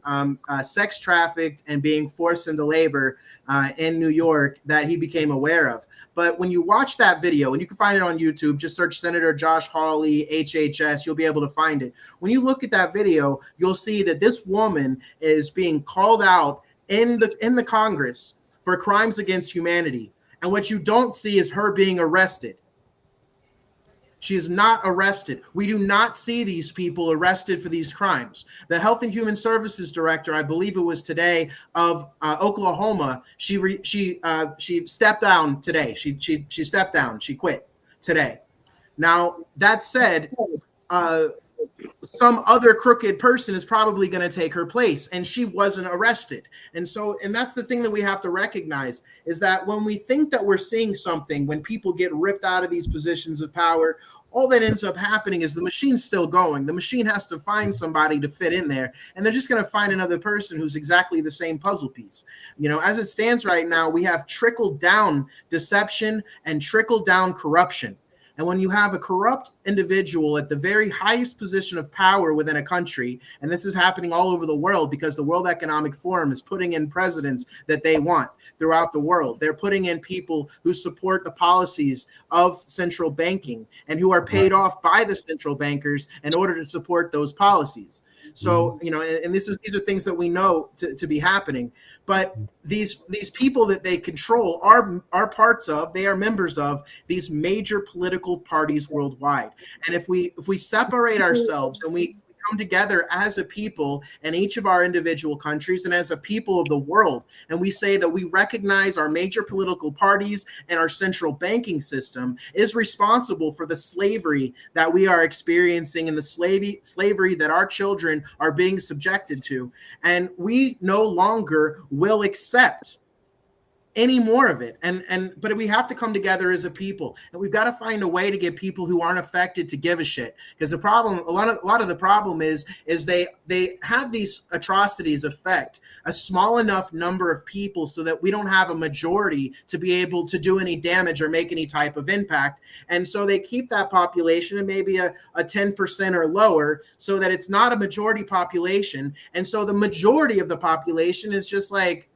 sex trafficked and being forced into labor in New York that he became aware of. But when you watch that video, and you can find it on YouTube, just search Senator Josh Hawley, HHS, you'll be able to find it. When you look at that video, you'll see that this woman is being called out in the Congress for crimes against humanity. And what you don't see is her being arrested. She is not arrested. We do not see these people arrested for these crimes. The Health and Human Services Director, I believe it was today, of Oklahoma, she stepped down today. She stepped down. She quit today. Now, that said, some other crooked person is probably going to take her place, and she wasn't arrested. And that's the thing that we have to recognize is that when we think that we're seeing something, when people get ripped out of these positions of power, all that ends up happening is the machine's still going. The machine has to find somebody to fit in there, and they're just going to find another person who's exactly the same puzzle piece. As it stands right now, we have trickle down deception and trickle down corruption. And when you have a corrupt individual at the very highest position of power within a country, and this is happening all over the world because the World Economic Forum is putting in presidents that they want throughout the world. They're putting in people who support the policies of central banking and who are paid off by the central bankers in order to support those policies. So, and these are things that we know to be happening. But these people that they control are parts of, they are members of these major political parties worldwide. And if we separate ourselves and we come together as a people in each of our individual countries and as a people of the world, and we say that we recognize our major political parties and our central banking system is responsible for the slavery that we are experiencing and the slavery that our children are being subjected to, and we no longer will accept any more of it. But we have to come together as a people, and we've got to find a way to get people who aren't affected to give a shit. Because the problem, a lot of the problem is they have these atrocities affect a small enough number of people so that we don't have a majority to be able to do any damage or make any type of impact. And so they keep that population at maybe a 10% or lower so that it's not a majority population. And so the majority of the population is just like,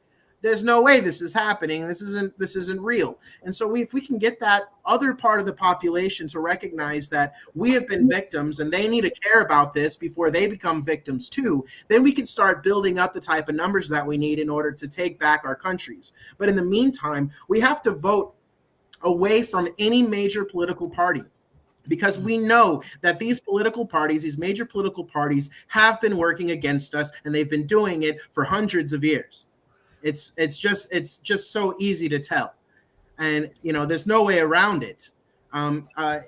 there's no way this is happening. This isn't real. And so if we can get that other part of the population to recognize that we have been victims and they need to care about this before they become victims too, then we can start building up the type of numbers that we need in order to take back our countries. But in the meantime, we have to vote away from any major political party, because we know that these political parties, these major political parties, have been working against us, and they've been doing it for hundreds of years. It's just so easy to tell, and there's no way around it.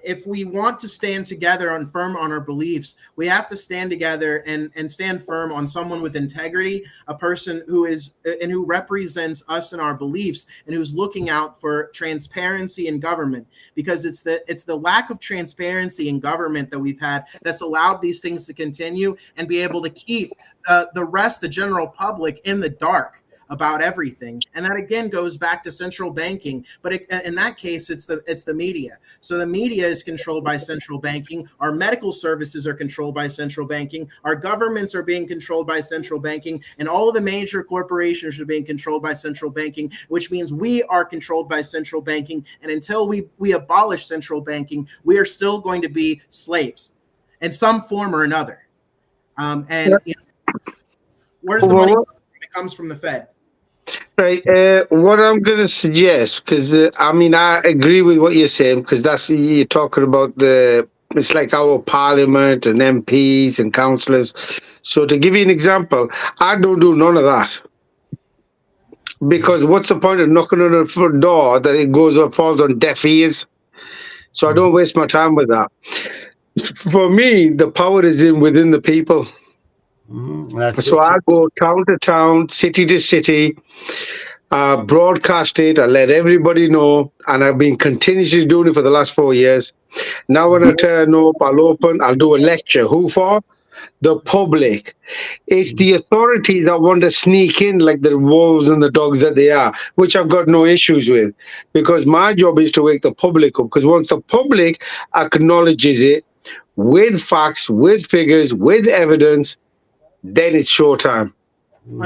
If we want to stand together and firm on our beliefs, we have to stand together and stand firm on someone with integrity, a person who is and who represents us and our beliefs, and who's looking out for transparency in government, because it's the lack of transparency in government that we've had that's allowed these things to continue and be able to keep the general public in the dark about everything. And that again goes back to central banking, but in that case it's the media. So the media is controlled by central banking, our medical services are controlled by central banking, our governments are being controlled by central banking, and all of the major corporations are being controlled by central banking, which means we are controlled by central banking. And until we abolish central banking, we are still going to be slaves in some form or another. Where's the money? It comes from the Fed. Right. What I'm going to suggest, because I agree with what you're saying, because you're talking about it's like our parliament and MPs and councillors. So to give you an example, I don't do none of that. because what's the point of knocking on a front door that it goes or falls on deaf ears? So I don't waste my time with that. For me, the power is in within the people. That's So it. I go town to town, city to city, broadcast it. I let everybody know, and I've been continuously doing it for the last 4 years. Now when I turn up, I'll do a lecture. Who for? The public. It's the authorities that want to sneak in like the wolves and the dogs that they are, which I've got no issues with, because my job is to wake the public up. Because once the public acknowledges it with facts, with figures, with evidence, then it's showtime.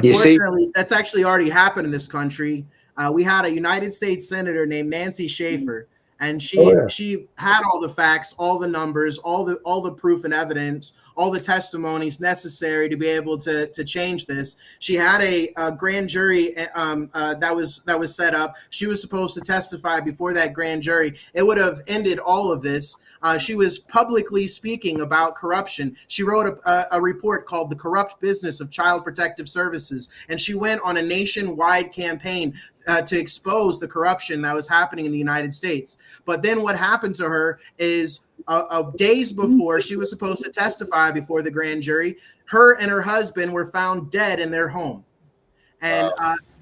You see? Unfortunately, that's actually already happened in this country. We had a United States senator named Nancy Schaefer, and she had all the facts, all the numbers, all the proof and evidence, all the testimonies necessary to be able to change this. She had a grand jury that was set up. She was supposed to testify before that grand jury. It would have ended all of this. She was publicly speaking about corruption. She wrote a report called The Corrupt Business of Child Protective Services, and she went on a nationwide campaign to expose the corruption that was happening in the United States. But then what happened to her is days before she was supposed to testify before the grand jury, her and her husband were found dead in their home. And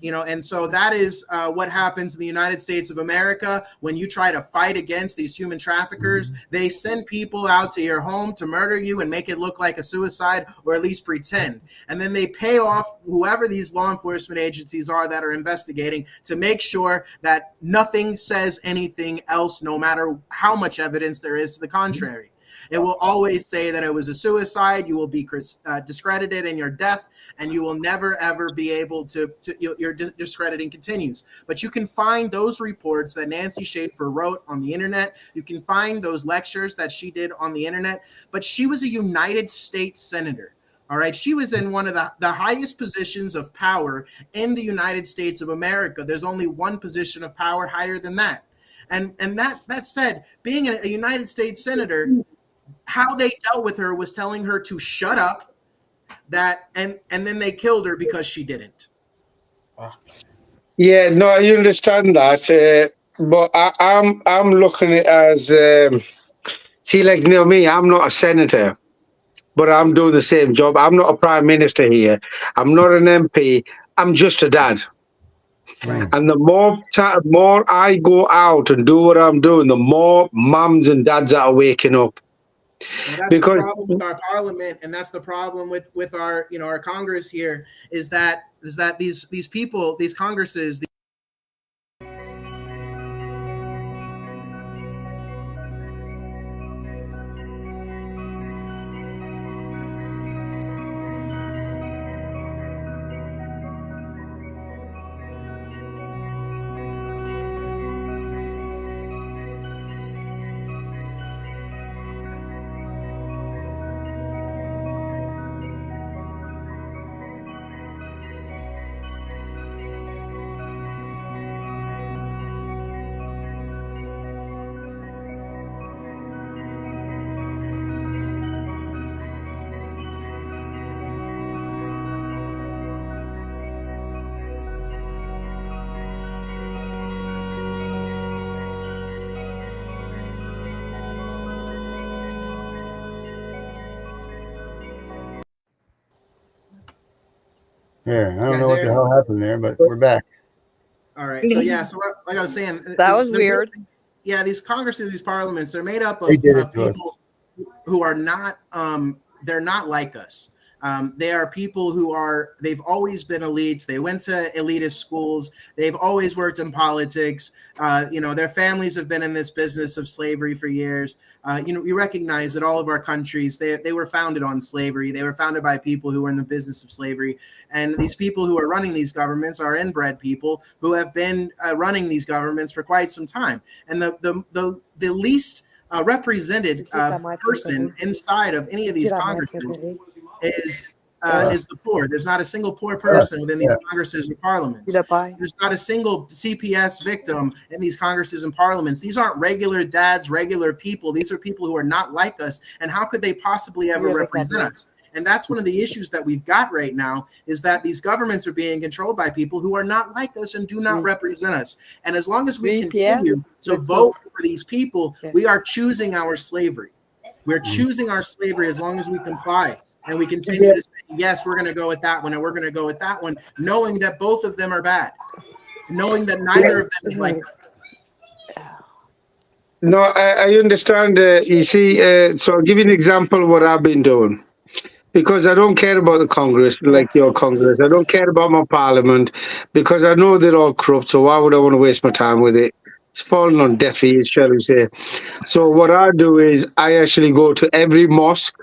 and so that is what happens in the United States of America when you try to fight against these human traffickers. They send people out to your home to murder you and make it look like a suicide, or at least pretend. And then they pay off whoever these law enforcement agencies are that are investigating to make sure that nothing says anything else, no matter how much evidence there is to the contrary. It will always say that it was a suicide. You will be discredited in your death, and you will never, ever be able to your discrediting continues. But you can find those reports that Nancy Schaefer wrote on the internet. You can find those lectures that she did on the internet. But she was a United States senator. All right. She was in one of the highest positions of power in the United States of America. There's only one position of power higher than that. And that said, being a United States senator, how they dealt with her was telling her to shut up, and then they killed her because she didn't. Yeah, no, I understand that, but I'm looking at it as see, like me, I'm not a senator, but I'm doing the same job. I'm not a prime minister here. I'm not an MP. I'm just a dad. Right. And the more I go out and do what I'm doing, the more mums and dads are waking up. Well, that's Because the problem with our parliament, and that's the problem with our our Congress here is that these people, these Congresses. Yeah, I don't Guys know what the there? hell happened there, but we're back. All right. So yeah. So like I was saying, That was weird. Yeah, these Congresses, these parliaments, they're made up They of did it to us. people who are not they're not like us. They are people they've always been elites. They went to elitist schools. They've always worked in politics. Their families have been in this business of slavery for years. We recognize that all of our countries, they were founded on slavery. They were founded by people who were in the business of slavery. And these people who are running these governments are inbred people who have been running these governments for quite some time. And the least represented person inside of any of these Congresses is the poor. There's not a single poor person within these Congresses or parliaments. There's not a single CPS victim in these Congresses and parliaments. These aren't regular dads, regular people. These are people who are not like us. And how could they possibly ever represent us? And that's one of the issues that we've got right now, is that these governments are being controlled by people who are not like us and do not represent us. And as long as we continue to vote for these people, we are choosing our slavery. We're choosing our slavery as long as we comply. And we continue to say, yes, we're going to go with that one, and we're going to go with that one, knowing that both of them are bad, knowing that neither of them is like us. No, I understand. You see, so I'll give you an example of what I've been doing. Because I don't care about the Congress, like your Congress. I don't care about my Parliament, because I know they're all corrupt. So why would I want to waste my time with it? It's falling on deaf ears, shall we say. So what I do is I actually go to every mosque,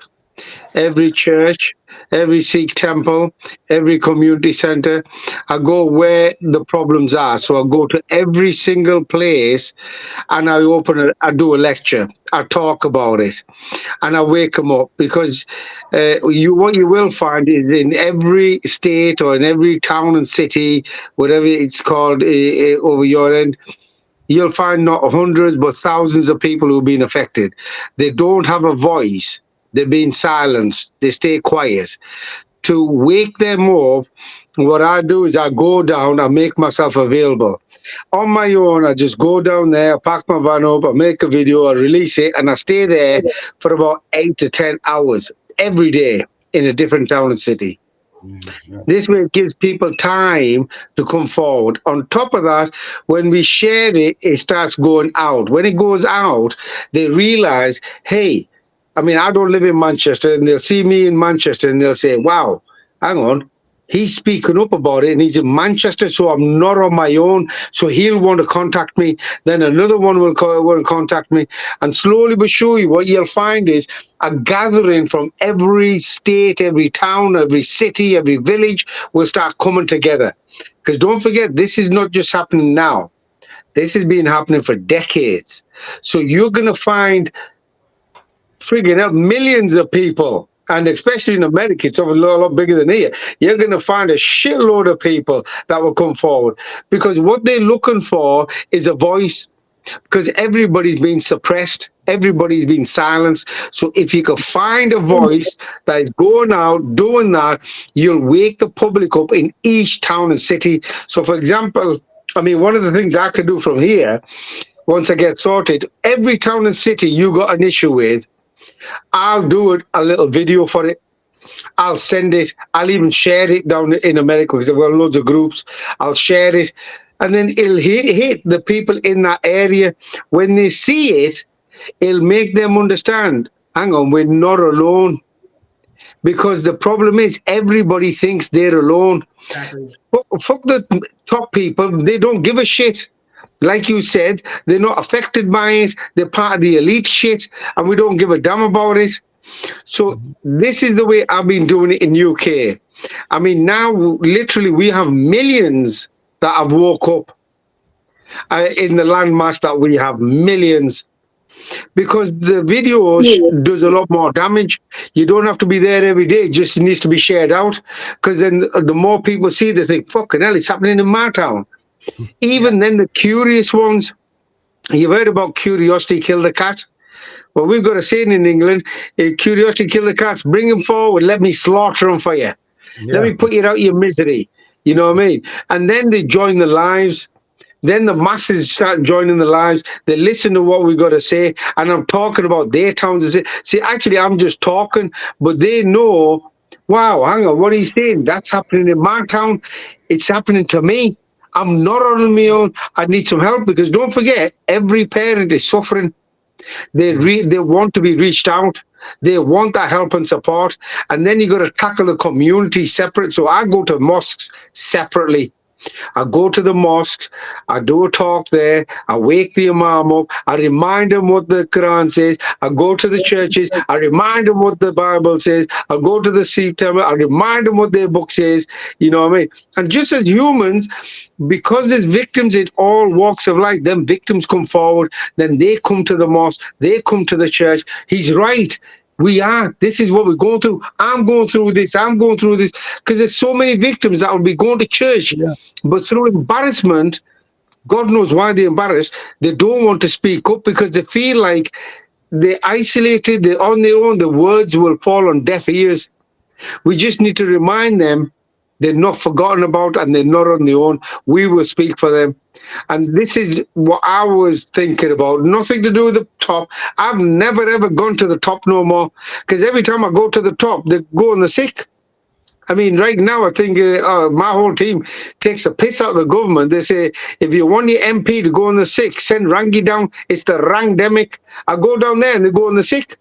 every church, every Sikh temple, every community center. I go where the problems are. So I go to every single place and I do a lecture. I talk about it and I wake them up, because what you will find is in every state or in every town and city, whatever it's called over your end, you'll find not hundreds but thousands of people who've been affected. They don't have a voice. They're being silenced. They stay quiet. To wake them up, what I do is I go down, I make myself available. On my own, I just go down there, I pack my van up, I make a video, I release it, and I stay there for about 8 to 10 hours every day in a different town and city. This way it gives people time to come forward. On top of that, when we share it, it starts going out. When it goes out, they realize, hey, I mean, I don't live in Manchester, and they'll see me in Manchester and they'll say, wow, hang on, he's speaking up about it and he's in Manchester, so I'm not on my own. So he'll want to contact me. Then another one will contact me. And slowly but surely, what you'll find is a gathering from every state, every town, every city, every village will start coming together. Because don't forget, this is not just happening now. This has been happening for decades. So you're going to find frigging up millions of people, and especially in America, it's a lot bigger than here. You're going to find a shitload of people that will come forward, because what they're looking for is a voice, because everybody's been suppressed, everybody's been silenced. So if you can find a voice that is going out, doing that, you'll wake the public up in each town and city. So for example, I mean, one of the things I could do from here, once I get sorted, every town and city you got an issue with, I'll do a little video for it. I'll send it. I'll even share it down in America, because I've got loads of groups. I'll share it. And then it'll hit the people in that area. When they see it, it'll make them understand, hang on, we're not alone. Because the problem is everybody thinks they're alone. Exactly. Fuck the top people. They don't give a shit. Like you said, they're not affected by it. They're part of the elite shit, and we don't give a damn about it. So this is the way I've been doing it in UK. I mean, now literally we have millions that have woke up in the landmass that we have, millions. Because the video does a lot more damage. You don't have to be there every day. It just needs to be shared out. Because then the more people see, they think, fucking hell, it's happening in my town. Even then, the curious ones, you've heard about curiosity kill the cat. Well, we've got a saying in England, curiosity kill the cats, bring them forward, let me slaughter them for you. Let me put you out of your misery. You know what I mean? And then they join the lives. Then the masses start joining the lives. They listen to what we got to say. And I'm talking about their towns. See, actually, I'm just talking, but they know, wow, hang on, what he's saying, that's happening in my town. It's happening to me. I'm not on my own. I need some help, because don't forget, every parent is suffering. They want to be reached out. They want that help and support. And then you got to tackle the community separate. So I go to mosques separately. I go to the mosques, I do a talk there, I wake the imam up, I remind him what the Quran says, I go to the churches, I remind them what the Bible says, I go to the Sikh temple, I remind them what their book says, you know what I mean? And just as humans, because there's victims in all walks of life, then victims come forward, then they come to the mosque, they come to the church. He's right. We are. This is what we're going through. I'm going through this. I'm going through this. Because there's so many victims that will be going to church. But through embarrassment, God knows why they're embarrassed, they don't want to speak up, because they feel like they're isolated, they're on their own, the words will fall on deaf ears. We just need to remind them they're not forgotten about and they're not on their own. We will speak for them. And this is what I was thinking about. Nothing to do with the top. I've never ever gone to the top no more, because every time I go to the top, they go on the sick. I mean, right now, I think my whole team takes the piss out of the government. They say, if you want your MP to go on the sick, send Rangi down. It's the Rangdemic. I go down there and they go on the sick.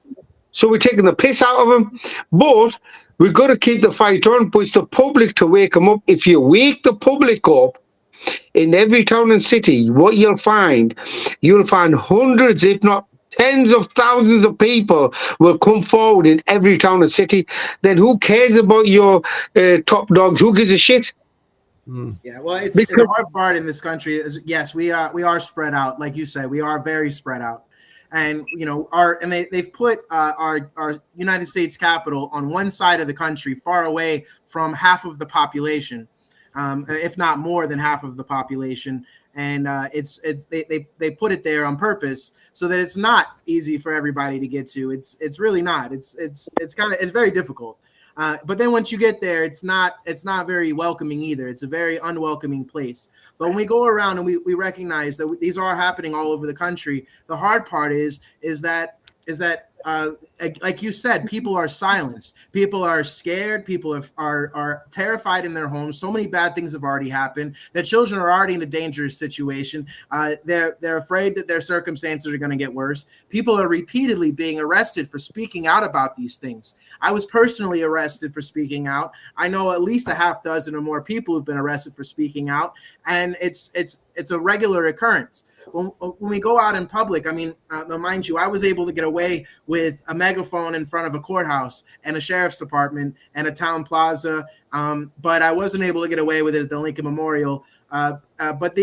So we're taking the piss out of them. But we've got to keep the fight on. But it's the public to wake them up. If you wake the public up in every town and city, what you'll find hundreds, if not tens of thousands of people will come forward in every town and city. Then who cares about your top dogs? Who gives a shit? Yeah, well, it's Because- the hard part in this country is, yes, we are spread out. Like you said, we are very spread out. And they've put our United States Capitol on one side of the country, far away from half of the population, if not more than half of the population. And they put it there on purpose so that it's not easy for everybody to get to. It's really not. It's very difficult. But then once you get there, it's not very welcoming either. It's a very unwelcoming place. But when we go around and we recognize that these are happening all over the country, the hard part is that like you said, people are silenced. People are scared. People are terrified in their homes. So many bad things have already happened. Their children are already in a dangerous situation. They're afraid that their circumstances are going to get worse. People are repeatedly being arrested for speaking out about these things. I was personally arrested for speaking out. I know at least a half dozen or more people who've been arrested for speaking out, and it's a regular occurrence. When we go out in public, I mean, mind you, I was able to get away with a megaphone in front of a courthouse and a sheriff's department and a town plaza, but I wasn't able to get away with it at the Lincoln Memorial. But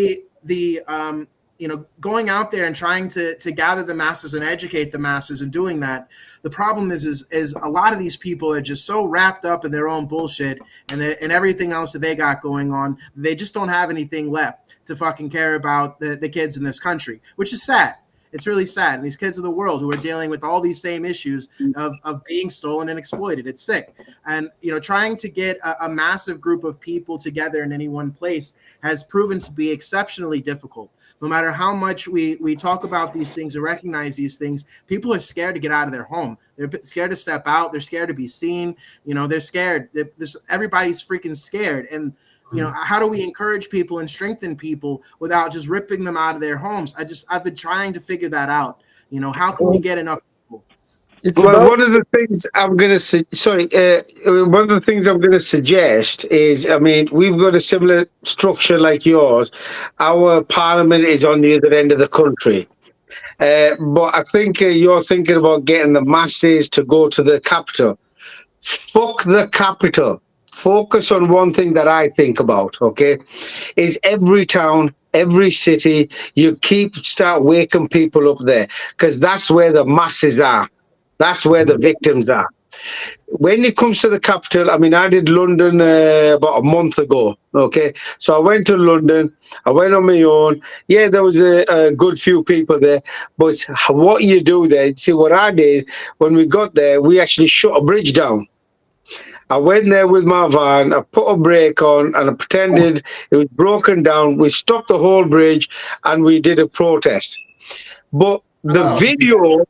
going out there and trying to gather the masses and educate the masses and doing that, the problem is a lot of these people are just so wrapped up in their own bullshit and everything else that they got going on, they just don't have anything left to fucking care about the kids in this country, which is sad. It's really sad. And these kids of the world who are dealing with all these same issues of being stolen and exploited. It's sick. And, trying to get a massive group of people together in any one place has proven to be exceptionally difficult. No matter how much we talk about these things and recognize these things, people are scared to get out of their home. They're scared to step out. They're scared to be seen. They're scared. Everybody's freaking scared. And, how do we encourage people and strengthen people without just ripping them out of their homes? I've been trying to figure that out. How can we get enough people? One of the things I'm going to suggest is, I mean, we've got a similar structure like yours. Our parliament is on the other end of the country. But I think you're thinking about getting the masses to go to the capital. Fuck the capital. Focus on one thing that I think about, okay? Is every town, every city, start waking people up there, because that's where the masses are. That's where the victims are. When it comes to the capital, I mean, I did London about a month ago, okay? So I went to London. I went on my own. Yeah, there was a good few people there. But what you do there, see what I did, when we got there, we actually shut a bridge down. I went there with my van, I put a brake on, and I pretended it was broken down. We stopped the whole bridge, and we did a protest. But the video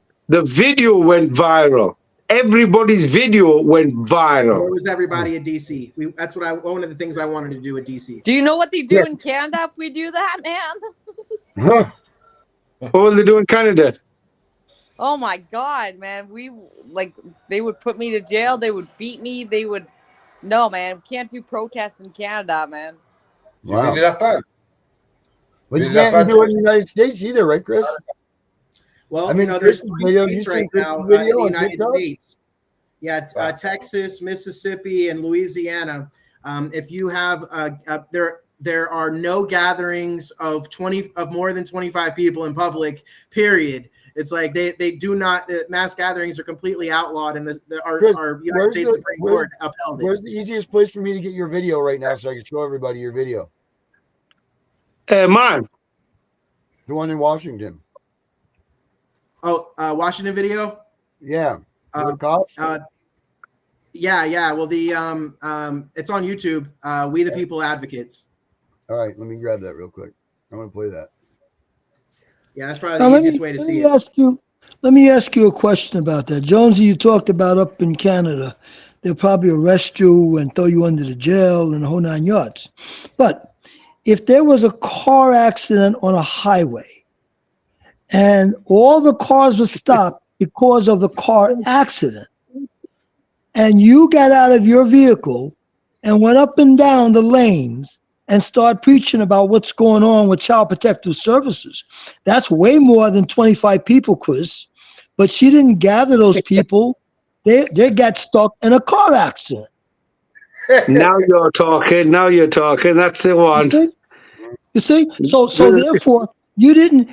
went viral. Everybody's video went viral. Where was everybody at DC? That's one of the things I wanted to do at DC. Do you know what they do in Canada if we do that, man? What will they do in Canada? Oh my God, man. They would put me to jail. They would beat me. No, man. We can't do protests in Canada, man. Wow. Really that bad? Well, you can't do it in the United States either, right, Chris? Well, I mean, there's three video, states you right see now in video the on United TikTok? States. Yeah, Texas, Mississippi, and Louisiana. If you have there are no gatherings of more than 25 people in public, period. It's like they do not, mass gatherings are completely outlawed, and our United States Supreme Court upheld it. Where's the easiest place for me to get your video right now so I can show everybody your video? Mine. The one in Washington. Oh, Washington video? Yeah. Cops? Yeah. Well, it's on YouTube. We the People Advocates. All right, let me grab that real quick. I'm gonna play that. Yeah, that's probably the easiest way to see it. Let me ask you a question about that. Jonesy, you talked about up in Canada, they'll probably arrest you and throw you under the jail and the whole 9 yards. But if there was a car accident on a highway and all the cars were stopped because of the car accident, and you got out of your vehicle and went up and down the lanes and start preaching about what's going on with Child Protective Services, that's way more than 25 people, Chris. But she didn't gather those people. They got stuck in a car accident. Now you're talking. That's the one. You see? So therefore, you didn't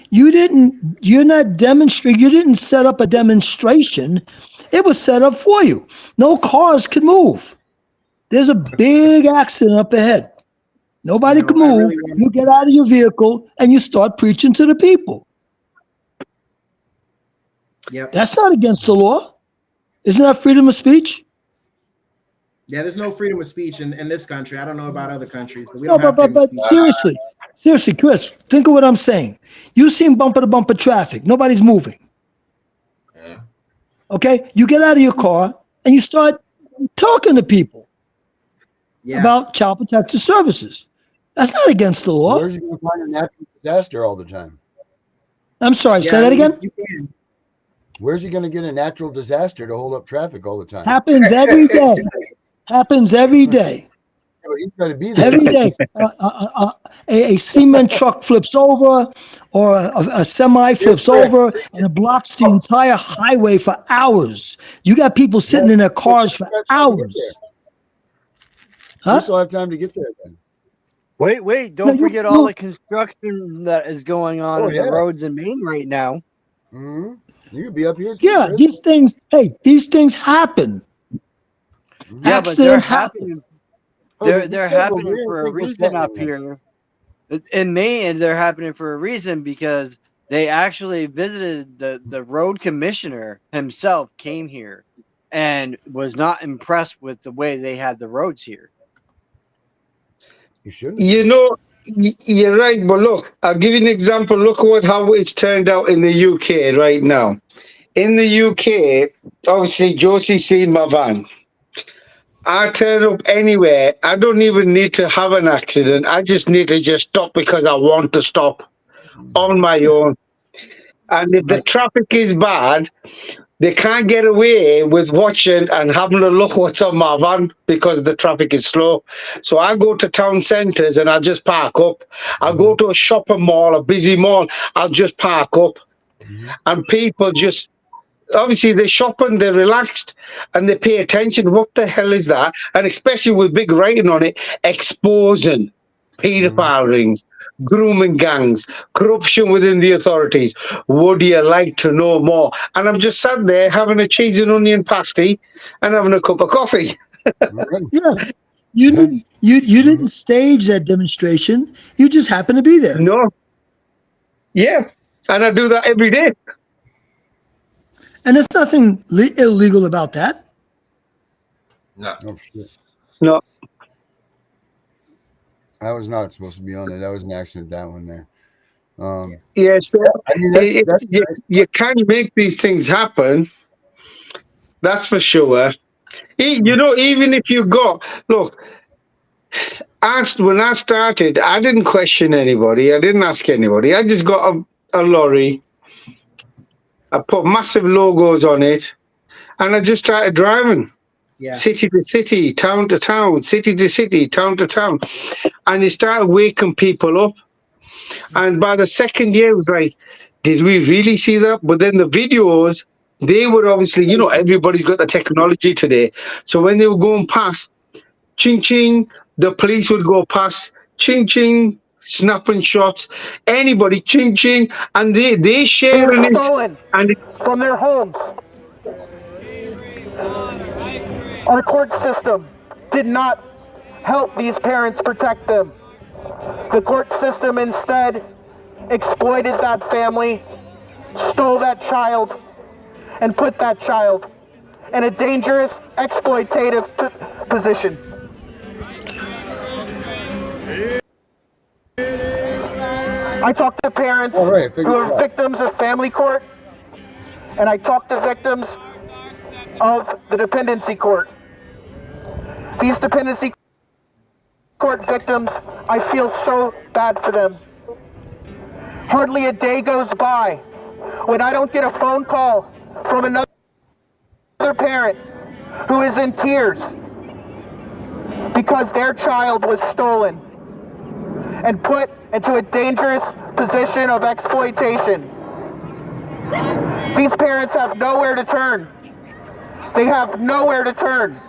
set up a demonstration. It was set up for you. No cars could move. There's a big accident up ahead. Nobody can move. You get out of your vehicle and you start preaching to the people. Yep. That's not against the law. Isn't that freedom of speech? Yeah, there's no freedom of speech in this country. I don't know about other countries, but we don't have freedom of speech. Seriously, Chris, think of what I'm saying. You seen bumper to bumper traffic. Nobody's moving. Yeah. Okay? You get out of your car and you start talking to people about Child Protective Services. That's not against the law. Where's he going to find a natural disaster all the time? I'm sorry, say that again? You can. Where's he going to get a natural disaster to hold up traffic all the time? Happens every day. Happens every day. He's got to be there. Every day. A cement truck flips over or a semi flips over and it blocks the entire highway for hours. You got people sitting in their cars for hours. You still have time to get there then. Wait! Don't forget all the construction that is going on on the roads in Maine right now. Mm-hmm. You could be up here. Yeah, these things happen. Yeah, Accidents happen. They're happening for a reason up here. In Maine, they're happening for a reason because they actually visited the road commissioner himself, came here, and was not impressed with the way they had the roads here. You shouldn't. You know, you're right, but look, I'll give you an example. Look at how it's turned out in the UK right now. In the UK, obviously, Josie's seen my van. I turn up anywhere. I don't even need to have an accident. I just need to just stop because I want to stop on my own. And if the traffic is bad, they can't get away with watching and having a look what's on my van because the traffic is slow. So I go to town centres and I just park up. I'll go to a shopping mall, a busy mall, I'll just park up. And people just, obviously they're shopping, they're relaxed, and they pay attention. What the hell is that? And especially with big writing on it, exposing pedophiles, grooming gangs, corruption within the authorities. Would you like to know more? And I'm just sat there having a cheese and onion pasty and having a cup of coffee. Yeah. You didn't stage that demonstration. You just happened to be there. No. Yeah. And I do that every day. And there's nothing illegal about that. No. Oh, shit. No. I was not supposed to be on it. That was an accident, that one there. Yes. I mean, you can't make these things happen. That's for sure. You know, even if you go, look, when I started, I didn't question anybody. I didn't ask anybody. I just got a lorry. I put massive logos on it, and I just started driving. Yeah. City to city, town to town, city to city, town to town. And it started waking people up. And by the second year, it was like, did we really see that? But then the videos, they were obviously, you know, everybody's got the technology today. So when they were going past, ching ching, the police would go past, ching ching, snapping shots, anybody, ching ching, and they sharing it. And from their homes. Our court system did not help these parents protect them. The court system instead exploited that family, stole that child, and put that child in a dangerous, exploitative position. I talked to parents who are victims of family court, and I talked to victims of the dependency court. These dependency court victims, I feel so bad for them. Hardly a day goes by when I don't get a phone call from another parent who is in tears because their child was stolen and put into a dangerous position of exploitation. These parents have nowhere to turn. They have nowhere to turn.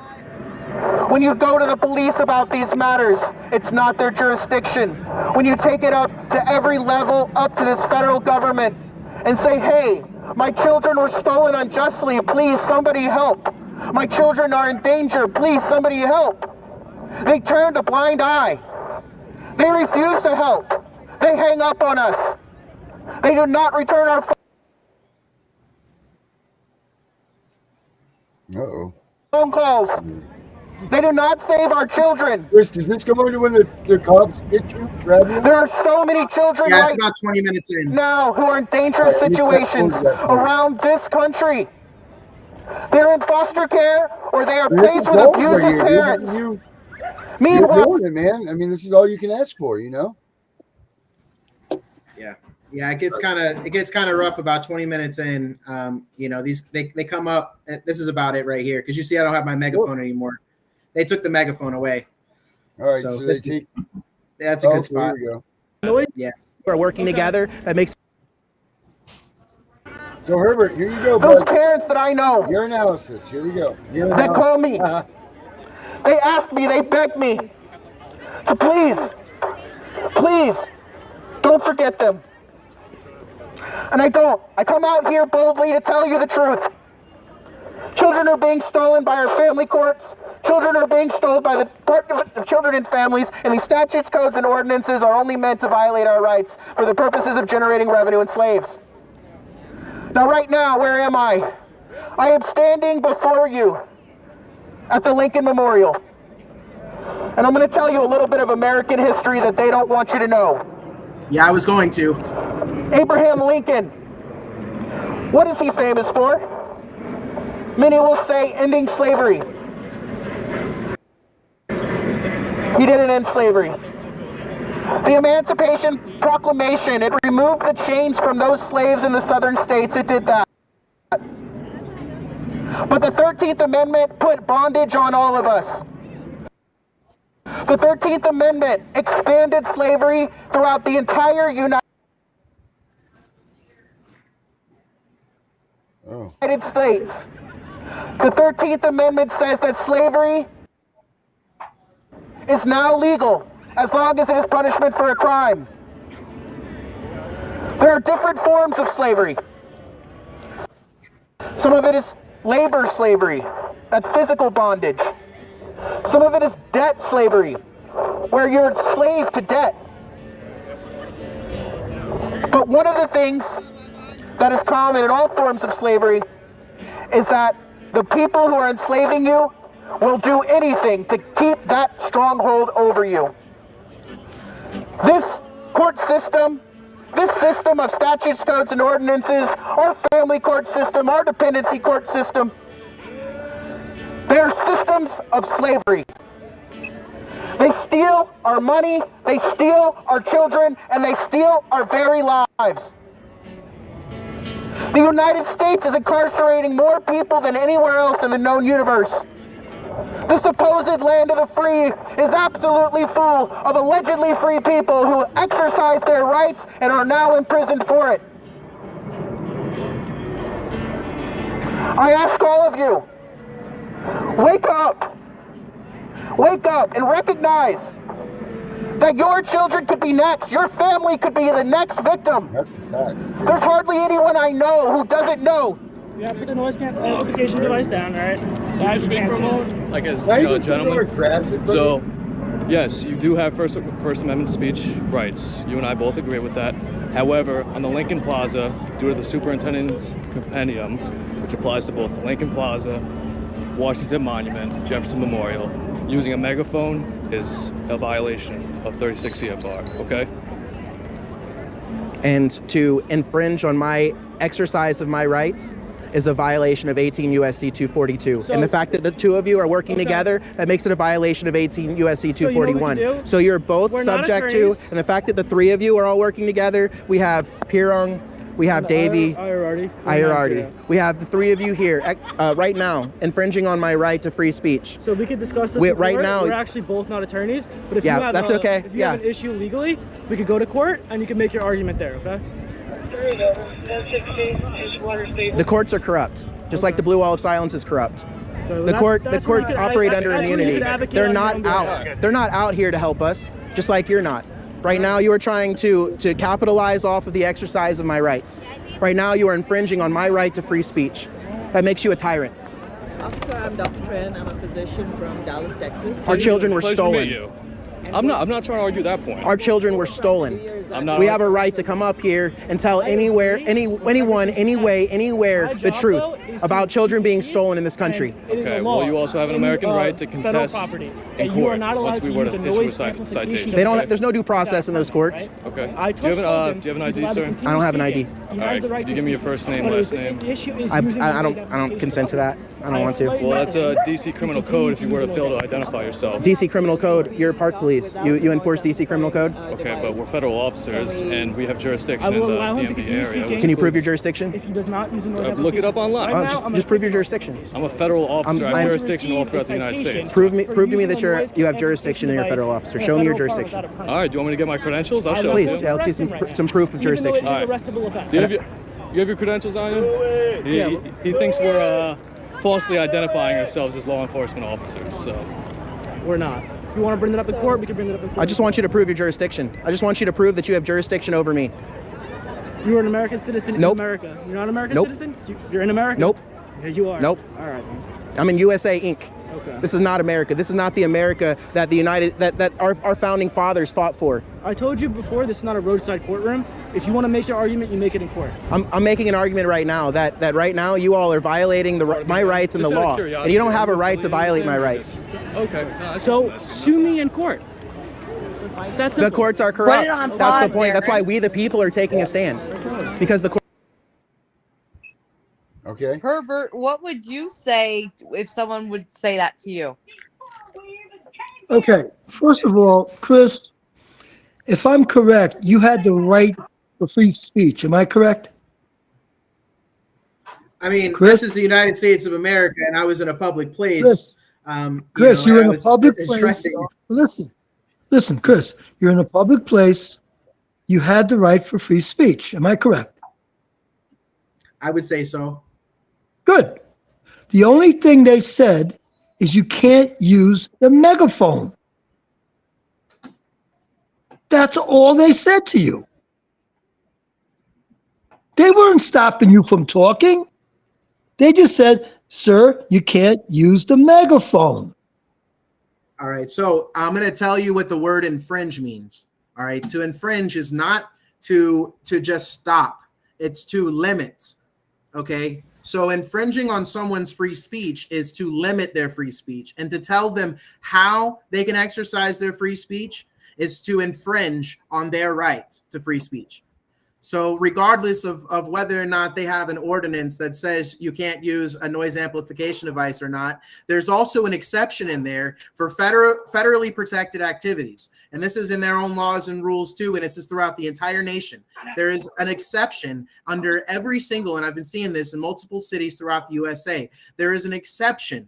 When you go to the police about these matters, it's not their jurisdiction. When you take it up to every level, up to this federal government, and say, hey, my children were stolen unjustly, please somebody help. My children are in danger, please somebody help. They turned a blind eye. They refuse to help. They hang up on us. They do not return our phone calls. They do not save our children. Chris, does this come over to when the cops get you, grab you? There are so many children Yeah, it's about 20 minutes in. now who are in dangerous situations around this country. They're in foster care or they are placed with abusive parents. Meanwhile, you're doing it, man. I mean, this is all you can ask for, you know? Yeah, it gets kind of rough about 20 minutes in. You know, they come up. This is about it right here because you see, I don't have my megaphone anymore. They took the megaphone away. All right, so that's a good spot. There you go. Yeah, we're working together. That makes. So Herbert, here you go. Those parents that I know. Your analysis. Here we go. They call me. They ask me. They beg me to please, don't forget them. And I don't. I come out here boldly to tell you the truth. Children are being stolen by our family courts. Children are being stolen by the Department of Children and Families, and these statutes, codes, and ordinances are only meant to violate our rights for the purposes of generating revenue and slaves. Now, right now, where am I? I am standing before you at the Lincoln Memorial. And I'm going to tell you a little bit of American history that they don't want you to know. Yeah, I was going to. Abraham Lincoln. What is he famous for? Many will say ending slavery. He didn't end slavery. The Emancipation Proclamation, it removed the chains from those slaves in the southern states. It did that. But the 13th Amendment put bondage on all of us. The 13th Amendment expanded slavery throughout the entire United States. The 13th Amendment says that slavery is now legal as long as it is punishment for a crime. There are different forms of slavery. Some of it is labor slavery, that's physical bondage. Some of it is debt slavery, where you're a slave to debt. But one of the things that is common in all forms of slavery is that the people who are enslaving you will do anything to keep that stronghold over you. This court system, this system of statutes, codes, and ordinances, our family court system, our dependency court system, they are systems of slavery. They steal our money, they steal our children, and they steal our very lives. The United States is incarcerating more people than anywhere else in the known universe. The supposed land of the free is absolutely full of allegedly free people who exercise their rights and are now imprisoned for it. I ask all of you, wake up and recognize that your children could be next. Your family could be the next victim. That's the facts. There's hardly anyone I know who doesn't know. You have to put the noise amplification device down, all right? Can I speak for a moment? Like as a gentleman. So, yes, you do have First Amendment speech rights. You and I both agree with that. However, on the Lincoln Plaza, due to the superintendent's compendium, which applies to both the Lincoln Plaza Washington Monument, Jefferson Memorial, using a megaphone is a violation of 36 CFR, okay? And to infringe on my exercise of my rights is a violation of 18 USC 242. And the fact that the two of you are working together, that makes it a violation of 18 USC 241. So you're both subject to, and the fact that the three of you are all working together, we have Pirong, we have Davey, Ayarardi. We have the three of you here right now, infringing on my right to free speech. So we could discuss this right now. We're actually both not attorneys, but if yeah, you have that's okay. If you have an issue legally, we could go to court and you can make your argument there, okay? The courts are corrupt, just like the blue wall of silence is corrupt. So the courts operate under immunity. They're not out. They're not out here to help us, just like you're not. Right now, you are trying to capitalize off of the exercise of my rights. Right now, you are infringing on my right to free speech. That makes you a tyrant. Officer, I'm Dr. Tran. I'm a physician from Dallas, Texas. Our children were stolen. I'm not trying to argue that point. Our children were stolen. We have a right to come up here and tell anyone, anywhere the truth about children being stolen in this country. Okay, well, you also have an American right to contest in court once we were to issue a citation. They don't. There's no due process in those courts. Okay. Do you have an ID, sir? I don't have an ID. All right. Can you give me your first name, last name? I don't consent to that. I don't want to. Well, that's a DC criminal code if you were to fail to identify yourself. DC criminal code. You're park police. You enforce DC criminal code. Okay, but we're federal officers and we have jurisdiction in the DMV area. Can you prove your jurisdiction? If he does not use look it up online. Just prove your jurisdiction. I'm a federal officer. I have jurisdiction all throughout the United States. Prove to me that you have jurisdiction and you're a federal officer. Show me your jurisdiction. All right. Do you want me to get my credentials? I'll show Please. you. Yeah, let's see some proof of jurisdiction. All right. Do you have your credentials on you? He thinks we're falsely identifying ourselves as law enforcement officers. So we're not. If you want to bring that up in court, we can bring that up in court. I just want you to prove your jurisdiction. I just want you to prove that you have jurisdiction over me. You are an American citizen in America. You're not an American citizen? You're in America? Nope. Yeah, you are. Nope. All right. I'm in USA Inc. Okay. This is not America. This is not the America that our founding fathers fought for. I told you before, this is not a roadside courtroom. If you want to make your argument, you make it in court. I'm making an argument right now that right now you all are violating my rights and the law, and you don't have a right to violate my rights. Okay. So sue me in court. That's the courts are corrupt. That's the point. That's why we the people are taking a stand, because the. Okay. Herbert, what would you say if someone would say that to you? Okay, first of all, Chris, if I'm correct, you had the right for free speech. Am I correct? I mean, Chris? This is the United States of America, and I was in a public place. Chris, you're in a public place. Listen, Chris, you're in a public place. You had the right for free speech. Am I correct? I would say so. Good. The only thing they said is you can't use the megaphone. That's all they said to you. They weren't stopping you from talking. They just said, sir, you can't use the megaphone. All right. So I'm going to tell you what the word infringe means. All right. To infringe is not to just stop. It's to limit. Okay. So infringing on someone's free speech is to limit their free speech, and to tell them how they can exercise their free speech is to infringe on their right to free speech. So regardless of whether or not they have an ordinance that says you can't use a noise amplification device or not, there's also an exception in there for federally protected activities. And this is in their own laws and rules too, and this is throughout the entire nation. There is an exception under every single, and I've been seeing this in multiple cities throughout the USA, there is an exception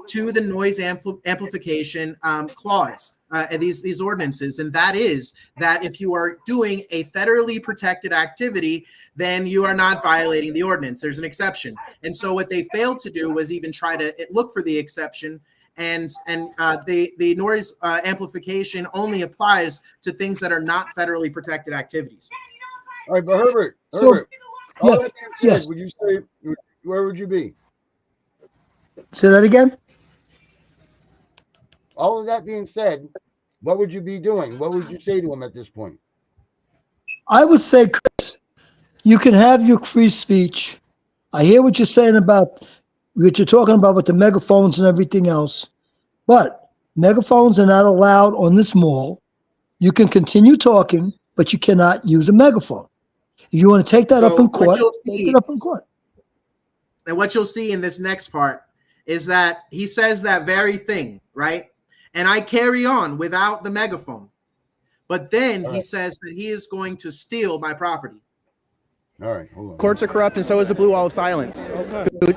to the noise amplification clause. These ordinances, and that is that if you are doing a federally protected activity, then you are not violating the ordinance. There's an exception. And so what they failed to do was even try to look for the exception, and the noise amplification only applies to things that are not federally protected activities. All right, but Herbert, yes. Would you say, where would you be? Say that again? All of that being said, what would you be doing? What would you say to him at this point? I would say, Chris, you can have your free speech. I hear what you're saying about what you're talking about with the megaphones and everything else, but megaphones are not allowed on this mall. You can continue talking, but you cannot use a megaphone. If you want to take that up in court, take it up in court. And what you'll see in this next part is that he says that very thing, right? And I carry on without the megaphone. But then he says that he is going to steal my property. All right, hold on. Courts are corrupt, and so is the blue wall of silence,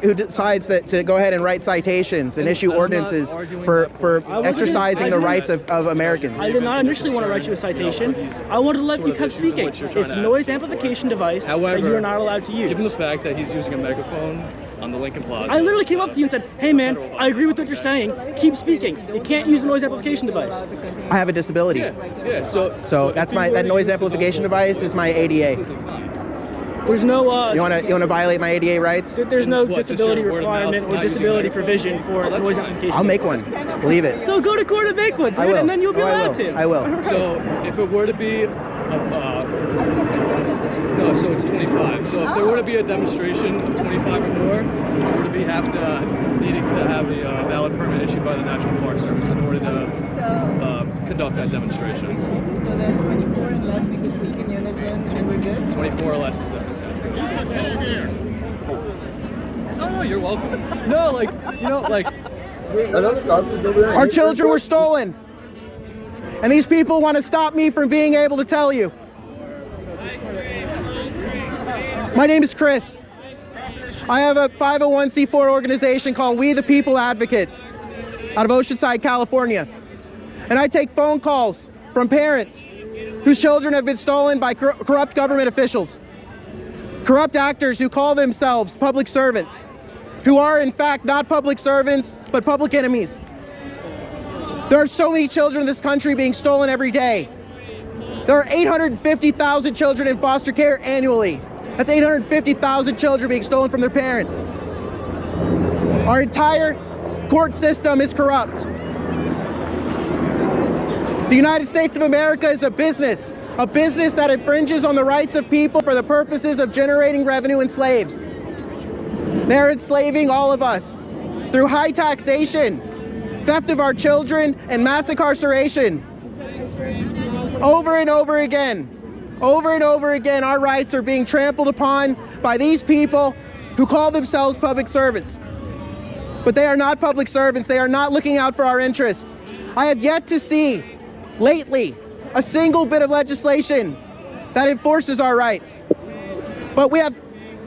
who decides that to go ahead and write citations and issue ordinances for exercising the rights of Americans. I did not initially want to write you a citation. I wanted to let you keep speaking. It's a noise amplification device that you are not allowed to use. Given the fact that he's using a megaphone on the Lincoln Plaza, I literally came up to you and said, hey man, I agree with what you're saying. Keep speaking. You can't use a noise amplification device. I have a disability. Yeah. So that's that noise amplification device is my ADA. There's no. You want to violate my ADA rights? There's no disability requirement or disability provision for noise amplification. I'll make one. Believe it. So go to court and make one, dude, I will. and then you'll be allowed to. to. I will. Right. So if it were to be, no, so it's 25. So if there were to be a demonstration of 25 or more, there were to be needing to have a valid permit issued by the National Park Service in order to conduct that demonstration. So then 24 and less we could speak in unison and we're good? 24 or less is that's good. Oh, you're welcome. No, our children were stolen. And these people want to stop me from being able to tell you. My name is Chris. I have a 501c4 organization called We the People Advocates out of Oceanside, California. And I take phone calls from parents whose children have been stolen by corrupt government officials, corrupt actors who call themselves public servants, who are in fact not public servants, but public enemies. There are so many children in this country being stolen every day. There are 850,000 children in foster care annually. That's 850,000 children being stolen from their parents. Our entire court system is corrupt. The United States of America is a business that infringes on the rights of people for the purposes of generating revenue and slaves. They're enslaving all of us through high taxation, theft of our children, and mass incarceration. Over and over again, our rights are being trampled upon by these people who call themselves public servants. But they are not public servants. They are not looking out for our interests. I have yet to see, lately, a single bit of legislation that enforces our rights. But we have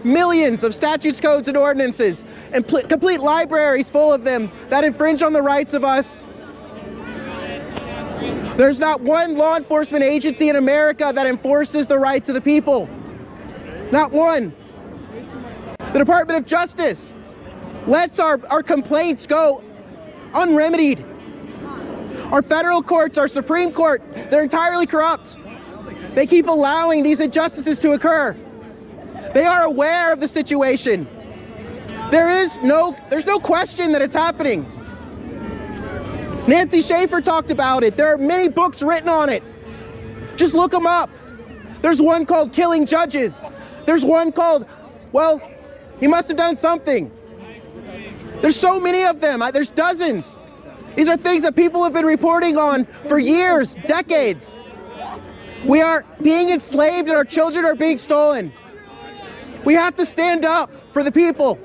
millions of statutes, codes, and ordinances, and complete libraries full of them that infringe on the rights of us. There's not one law enforcement agency in America that enforces the rights of the people. Not one. The Department of Justice lets our complaints go unremedied. Our federal courts, our Supreme Court, they're entirely corrupt. They keep allowing these injustices to occur. They are aware of the situation. There's no question that it's happening. Nancy Schaefer talked about it. There are many books written on it. Just look them up. There's one called Killing Judges. There's one called, well, he must have done something. There's so many of them. There's dozens. These are things that people have been reporting on for years, decades. We are being enslaved and our children are being stolen. We have to stand up for the people.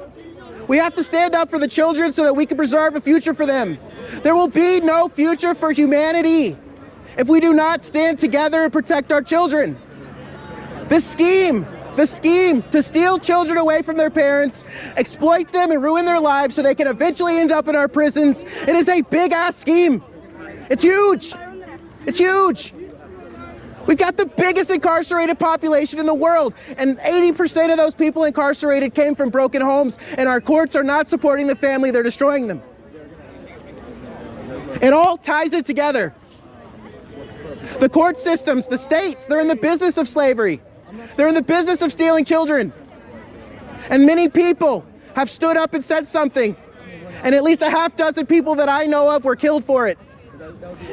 We have to stand up for the children so that we can preserve a future for them. There will be no future for humanity if we do not stand together and protect our children. The scheme to steal children away from their parents, exploit them and ruin their lives so they can eventually end up in our prisons, it is a big ass scheme. It's huge. It's huge. We've got the biggest incarcerated population in the world, and 80% of those people incarcerated came from broken homes, and our courts are not supporting the family, they're destroying them. It all ties it together. The court systems, the states, they're in the business of slavery. They're in the business of stealing children. And many people have stood up and said something, and at least a half dozen people that I know of were killed for it.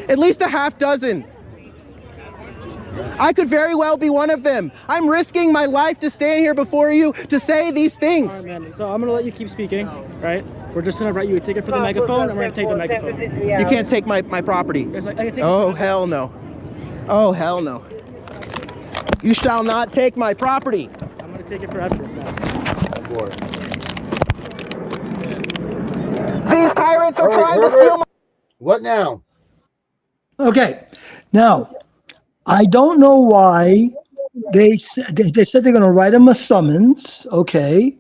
At least a half dozen. I could very well be one of them. I'm risking my life to stand here before you to say these things. All right, man. So I'm gonna let you keep speaking, right? We're just gonna write you a ticket for the megaphone, and we're gonna take the megaphone. You can't take my property. Yes, I can take Oh, hell no. Oh, hell no. You shall not take my property. I'm gonna take it for evidence now. These tyrants are trying to steal my... What now? Okay, now I don't know why they said they're going to write him a summons. Okay,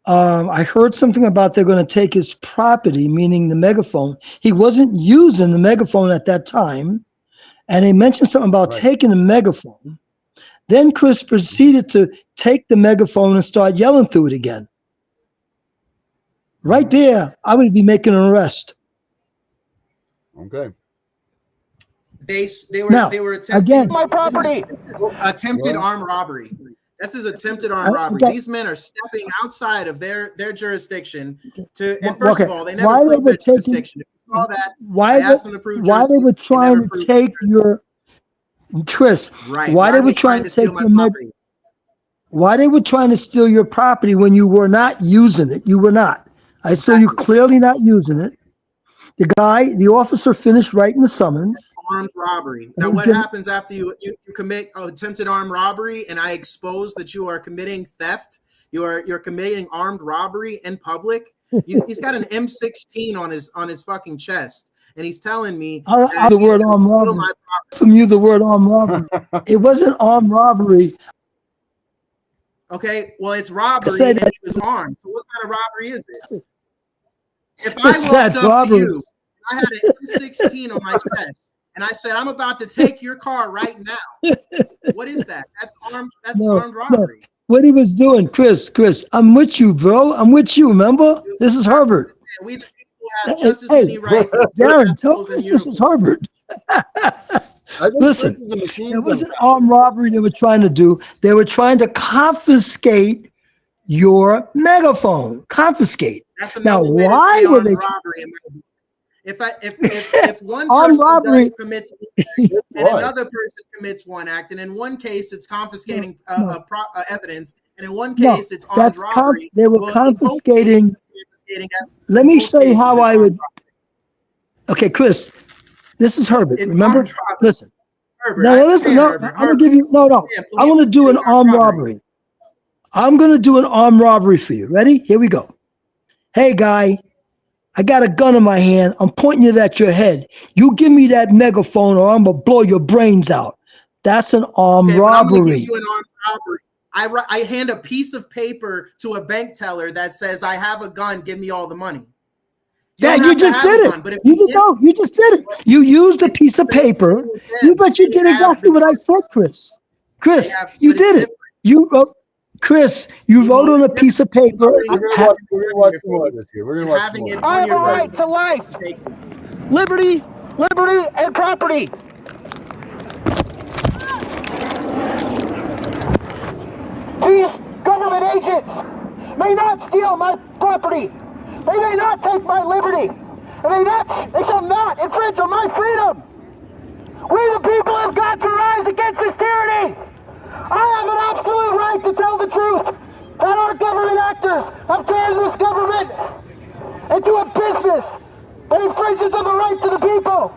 I heard something about they're going to take his property, meaning the megaphone. He wasn't using the megaphone at that time, and they mentioned something about taking the megaphone. Then Chris proceeded to take the megaphone and start yelling through it again. Right there, I would be making an arrest. Okay. They Now, were attempting again, my property. Attempted armed robbery. This is attempted armed robbery. These men are stepping outside of their jurisdiction to. And first of all, they never proved their jurisdiction. If you saw that, I asked them to prove why they were trying to take your Chris? Right. Why they were trying to take your property? Why they were trying to steal your property when you were not using it? You were not. I saw you clearly not using it. The officer finished writing the summons. Armed robbery. Now, what happens after you commit attempted armed robbery and I expose that you are committing theft? You're committing armed robbery in public. He's got an M16 on his fucking chest, and he's telling me the word armed robbery. From you, the word armed robbery. It wasn't armed robbery. Okay, well, it's robbery, and he was armed. So what kind of robbery is it? If I walked up to you, I had an M16 on my chest, and I said, "I'm about to take your car right now." What is that? That's armed. That's armed robbery. No. What he was doing, Chris, I'm with you, bro. I'm with you. Remember, this is Herbert. We the people have just as many rights. Darren, tell us this is Herbert. Listen, it wasn't armed robbery they were trying to do. They were trying to confiscate your megaphone. Confiscate. Now, why were they? If one armed person robbery commits one act and another person commits one act, and in one case it's confiscating evidence, and in one case it's armed robbery. They were confiscating. Let me show you how I would. Okay, Chris, this is Herbert. Remember? Listen. Herbert, no, listen. No, I'm gonna give you. No. I'm gonna do an armed robbery. I'm gonna do an armed robbery for you. Ready? Here we go. Hey, guy. I got a gun in my hand. I'm pointing it at your head. You give me that megaphone or I'm going to blow your brains out. That's an armed robbery. I'm gonna give you an armed robbery. I hand a piece of paper to a bank teller that says, I have a gun, give me all the money. You just did it. You just did it. You used a piece of paper. But you did exactly what I said, Chris. Chris, you did it. You wrote. Chris, you wrote on a piece of paper. We're gonna watch more of this here. We're gonna watch more. I have a right to life, liberty, and property. These government agents may not steal my property. They may not take my liberty. And they shall not infringe on my freedom. We the people have got to rise against this tyranny. I have an absolute right to tell the truth that our government actors have turned this government into a business that infringes on the rights of the people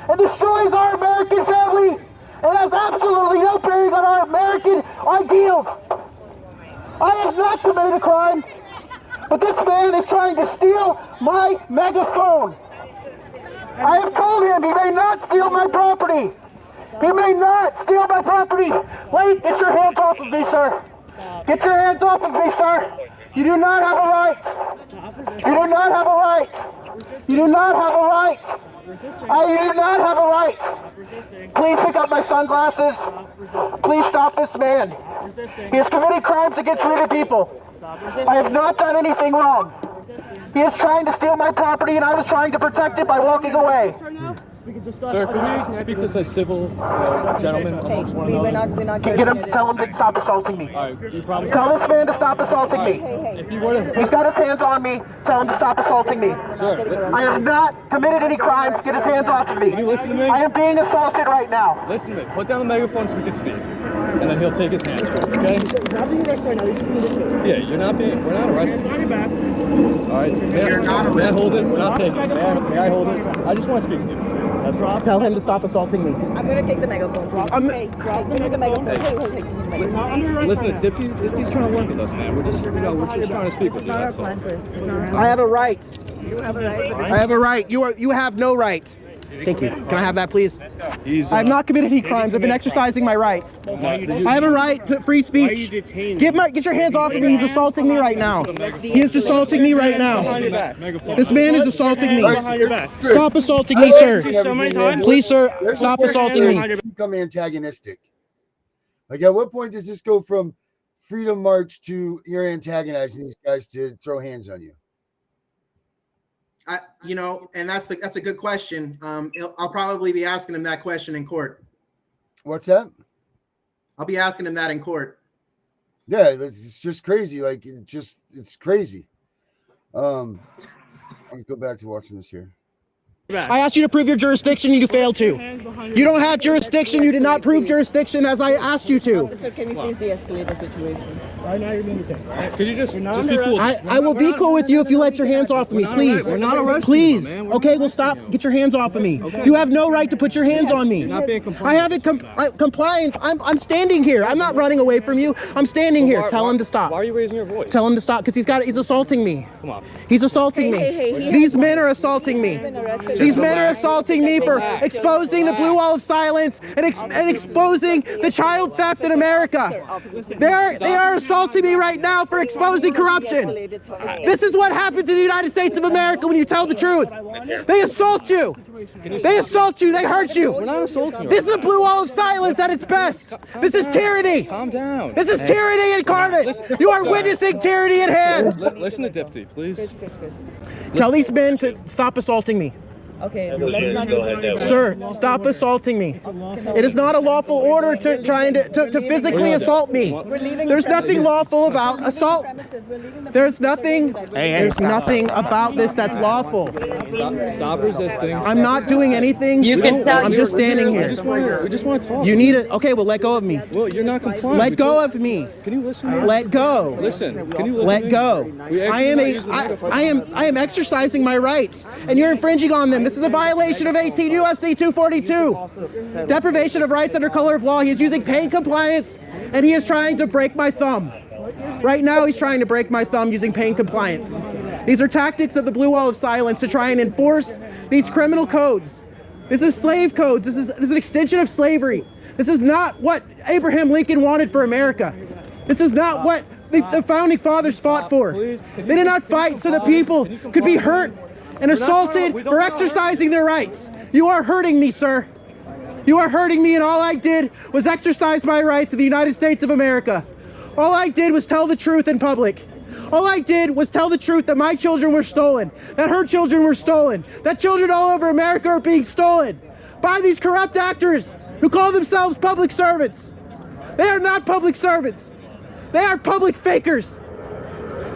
and destroys our American family and has absolutely no bearing on our American ideals. I have not committed a crime, but this man is trying to steal my megaphone. I have told him he may not steal my property. He may not steal my property. Wait, get your hands off of me, sir. Get your hands off of me, sir. You do not have a right. You do not have a right. You do not have a right. You do not have a right. Please pick up my sunglasses. Please stop this man. He has committed crimes against other people. I have not done anything wrong. He is trying to steal my property and I was trying to protect it by walking away. Sir, can we speak this as civil gentlemen amongst one another? We're not Get him, tell him to stop assaulting me. All right, do you promise? Tell this man to stop assaulting me. If you were to... He's got his hands on me. Tell him to stop assaulting me. Sir, I have not committed any crimes. Get his hands off of me. Can you listen to me? I am being assaulted right now. Listen to me. Put down the megaphone so we can speak. And then he'll take his hands off, okay? Yeah, you're not being... We're not arresting you. All right. You're not arrested. May I hold it? We're not taking it. May I hold it? I just want to speak to you. That's all. Tell him to stop assaulting me. I'm going to take the megaphone. Hey, give me the megaphone. Hey. Listen, Dipty's trying to work with us, man. We're just trying to speak with you. That's all. I have a right. You have a right. I have a right. You have no right. Thank you. Can I have that, please? I have not committed any crimes. I've been exercising my rights. I have a right to free speech. Get your hands off of me. He's assaulting me right now. He is assaulting me right now. This man is assaulting me. Stop assaulting me, sir. Please, sir, stop assaulting me. Become antagonistic. Like, at what point does this go from Freedom March to you're antagonizing these guys to throw hands on you? And that's a good question. I'll probably be asking him that question in court. What's that? I'll be asking him that in court. Yeah, it's just crazy. Like, it's crazy. Let's go back to watching this here. I asked you to prove your jurisdiction, you failed to. You don't have jurisdiction. You did not prove jurisdiction as I asked you to. Officer, can you please de-escalate the situation? Right now you're being detained. Could you just be cool? I will be cool with you if you let your hands off of me, please. We're not arresting Please. you, man. Okay, well, stop. Get your hands off of me. You have no right to put your hands on me. You're not being compliant. I haven't compliance. I'm standing here. I'm not running away from you. I'm standing here. Tell him to stop. Why are you raising your voice? Tell him to stop because he's assaulting me. Come on. He's assaulting me. These men are assaulting me. These men are assaulting me for exposing the blue wall of silence and exposing the child theft in America. They are assaulting me right now for exposing corruption. This is what happens in the United States of America when you tell the truth. They assault you. They assault you. They hurt you. We're not assaulting you. This is the blue wall of silence at its best. This is tyranny. Calm down. This is tyranny incarnate. You are witnessing tyranny at hand. Listen to Dipty, please. Tell these men to stop assaulting me. Okay, let's not go. Sir, stop assaulting me. It is not a lawful order to trying to physically assault me. There's nothing lawful about assault. There's nothing about this that's lawful. Stop resisting. I'm not doing anything. You can tell I'm just standing here. We just want to talk. You need it. Okay, well, let go of me. Well, you're not compliant. Let go of me. Can you listen to me? Let go. Listen. Can you let go? I am exercising my rights, and you're infringing on them. This is a violation of 18 U.S.C. 242. Deprivation of rights under color of law. He is using pain compliance, and he is trying to break my thumb. Right now, he's trying to break my thumb using pain compliance. These are tactics of the blue wall of silence to try and enforce these criminal codes. This is slave codes. This is an extension of slavery. This is not what Abraham Lincoln wanted for America. This is not what the founding fathers fought for. They did not fight so that people could be hurt and assaulted for exercising their rights. You are hurting me, sir. You are hurting me, and all I did was exercise my rights in the United States of America. All I did was tell the truth in public. All I did was tell the truth that my children were stolen, that her children were stolen, that children all over America are being stolen by these corrupt actors who call themselves public servants. They are not public servants. They are public fakers.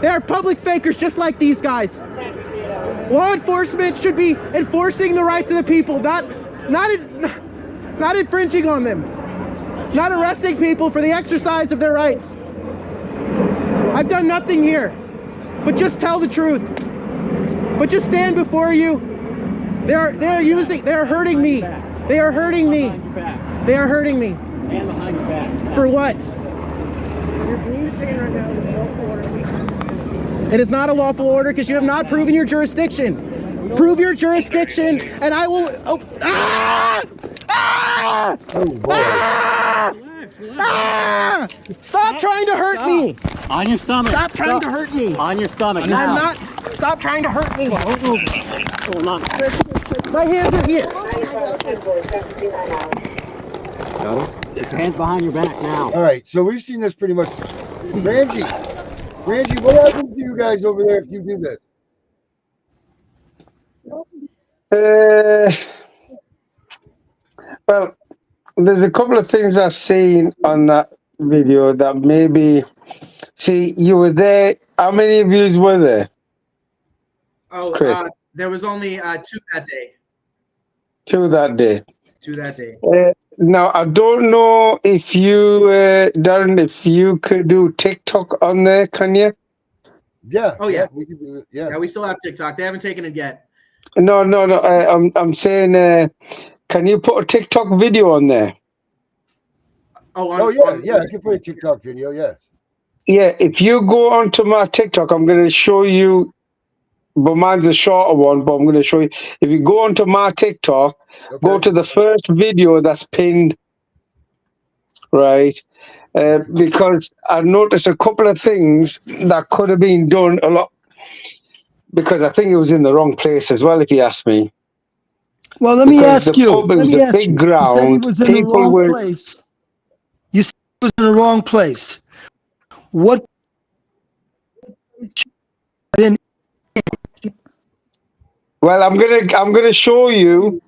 They are public fakers just like these guys. Law enforcement should be enforcing the rights of the people, not infringing on them, not arresting people for the exercise of their rights. I've done nothing here, but just tell the truth. But just stand before you. They are hurting me. They are hurting me. They are hurting me. For what? It is not a lawful order because you have not proven your jurisdiction. Prove your jurisdiction, and I will. Oh, ah! Ah! Ah! Ah! Stop trying to hurt me. On your stomach. Stop trying to hurt me. On your stomach. I'm now. not. Stop trying to hurt me. Hold on. My hands are here. Got it? Get your hands behind your back now. All right, so we've seen this pretty much. Ranji, what happens to you guys over there if you do this? Well, there's a couple of things I've seen on that video that maybe. See, you were there. How many of you were there? Oh, Chris? there was only 2 that day. 2 that day. 2 that day. Now, I don't know if you, Darren, if you could do TikTok on there, can you? Yeah. Oh yeah. We can do it. Yeah. Yeah, we still have TikTok. They haven't taken it yet. No. I'm saying, can you put a TikTok video on there? Oh yeah. I can put a TikTok video. Yes. Yeah, if you go onto my TikTok, I'm going to show you, but mine's a shorter one, but I'm going to show you. If you go onto my TikTok, go to the first video that's pinned, right? Because I noticed a couple of things that could have been done a lot, because I think it was in the wrong place as well, if you ask me. Well, let me Because ask you. Let me ask big you. ground, You said he was in the people wrong were. place. You said he was in the wrong place. What? Well, I'm gonna show you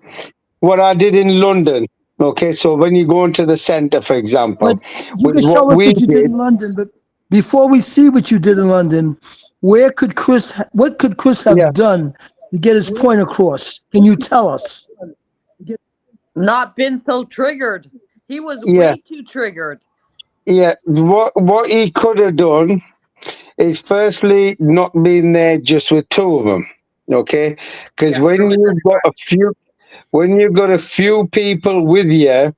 what I did in London. Okay, so when you go into the center, for example, You can show us what you did in London, but before we see what you did in London, what could Chris have done to get his point across? Can you tell us? Not been so triggered. He was Yeah. way too triggered. Yeah, what he could have done is firstly not been there just with 2 of them, okay? Because when you've got a few people with you,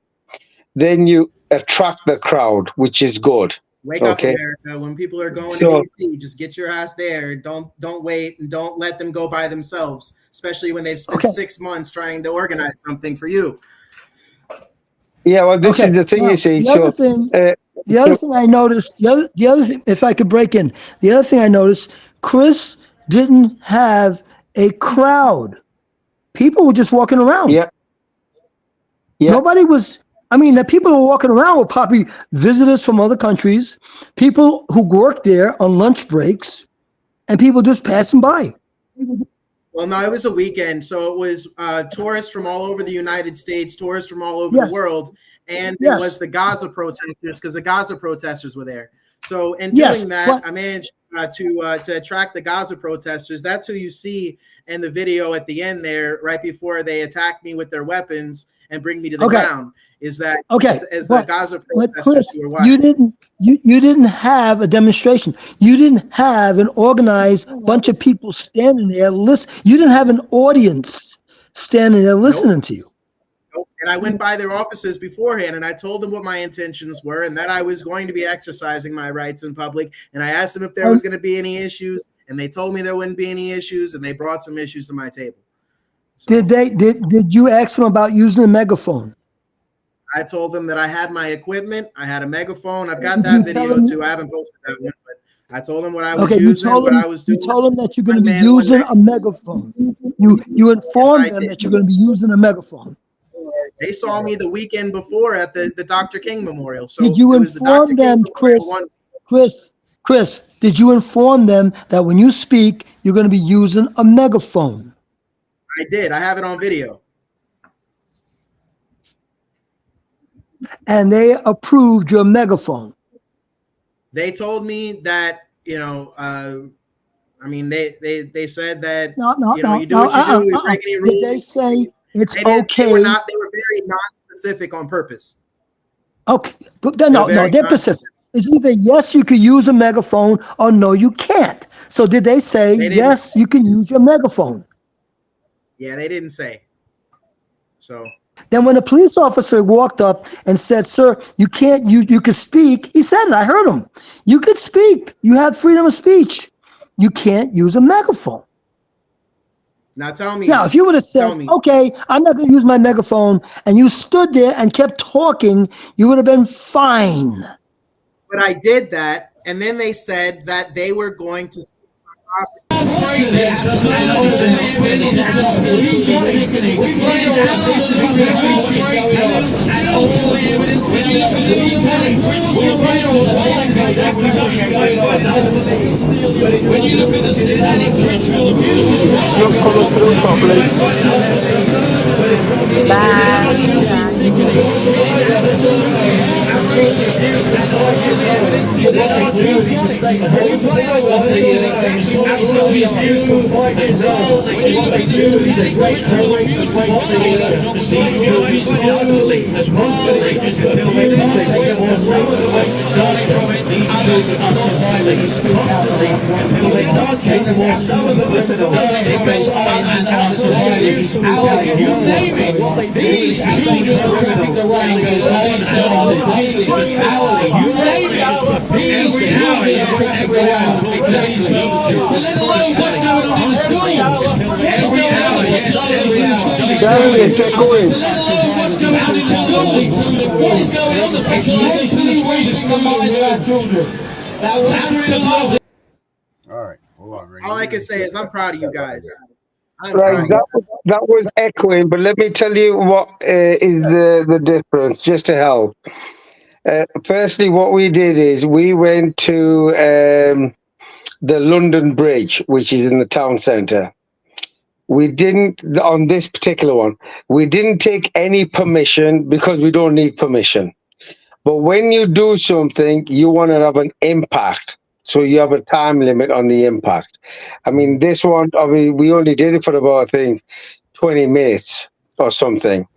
then you attract the crowd, which is good. Wake up, okay? America! When people are going to DC, just get your ass there. Don't wait, and don't let them go by themselves. Especially when they've spent 6 months trying to organize something for you. Yeah, well, this is the thing you see. The other thing I noticed, the other thing, if I could break in, the other thing I noticed, Chris didn't have a crowd. People were just walking around. Yeah. Nobody was. I mean, the people who were walking around were probably visitors from other countries, people who worked there on lunch breaks, and people just passing by. Well, no, it was a weekend, so it was tourists from all over the United States, tourists from all over the world, and it was the Gaza protesters because the Gaza protesters were there. So in doing that, I managed to attract the Gaza protesters. That's who you see in the video at the end there, right before they attack me with their weapons and bring me to the ground. Is that as the Gaza protesters Chris, who were watching. you didn't have a demonstration. You didn't have an organized bunch of people standing there. You didn't have an audience standing there listening to you. And I went by their offices beforehand and I told them what my intentions were and that I was going to be exercising my rights in public. And I asked them if there was going to be any issues, and they told me there wouldn't be any issues, and they brought some issues to my table. So, did you ask them about using a megaphone? I told them that I had my equipment. I had a megaphone. I've got that video too. I haven't posted that one, but I told them what I was using, what I was doing. You told them that you're going to be using a megaphone. You informed them that you're going to be using a megaphone. They saw me the weekend before at the Dr. King Memorial. So did you inform them, Chris, did you inform them that when you speak, you're going to be using a megaphone? I did. I have it on video. And they approved your megaphone. They told me that, I mean, they said that, you do what you do, you break any rules. Did they say it's okay? They were very non-specific on purpose. Okay, but no, they're specific. It's either yes, you could use a megaphone, or no, you can't. So did they say yes, you can use your megaphone? Yeah, they didn't say. So then when a police officer walked up and said, sir, you can't, you could speak. He said it, I heard him. You could speak. You have freedom of speech. You can't use a megaphone. Now tell me. Now, if you would have said, okay, I'm not going to use my megaphone, and you stood there and kept talking, you would have been fine. But I did that, and then they said that they were going to When you look at the satanic ritual abuse as well, Not coming through properly. evidence is that our demonic. As well, when you look at the satanic ritual abuse as well, as well, you name it, these children are trafficked around goes on and on. You name it, these children are trafficked around. Exactly. Let alone what's going on in the schools. What's going on in sexualization in the schools. Darren, it's echoing. Let alone what's going on in the schools. What is going on in the sexualization in the schools is combined with our children. Now, what's real love? All right, hold on. All I can say is I'm proud of you guys. I'm Right, proud of that was echoing, but let me tell you what is the difference, just to help. Firstly, what we did is we went to the London Bridge, which is in the town centre. We didn't, on this particular one, we didn't take any permission because we don't need permission. But when you do something, you want to have an impact. So you have a time limit on the impact. I mean, this one, I mean, we only did it for about, I think, 20 minutes or something.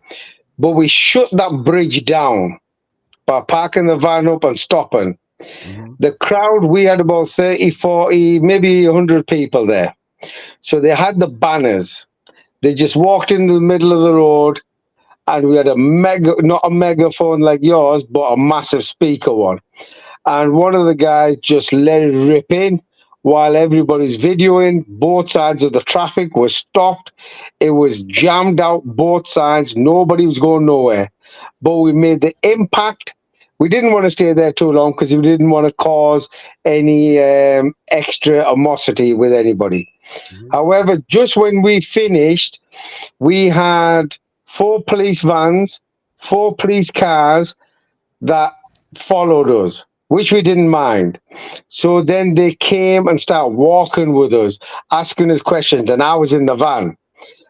But we shut that bridge down by parking the van up and stopping. The crowd, we had about 30, 40, maybe 100 people there. So they had the banners. They just walked into the middle of the road, and we had a not a megaphone like yours, but a massive speaker one. And one of the guys just let it rip in while everybody's videoing. Both sides of the traffic was stopped. It was jammed out both sides. Nobody was going nowhere. But we made the impact. We didn't want to stay there too long because we didn't want to cause any extra animosity with anybody. However, just when we finished, we had 4 police vans, 4 police cars that followed us, which we didn't mind. So then they came and started walking with us, asking us questions, and I was in the van.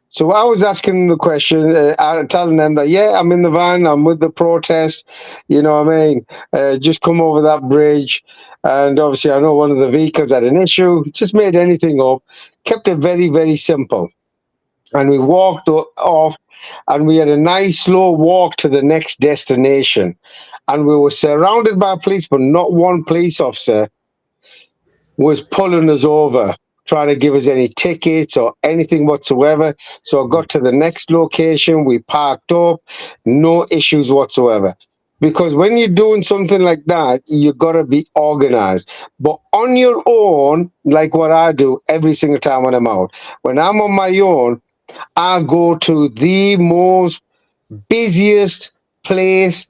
So I was asking them the question, telling them that, yeah, I'm in the van, I'm with the protest, you know what I mean? Just come over that bridge. And obviously, I know one of the vehicles had an issue, just made anything up, kept it very, very simple. And we walked off, and we had a nice slow walk to the next destination. And we were surrounded by police, but not one police officer was pulling us over, trying to give us any tickets or anything whatsoever. So I got to the next location, we parked up, no issues whatsoever. Because when you're doing something like that, you got to be organized. But on your own, like what I do every single time when I'm out, when I'm on my own, I go to the most busiest place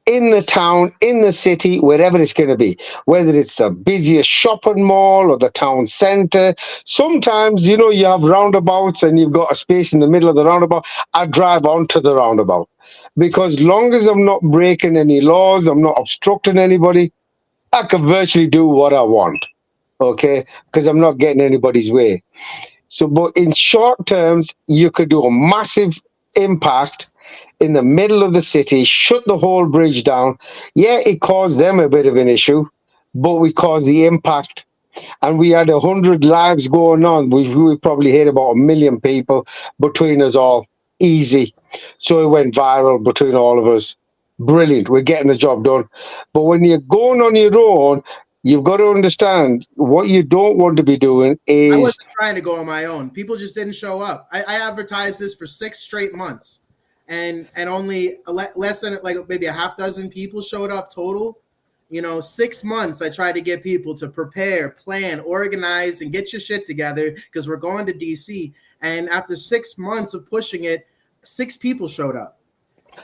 in the town, in the city, wherever it's going to be, whether it's the busiest shopping mall or the town center. Sometimes, you know, you have roundabouts and you've got a space in the middle of the roundabout. I drive onto the roundabout because long as I'm not breaking any laws, I'm not obstructing anybody, I can virtually do what I want, okay? Because I'm not getting anybody's way. So, but in short terms, you could do a massive impact in the middle of the city, shut the whole bridge down. Yeah, it caused them a bit of an issue, but we caused the impact. And we had 100 lives going on. We probably hit about 1 million people between us all. Easy. So it went viral between all of us. Brilliant. We're getting the job done. But when you're going on your own, you've got to understand what you don't want to be doing is... I wasn't trying to go on my own. People just didn't show up. I advertised this for 6 straight months. And only less than like maybe a half dozen people showed up total. You know, 6 months I tried to get people to prepare, plan, organize, and get your shit together because we're going to DC. And after 6 months of pushing it, 6 people showed up.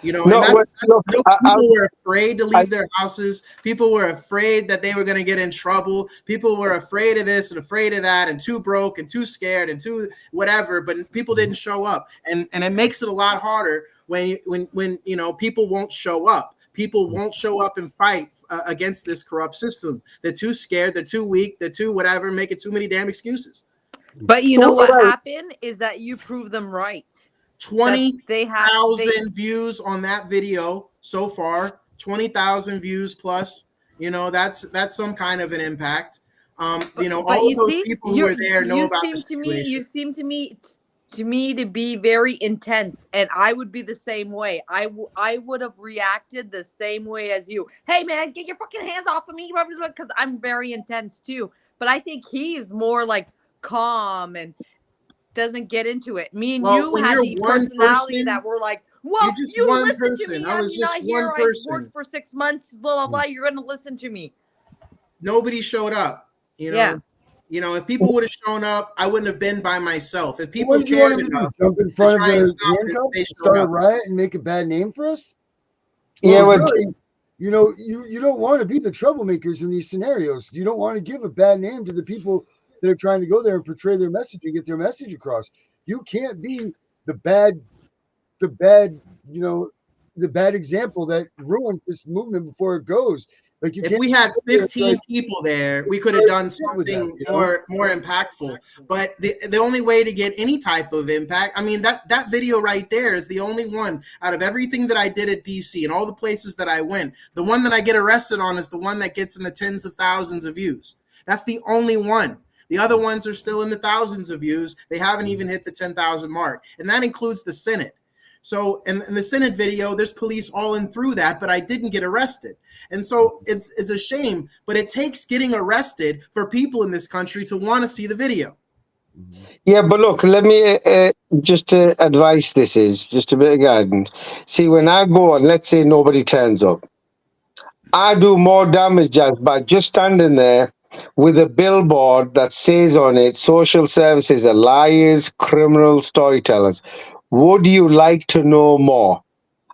You know, and people were afraid to leave their houses. People were afraid that they were going to get in trouble. People were afraid of this and afraid of that and too broke and too scared and too whatever. But people didn't show up, and it makes it a lot harder when you know people won't show up. people won't show up and fight against this corrupt system. They're too scared. They're too weak. They're too whatever, making too many damn excuses. But you know what happened is that you proved them right. 20,000 views on that video so far. 20,000 views plus. You know, that's some kind of an impact. You know, all of those people who are there know about the situation. You seem to me to be very intense, and I would be the same way. I would have reacted the same way as you. Hey man, get your fucking hands off of me, because I'm very intense too. But I think he's more like calm and doesn't get into it. Me and you had the personality that were like, well, you listen to me. I'm not here. I worked for 6 months, blah, blah, blah. You're going to listen to me. Nobody showed up, you know? You know, if people would have shown up, I wouldn't have been by myself. If people cared enough, jump in front of the start a riot and make a bad name for us. Yeah, well, really, you know, you don't want to be the troublemakers in these scenarios. You don't want to give a bad name to the people that are trying to go there and portray their message and get their message across. You can't be the bad, you know, the bad example that ruins this movement before it goes. Like if we had 15 people there, we could have done something more impactful. But the only way to get any type of impact, I mean, that video right there is the only one out of everything that I did at DC and all the places that I went. The one that I get arrested on is the one that gets in the tens of thousands of views. That's the only one. The other ones are still in the thousands of views. They haven't even hit the 10,000 mark. And that includes the Senate. So in the Senate video, there's police all in through that, but I didn't get arrested. And so it's a shame, but it takes getting arrested for people in this country to want to see the video. Yeah, but look, let me just advise this is just a bit of guidance. See, when I go and let's say nobody turns up, I do more damage just by just standing there with a billboard that says on it, social services are liars, criminals, storytellers. Would you like to know more?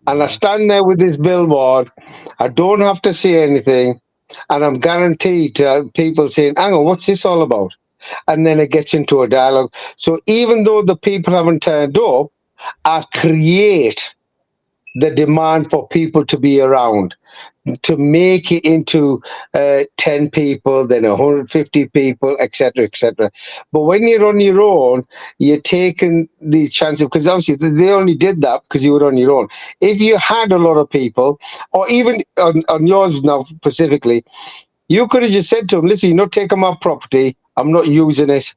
And I stand there with this billboard. I don't have to say anything. And I'm guaranteed to people saying, hang on, what's this all about? And then it gets into a dialogue. So even though the people haven't turned up, I create the demand for people to be around, to make it into 10 people, then 150 people, etc., etc. But when you're on your own, you're taking the chance of, because obviously they only did that because you were on your own. If you had a lot of people, or even on yours now specifically, you could have just said to them, listen, you're not taking my property, I'm not using it,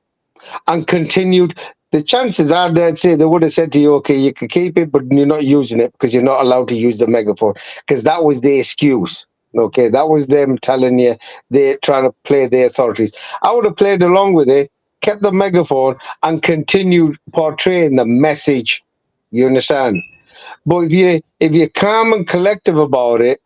and continued. The chances are they'd say they would have said to you, okay, you can keep it, but you're not using it because you're not allowed to use the megaphone, because that was the excuse. Okay, that was them telling you they're trying to play the authorities. I would have played along with it, kept the megaphone, and continued portraying the message. You understand? But if you're calm and collective about it,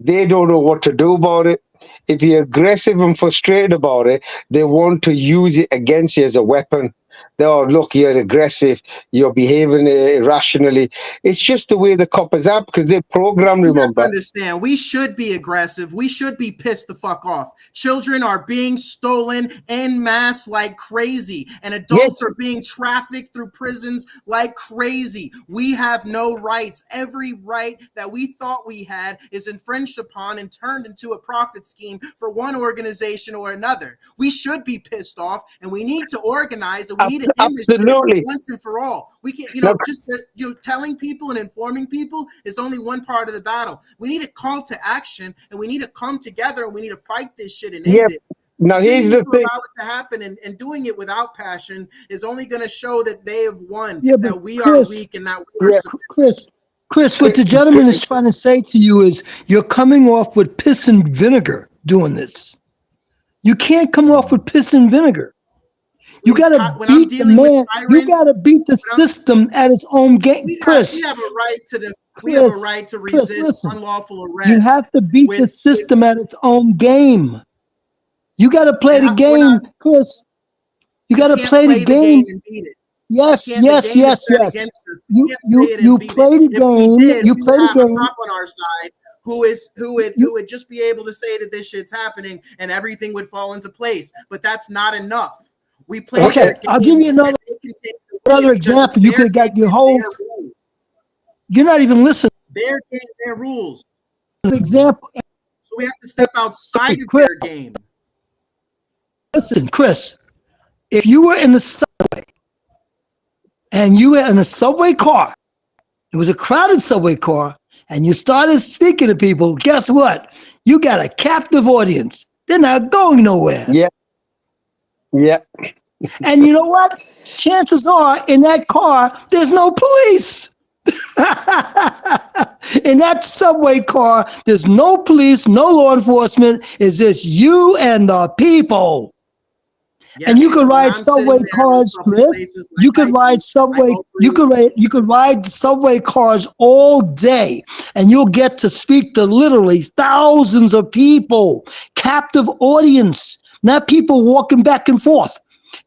they don't know what to do about it. If you're aggressive and frustrated about it, they want to use it against you as a weapon. Oh, look, you're aggressive, you're behaving irrationally. It's just the way the coppers are because they're programmed, remember. You have to understand, we should be aggressive. We should be pissed the fuck off. Children are being stolen en masse like crazy, and adults are being trafficked through prisons like crazy. We have no rights. Every right that we thought we had is infringed upon and turned into a profit scheme for one organization or another. We should be pissed off, and we need to organize, and we need to end this shit once and for all. We can't, telling people and informing people is only one part of the battle. We need a call to action, and we need to come together, and we need to fight this shit and end it. Now here's the thing: allow it to happen, and doing it without passion is only going to show that they have won. That we are weak, and that we are. Chris, what the gentleman is trying to say to you is, you're coming off with piss and vinegar doing this. You can't come off with piss and vinegar. You got to beat the man. You got to beat the system at its own game. Chris, we have a right to resist unlawful arrest. You have to beat the system at its own game. You got to play the game, Chris. You got to play the game. Yes. You play the game. You play the game. On our side, who would just be able to say that this shit's happening and everything would fall into place. But that's not enough. We play. Okay, I'll give you another example. You could have got your whole. You're not even listening. Their game, their rules. an example. So we have to step outside of Chris, their game. listen, Chris, if you were in the subway and you were in a subway car, it was a crowded subway car, and you started speaking to people, guess what? You got a captive audience. They're not going nowhere. Yeah. Yeah. And you know what? Chances are in that car, there's no police. In that subway car, there's no police, no law enforcement. It's just you and the people. Yes, and you could when ride I'm subway sitting there in cars, public Chris. places like You could I ride do, subway. I go You could ride subway cars all day, and you'll get to speak to literally thousands of people, captive audience, not people walking back and forth.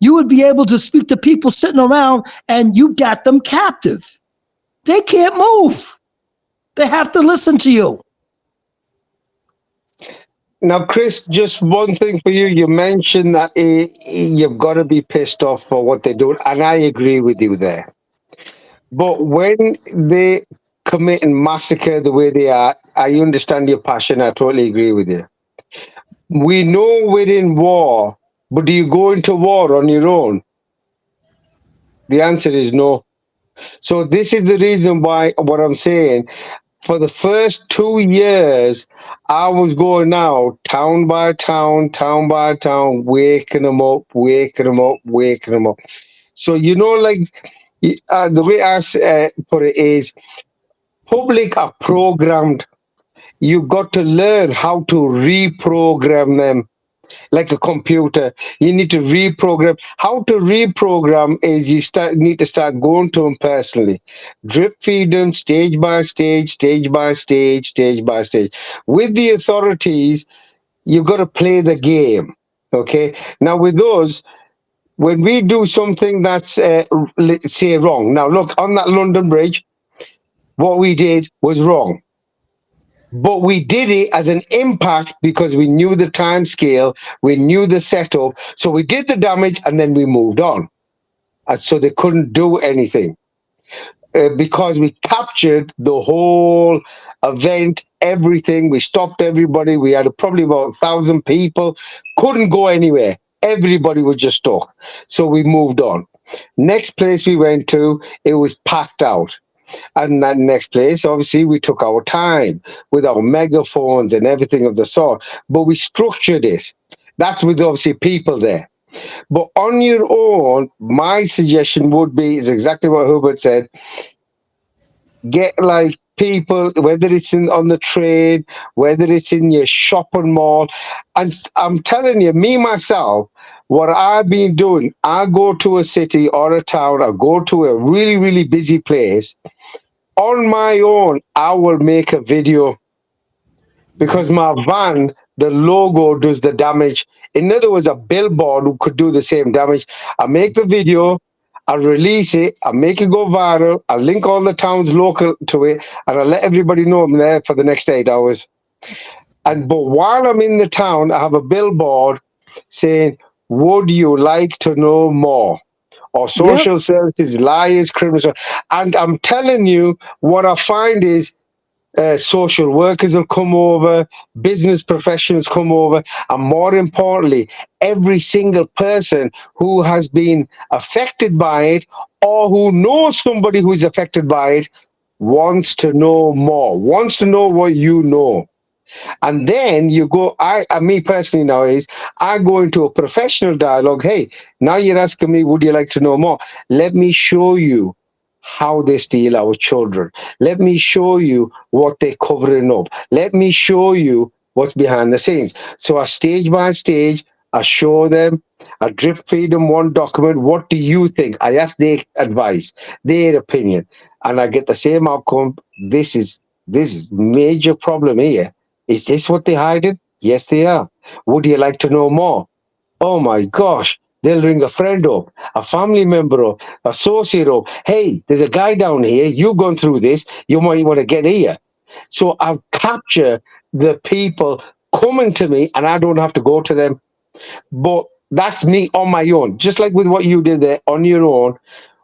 You would be able to speak to people sitting around, and you got them captive. They can't move. They have to listen to you. Now, Chris, just one thing for you. You mentioned that you've got to be pissed off for what they do, and I agree with you there. But when they commit and massacre the way they are, I understand your passion. I totally agree with you. We know we're in war, but do you go into war on your own? The answer is no. So this is the reason why what I'm saying. For the first 2 years, I was going out town by town, waking them up, waking them up, waking them up. So, like the way I put it is public are programmed. You got to learn how to reprogram them like a computer. You need to reprogram. How to reprogram is you need to start going to them personally. Drip feed them stage by stage, stage by stage, stage by stage. With the authorities, you've got to play the game. Okay? Now with those, when we do something that's, let's say, wrong. Now look, on that London Bridge, what we did was wrong. But we did it as an impact because we knew the time scale, we knew the setup. So we did the damage and then we moved on. And so they couldn't do anything because we captured the whole event, everything. We stopped everybody. We had probably about 1,000 people, couldn't go anywhere. Everybody was just stuck. So we moved on. Next place we went to, it was packed out. And that next place, obviously, we took our time with our megaphones and everything of the sort, but we structured it. That's with obviously people there. But on your own, my suggestion would be is exactly what Hubert said. Get like people, whether it's on the train, whether it's in your shopping mall. And I'm telling you, me myself, what I've been doing, I go to a city or a town, I go to a really, really busy place. On my own, I will make a video because my van, the logo does the damage. In other words, a billboard could do the same damage. I make the video, I release it, I make it go viral, I link all the towns local to it, and I let everybody know I'm there for the next 8 hours. But while I'm in the town, I have a billboard saying, "Would you like to know more?" Or social services, liars, criminals. And I'm telling you, what I find is social workers will come over, business professionals come over, and more importantly, every single person who has been affected by it or who knows somebody who is affected by it wants to know more, wants to know what you know. And then you go, me personally now is, I go into a professional dialogue. Hey, now you're asking me, would you like to know more? Let me show you how they steal our children. Let me show you what they're covering up. Let me show you what's behind the scenes. So I stage by stage, I show them, I drip feed them one document. What do you think? I ask their advice, their opinion, and I get the same outcome. This is major problem here. Is this what they're hiding? Yes, they are. Would you like to know more? Oh my gosh. They'll ring a friend up, a family member up, associate up. Hey, there's a guy down here. You've gone through this. You might want to get here. So I've captured the people coming to me and I don't have to go to them. But that's me on my own, just like with what you did there on your own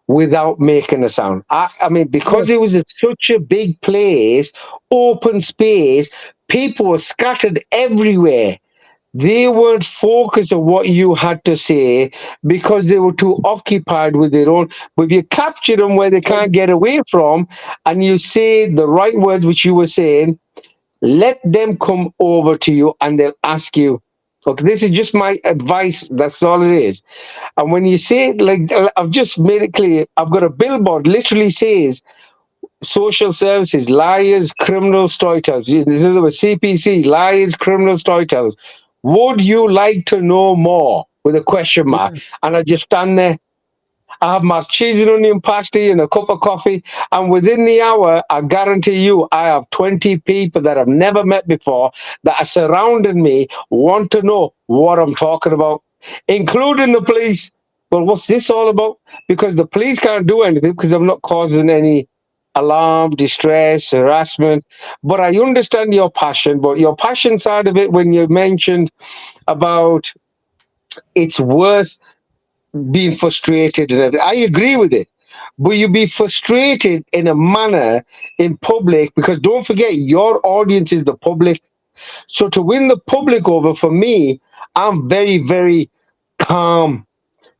without making a sound. I mean, because it was such a big place, open space, People were scattered everywhere. They weren't focused on what you had to say because they were too occupied with their own. But if you capture them where they can't get away from and you say the right words, which you were saying, let them come over to you and they'll ask you. Okay, this is just my advice. That's all it is. And when you say it, like I've just made it clear, I've got a billboard literally says social services, liars, criminals, storytellers. In other words, CPC, liars, criminals, storytellers. Would you like to know more? With a question mark. And I just stand there. I have my cheese and onion pasty and a cup of coffee. And within the hour, I guarantee you, I have 20 people that I've never met before that are surrounding me, want to know what I'm talking about, including the police. Well, what's this all about? Because the police can't do anything because I'm not causing any alarm, distress, harassment. But I understand your passion. But your passion side of it, when you mentioned about it's worth being frustrated and everything. I agree with it. But you be frustrated in a manner in public because don't forget your audience is the public. So to win the public over for me, I'm very, very calm,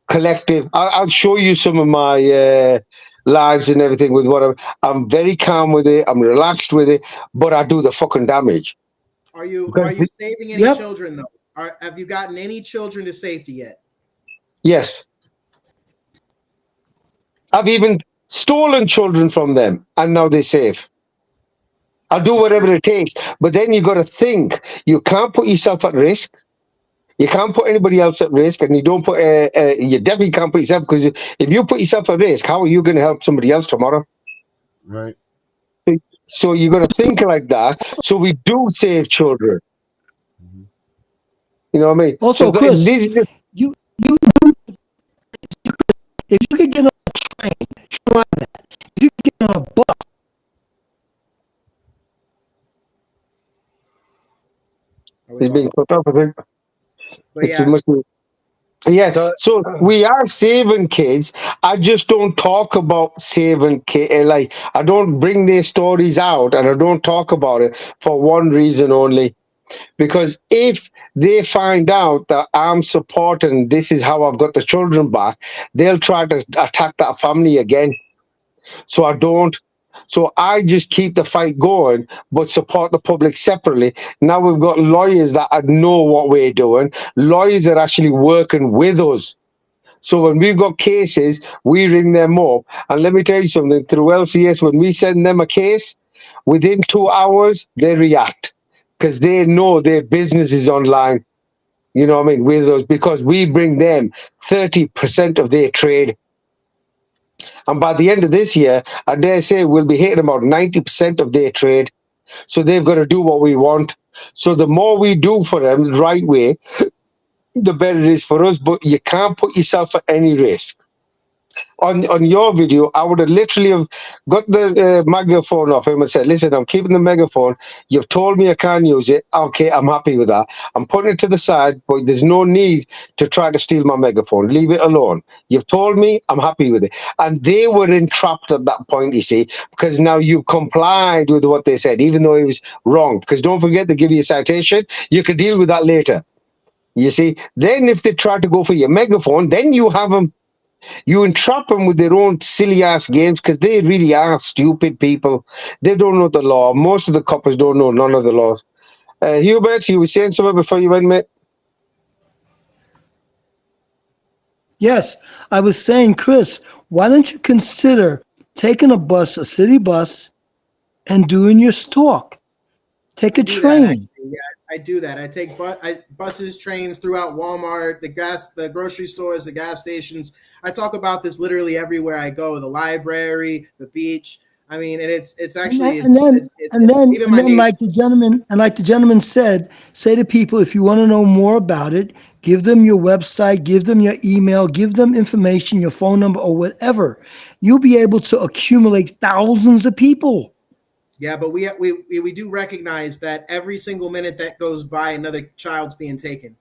collective. I'll show you some of my lives and everything with what I'm very calm with it. I'm relaxed with it, but I do the fucking damage. Are you saving any children though? Have you gotten any children to safety yet? Yes. I've even stolen children from them, and now they're safe. I'll do whatever it takes. But then you got to think. You can't put yourself at risk. You can't put anybody else at risk, and you don't put. You definitely can't put yourself because if you put yourself at risk, how are you going to help somebody else tomorrow? Right. So you got to think like that. So we do save children. You know what I mean? Also, so Chris, these are you, if you could get on a train, try that. If you could get on a bus. it's being cut off. I think. But It must be. Yeah, so we are saving kids. I just don't talk about saving kids. Like, I don't bring their stories out and I don't talk about it for one reason only. Because if they find out that I'm supporting, this is how I've got the children back, they'll try to attack that family again. So I don't. So I just keep the fight going, but support the public separately. Now we've got lawyers that know what we're doing. Lawyers are actually working with us. So when we've got cases, we ring them up. And let me tell you something, through LCS, when we send them a case, within 2 hours, they react because they know their business is online. You know what I mean? With us, because we bring them 30% of their trade. And by the end of this year, I dare say we'll be hitting about 90% of their trade. So they've got to do what we want. So the more we do for them the right way, the better it is for us. But you can't put yourself at any risk. On your video, I would have literally have got the megaphone off him and said, listen, I'm keeping the megaphone. You've told me I can't use it. Okay, I'm happy with that. I'm putting it to the side, but there's no need to try to steal my megaphone. Leave it alone. You've told me, I'm happy with it. And they were entrapped at that point, you see, because now you complied with what they said, even though it was wrong. Because don't forget to give you a citation. You could deal with that later. You see, then if they try to go for your megaphone, then you have them. You entrap them with their own silly ass games because they really are stupid people. They don't know the law. Most of the coppers don't know none of the laws. Hubert, you were saying something before you went, mate? Yes, I was saying, Chris, why don't you consider taking a bus, a city bus, and doing your stalk? Take a train. Yeah, I do that. I take buses, trains throughout Walmart, the grocery stores, the gas stations. I talk about this literally everywhere I go. The library, the beach. I mean, and it's actually and then like the gentleman said, say to people, if you want to know more about it, give them your website, give them your email, give them information, your phone number, or whatever. You'll be able to accumulate thousands of people. Yeah, but we do recognize that every single minute that goes by, another child's being taken.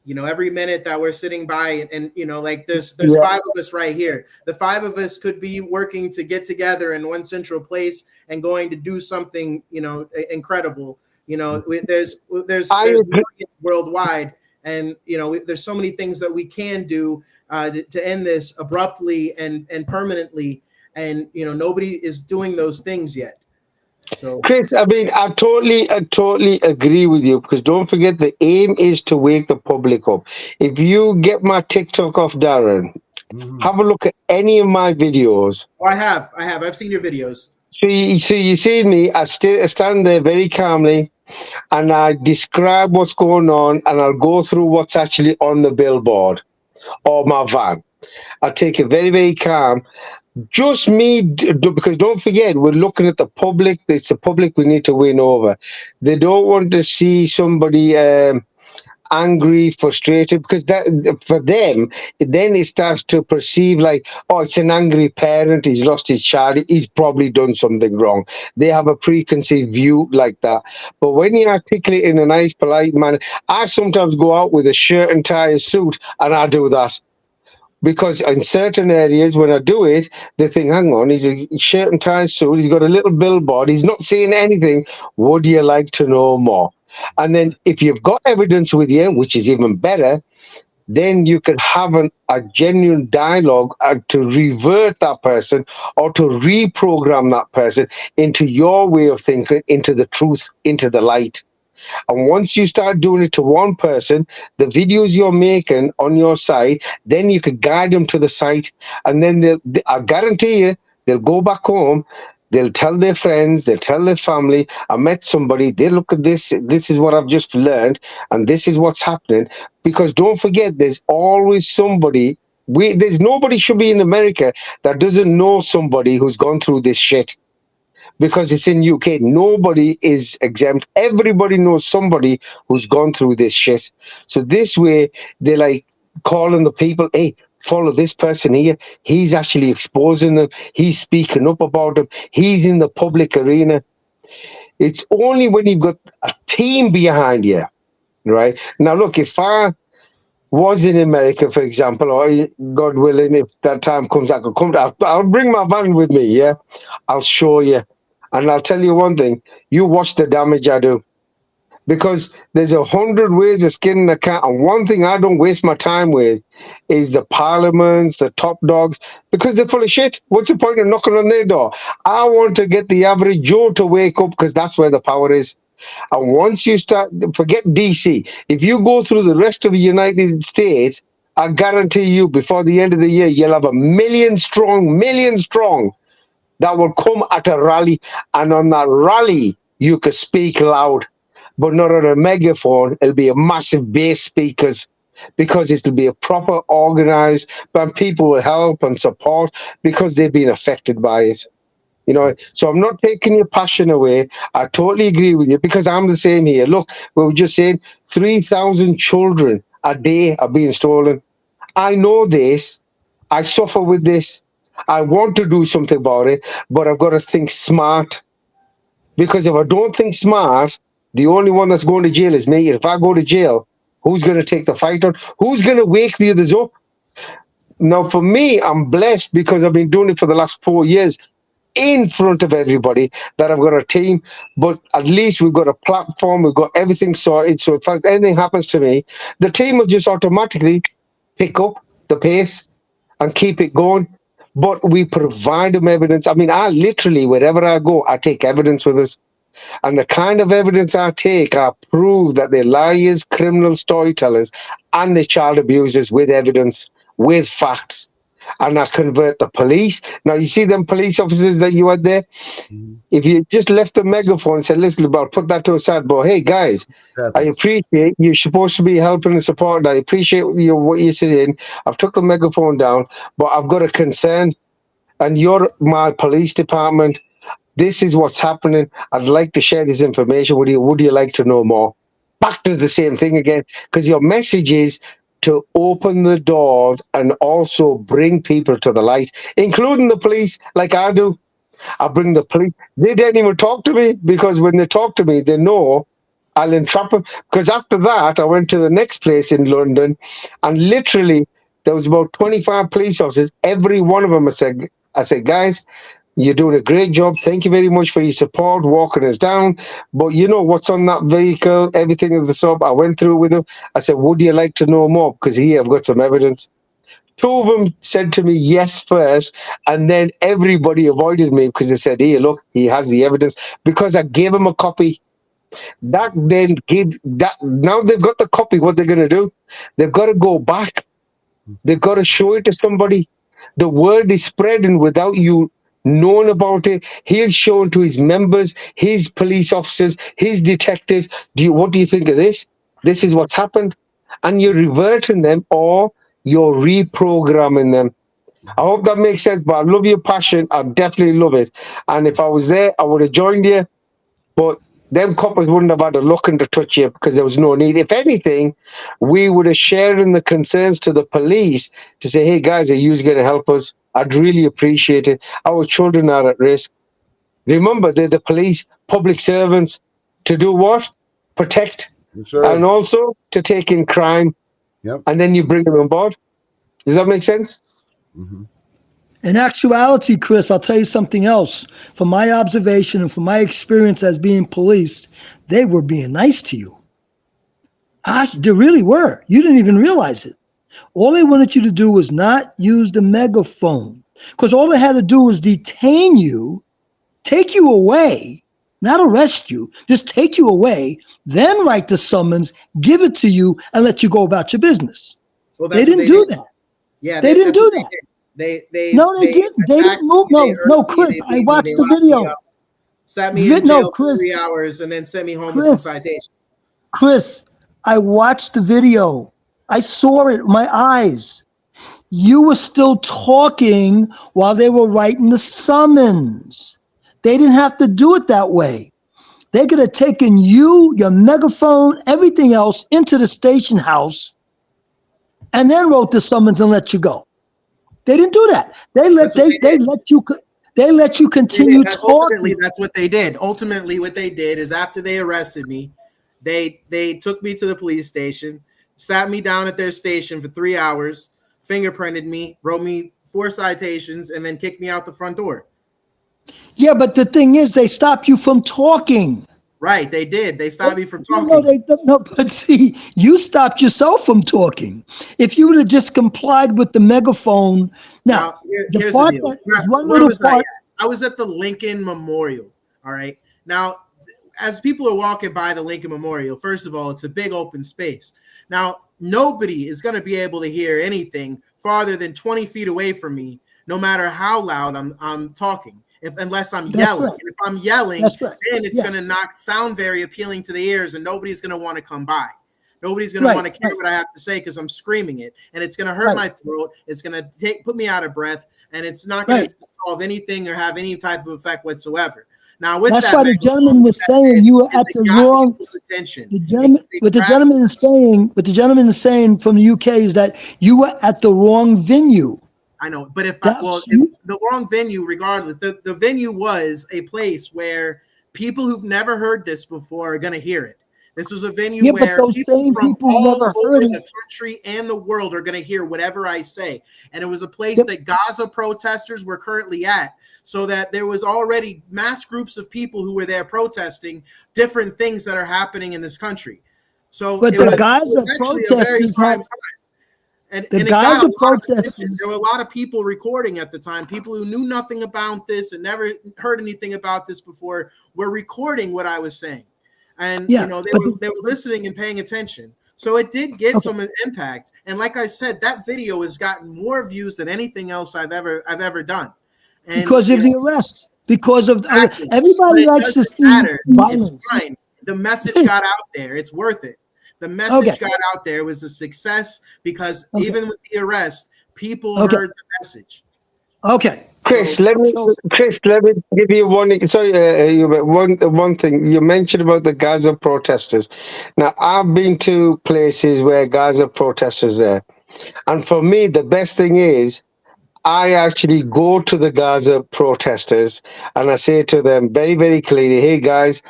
You know, every minute that we're sitting by and you know, like there's 5 of us right here. The 5 of us could be working to get together in one central place and going to do something, you know, incredible. You know, there's I agree. millions worldwide, and you know, there's so many things that we can do to end this abruptly and permanently, and you know, nobody is doing those things yet. So, Chris, I mean, I totally agree with you, because don't forget the aim is to wake the public up. If you get my TikTok off, Darren, have a look at any of my videos. oh, I've seen your videos. So you see me, I stand there very calmly, and I describe what's going on, and I'll go through what's actually on the billboard or my van. I take it very, very calm. Just me, because don't forget, we're looking at the public. It's the public we need to win over. They don't want to see somebody angry, frustrated, because that for them, then it starts to perceive like, oh, it's an angry parent. He's lost his child. He's probably done something wrong. They have a preconceived view like that. But when you articulate in a nice, polite manner, I sometimes go out with a shirt and tie, a suit, and I do that. Because in certain areas, when I do it, they think, hang on, he's a shirt and tie suit, he's got a little billboard, he's not saying anything. Would you like to know more? And then if you've got evidence with you, which is even better, then you can have a genuine dialogue to revert that person or to reprogram that person into your way of thinking, into the truth, into the light. And once you start doing it to one person, the videos you're making on your site, then you could guide them to the site. And then I guarantee you, they'll go back home, they'll tell their friends, they'll tell their family, I met somebody, they look at this is what I've just learned, and this is what's happening. Because don't forget, there's always somebody, there's nobody should be in America that doesn't know somebody who's gone through this shit. Because it's in UK, nobody is exempt. Everybody knows somebody who's gone through this shit. So this way, they're like calling the people, hey, follow this person here. He's actually exposing them. He's speaking up about them. He's in the public arena. It's only when you've got a team behind you, right? Now, look, if I was in America, for example, or God willing, if that time comes, I could come. I'll bring my van with me. Yeah, I'll show you, and I'll tell you one thing: you watch the damage I do, because there's 100 ways of skinning a cat, and one thing I don't waste my time with is the parliaments, the top dogs, because they're full of shit. What's the point of knocking on their door? I want to get the average Joe to wake up, because that's where the power is. And once you start, forget DC, if you go through the rest of the United States, I guarantee you before the end of the year, you'll have 1 million strong that will come at a rally. And on that rally, you can speak loud, but not on a megaphone. It'll be a massive bass speakers, because it'll be a proper organized, but people will help and support because they've been affected by it. You know, so I'm not taking your passion away. I totally agree with you, because I'm the same here. Look, we were just saying 3,000 children a day are being stolen. I know this. I suffer with this. I want to do something about it, but I've got to think smart. Because if I don't think smart, the only one that's going to jail is me. If I go to jail, who's going to take the fight on? Who's going to wake the others up? Now, for me, I'm blessed because I've been doing it for the last 4 years. In front of everybody, that I've got a team, but at least we've got a platform, we've got everything sorted. So if anything happens to me, the team will just automatically pick up the pace and keep it going. But we provide them evidence. I mean, I literally, wherever I go, I take evidence with us. And the kind of evidence I take, I prove that they're liars, criminal storytellers, and they're child abusers with evidence, with facts. And I convert the police. Now, you see them police officers that you had there? If you just left the megaphone and said, listen, I'll put that to a side, but hey, guys, I appreciate you're supposed to be helping and supporting. I appreciate what you're saying. I've took the megaphone down, but I've got a concern, and you're my police department. This is what's happening. I'd like to share this information with you. Would you like to know more? Back to the same thing again, because your message is to open the doors and also bring people to the light, including the police, like I do. I bring the police. They didn't even talk to me, because when they talk to me, they know I'll entrap them. Because after that, I went to the next place in London, and literally there was about 25 police officers. Every one of them, I said, guys, You're doing a great job. Thank you very much for your support, walking us down. But you know what's on that vehicle, everything of the sort. I went through with them. I said, would you like to know more? Because here I've got some evidence. Two of them said to me yes first, and then everybody avoided me because they said, here, look, he has the evidence. Because I gave him a copy. That then give that now they've got the copy. What they're gonna do? They've got to go back. They've got to show it to somebody. The word is spreading without you knowing about it. He'll show it to his members, his police officers, his detectives. What do you think of this? This is what's happened. And you're reverting them or you're reprogramming them. I hope that makes sense, but I love your passion. I definitely love it. And if I was there, I would have joined you. But them coppers wouldn't have had a look and to touch you because there was no need. If anything, we would have shared in the concerns to the police to say, hey, guys, are you going to help us? I'd really appreciate it. Our children are at risk. Remember, they're the police, public servants, to do what? Protect. And also to take in crime. Yep. And then you bring them on board. Does that make sense? Mm-hmm. In actuality, Chris, I'll tell you something else. From my observation and from my experience as being police, they were being nice to you. They really were. You didn't even realize it. All they wanted you to do was not use the megaphone, because all they had to do was detain you, take you away, not arrest you, just take you away, then write the summons, give it to you, and let you go about your business. Well, they didn't do that. Yeah, they didn't do that. They didn't. They didn't move. No, Chris. I watched the video. Sat me in jail for 3 hours and then sent me home with some citations. Chris, I watched the video. I saw it with my eyes. You were still talking while they were writing the summons. They didn't have to do it that way. They could have taken you, your megaphone, everything else into the station house and then wrote the summons and let you go. They didn't do that. They let you continue talking. Ultimately, that's what they did. Ultimately, what they did is after they arrested me, they took me to the police station, sat me down at their station for 3 hours, fingerprinted me, wrote me 4 citations, and then kicked me out the front door. Yeah, but the thing is, they stopped you from talking. Right, they did. They stopped me from talking. No, but see, you stopped yourself from talking. If you would have just complied with the megaphone. Now here's the deal. Where was I at? I was at the Lincoln Memorial. All right. Now, as people are walking by the Lincoln Memorial, first of all, it's a big open space. Now, nobody is going to be able to hear anything farther than 20 feet away from me, no matter how loud I'm talking. Unless I'm yelling. And if I'm yelling, then it's going to sound very appealing to the ears, and nobody's going to want to come by. Nobody's going to want to care what I have to say because I'm screaming it, and it's going to hurt my throat. It's going to put me out of breath, and it's not going to solve anything or have any type of effect whatsoever. Now, with that's why the gentleman was saying you were at the wrong attention. The gentleman, what the gentleman is saying from the UK is that you were at the wrong venue. I know, but if the wrong venue, regardless, the venue was a place where people who've never heard this before are going to hear it. This was a venue where people from all over the country and the world are going to hear whatever I say. And it was a place that Gaza protesters were currently at, so that there was already mass groups of people who were there protesting different things that are happening in this country. So, but the Gaza protesters had. And there were a lot of people recording at the time. People who knew nothing about this and never heard anything about this before were recording what I was saying, and they were listening and paying attention. So it did get some impact. And like I said, that video has gotten more views than anything else I've ever done. And, because of the arrest. Because of everybody likes to see violence. It's fine. The message got out there. It's worth it. The message got out there. It was a success because even with the arrest, people heard the message. Okay. Chris, let me give you one. Sorry, one thing you mentioned about the Gaza protesters. Now, I've been to places where Gaza protesters there, and for me, the best thing is I actually go to the Gaza protesters and I say to them very, very clearly, "Hey guys,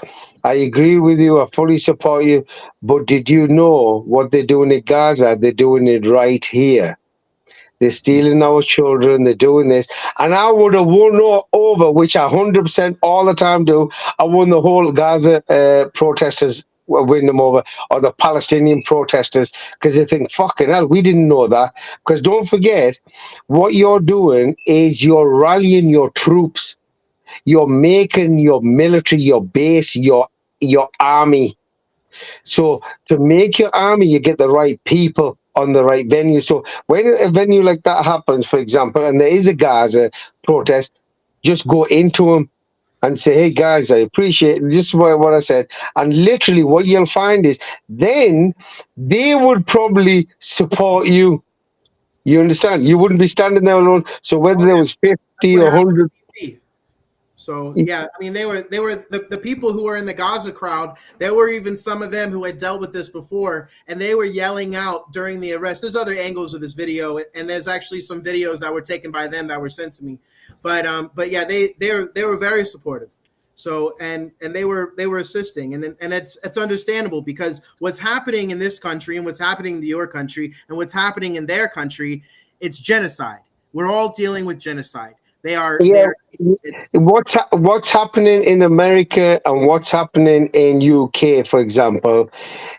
I agree with you. I fully support you. But did you know what they're doing in Gaza? They're doing it right here. they're stealing our children, they're doing this. And I would have won over, which I 100% all the time do. I won the whole Gaza protesters, win them over, or the Palestinian protesters, because they think, fucking hell, we didn't know that. Because don't forget, what you're doing is you're rallying your troops. You're making your military, your base, your army. So to make your army, you get the right people on the right venue. So when a venue like that happens, for example, and there is a Gaza protest, just go into them and say, hey guys, I appreciate this is what I said. And literally what you'll find is then they would probably support you. You understand? You wouldn't be standing there alone. So whether there was 50 or 100. So yeah, I mean they were the people who were in the Gaza crowd. There were even some of them who had dealt with this before, and they were yelling out during the arrest. There's other angles of this video, and there's actually some videos that were taken by them that were sent to me. But yeah, they were very supportive. So and they were assisting, and it's understandable because what's happening in this country and what's happening in your country and what's happening in their country, it's genocide. We're all dealing with genocide. They are. Yeah. What's happening in America and what's happening in UK, for example,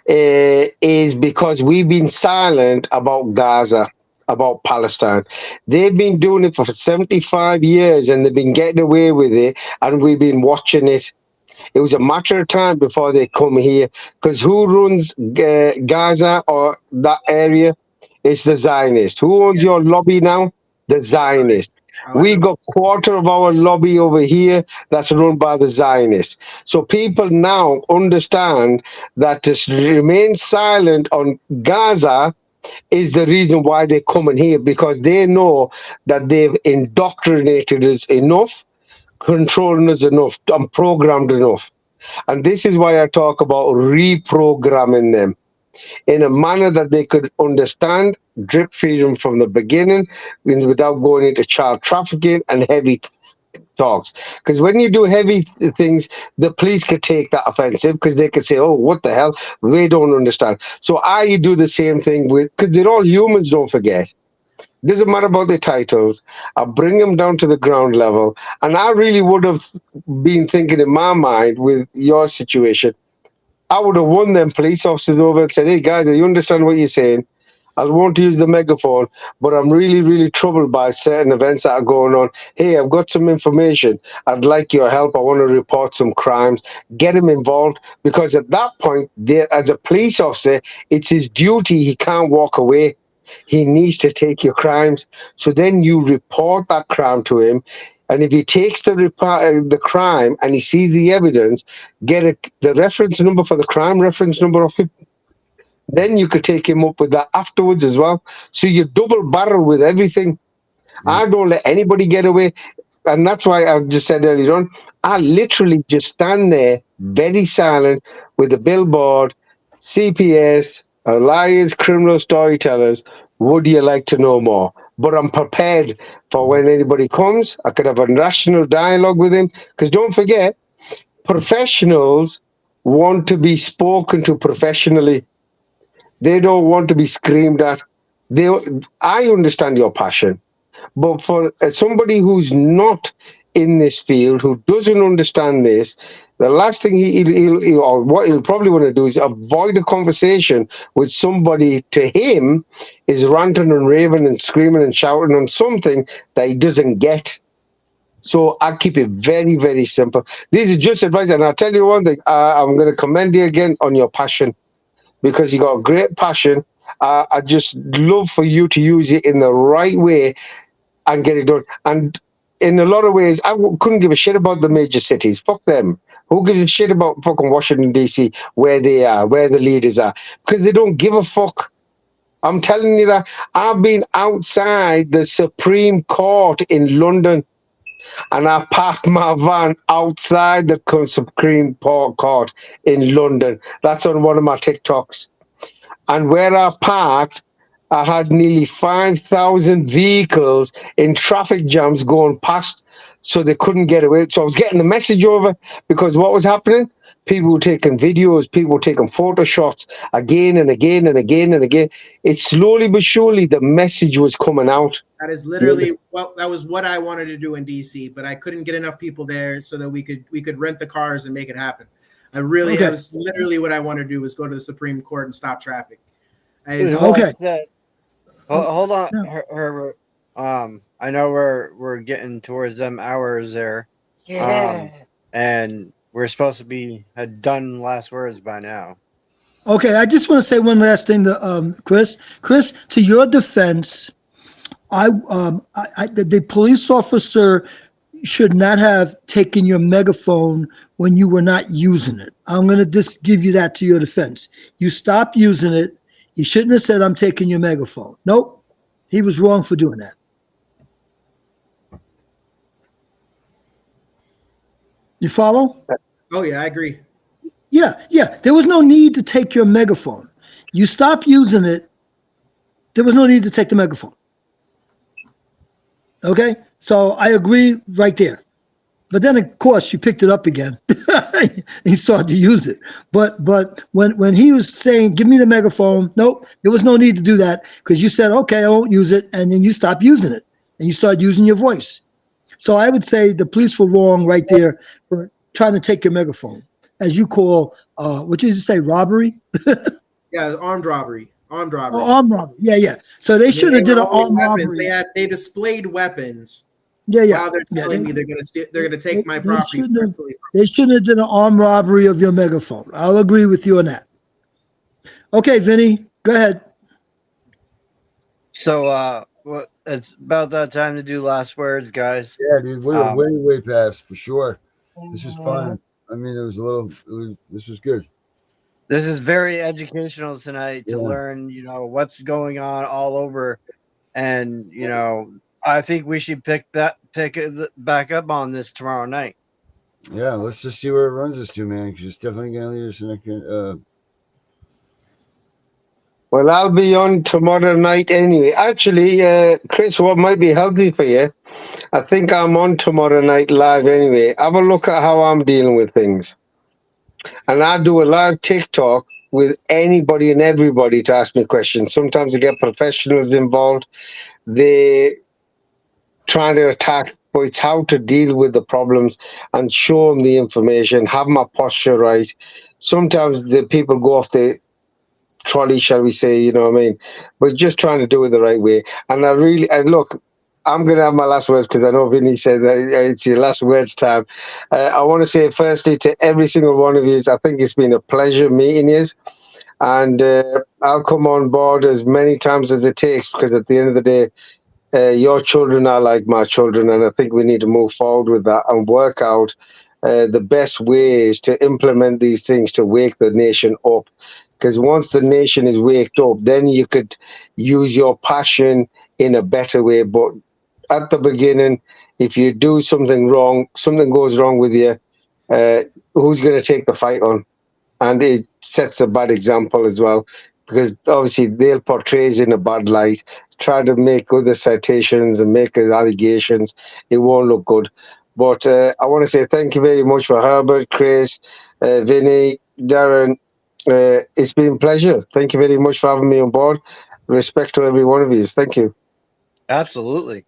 is because we've been silent about Gaza, about Palestine. They've been doing it for 75 years and they've been getting away with it, and we've been watching it. It was a matter of time before they come here, because who runs Gaza or that area? It's the Zionist. Who owns your lobby now? The Zionist. We got quarter of our lobby over here that's run by the Zionists. So people now understand that to remain silent on Gaza is the reason why they're coming here, because they know that they've indoctrinated us enough, controlling us enough, and programmed enough. And this is why I talk about reprogramming them in a manner that they could understand, drip feed them from the beginning without going into child trafficking and heavy talks. Because when you do heavy things, the police could take that offensive because they could say, oh, what the hell? They don't understand. So I do the same thing with, because they're all humans, don't forget. Doesn't matter about their titles. I bring them down to the ground level. And I really would have been thinking in my mind with your situation, I would have won them police officers over and said, hey guys, you understand what you're saying? I won't use the megaphone, but I'm really, really troubled by certain events that are going on. Hey, I've got some information. I'd like your help. I want to report some crimes. Get him involved, because at that point, as a police officer, it's his duty. He can't walk away. He needs to take your crimes. So then you report that crime to him. And if he takes the crime and he sees the evidence, get the reference number for the crime reference number of him. Then you could take him up with that afterwards as well. So you double barrel with everything. I don't let anybody get away. And that's why I just said earlier on, I literally just stand there very silent with a billboard, CPS, liars, criminal storytellers. Would you like to know more? But I'm prepared for when anybody comes. I could have a rational dialogue with him. Because don't forget, professionals want to be spoken to professionally. They don't want to be screamed at. I understand your passion. But for somebody who's not in this field, who doesn't understand this, the last thing or what he'll probably want to do is avoid a conversation with somebody to him is ranting and raving and screaming and shouting on something that he doesn't get. So I keep it very, very simple. This is just advice. And I'll tell you one thing, I'm going to commend you again on your passion, because you got a great passion. I just love for you to use it in the right way and get it done. And in a lot of ways, I couldn't give a shit about the major cities. Fuck them. Who gives a shit about fucking Washington, D.C., where they are, where the leaders are? Because they don't give a fuck. I'm telling you that. I've been outside the Supreme Court in London, and I parked my van outside the Supreme Court in London. That's on one of my TikToks. And where I parked, I had nearly 5,000 vehicles in traffic jams going past, so they couldn't get away. So I was getting the message over, because what was happening? People were taking videos, people were taking photo shots again and again and again and again. It slowly but surely, the message was coming out. That is literally that was what I wanted to do in DC, but I couldn't get enough people there so that we could rent the cars and make it happen. That was literally what I wanted to do, was go to the Supreme Court and stop traffic. Hold on, Herbert. I know we're getting towards them hours there. And we're supposed to be had done last words by now. Okay, I just want to say one last thing to Chris. Chris, to your defense, the police officer should not have taken your megaphone when you were not using it. I'm going to just give you that to your defense. You stopped using it. You shouldn't have said, "I'm taking your megaphone." Nope. He was wrong for doing that. You follow? Oh, yeah, I agree. Yeah. There was no need to take your megaphone. You stopped using it. There was no need to take the megaphone. Okay? So I agree right there. But then, of course, you picked it up again. He started to use it. But when he was saying, "Give me the megaphone," nope, there was no need to do that, because you said, "Okay, I won't use it," and then you stopped using it, and you started using your voice. So I would say the police were wrong right there for trying to take your megaphone, as you call, what did you say, robbery? Yeah, armed robbery. Armed robbery. Oh, armed robbery. Yeah. So they should have did an armed robbery. They displayed weapons. Yeah. While they're telling me they're gonna take my property. They shouldn't have done an armed robbery of your megaphone. I'll agree with you on that. Okay, Vinny, go ahead. So it's about that time to do last words, guys. Yeah, dude, we were way past for sure. This is fun. I mean, this was good. This is very educational tonight to learn, what's going on all over, and I think we should pick it back up on this tomorrow night. Yeah, let's just see where it runs us to, man, because it's definitely going to lead us in Well, I'll be on tomorrow night anyway. Actually, Chris, what might be healthy for you, I think I'm on tomorrow night live anyway. Have a look at how I'm dealing with things. And I do a live TikTok with anybody and everybody to ask me questions. Sometimes I get professionals involved. They trying to attack, but it's how to deal with the problems and show them the information, have my posture right. Sometimes the people go off the trolley, shall we say, you know what I mean? But just trying to do it the right way. And look, I'm going to have my last words, because I know Vinny said that it's your last words time. I want to say firstly to every single one of you, I think it's been a pleasure meeting you. And I'll come on board as many times as it takes, because at the end of the day, your children are like my children, and I think we need to move forward with that and work out the best ways to implement these things to wake the nation up. Because once the nation is waked up, then you could use your passion in a better way. But at the beginning, if you do something wrong, something goes wrong with you, who's going to take the fight on? And it sets a bad example as well, because obviously they'll portray it in a bad light, try to make other citations and make allegations. It won't look good. But I want to say thank you very much for Herbert, Chris, Vinny, Darren. It's been a pleasure. Thank you very much for having me on board. Respect to every one of you. Thank you. Absolutely.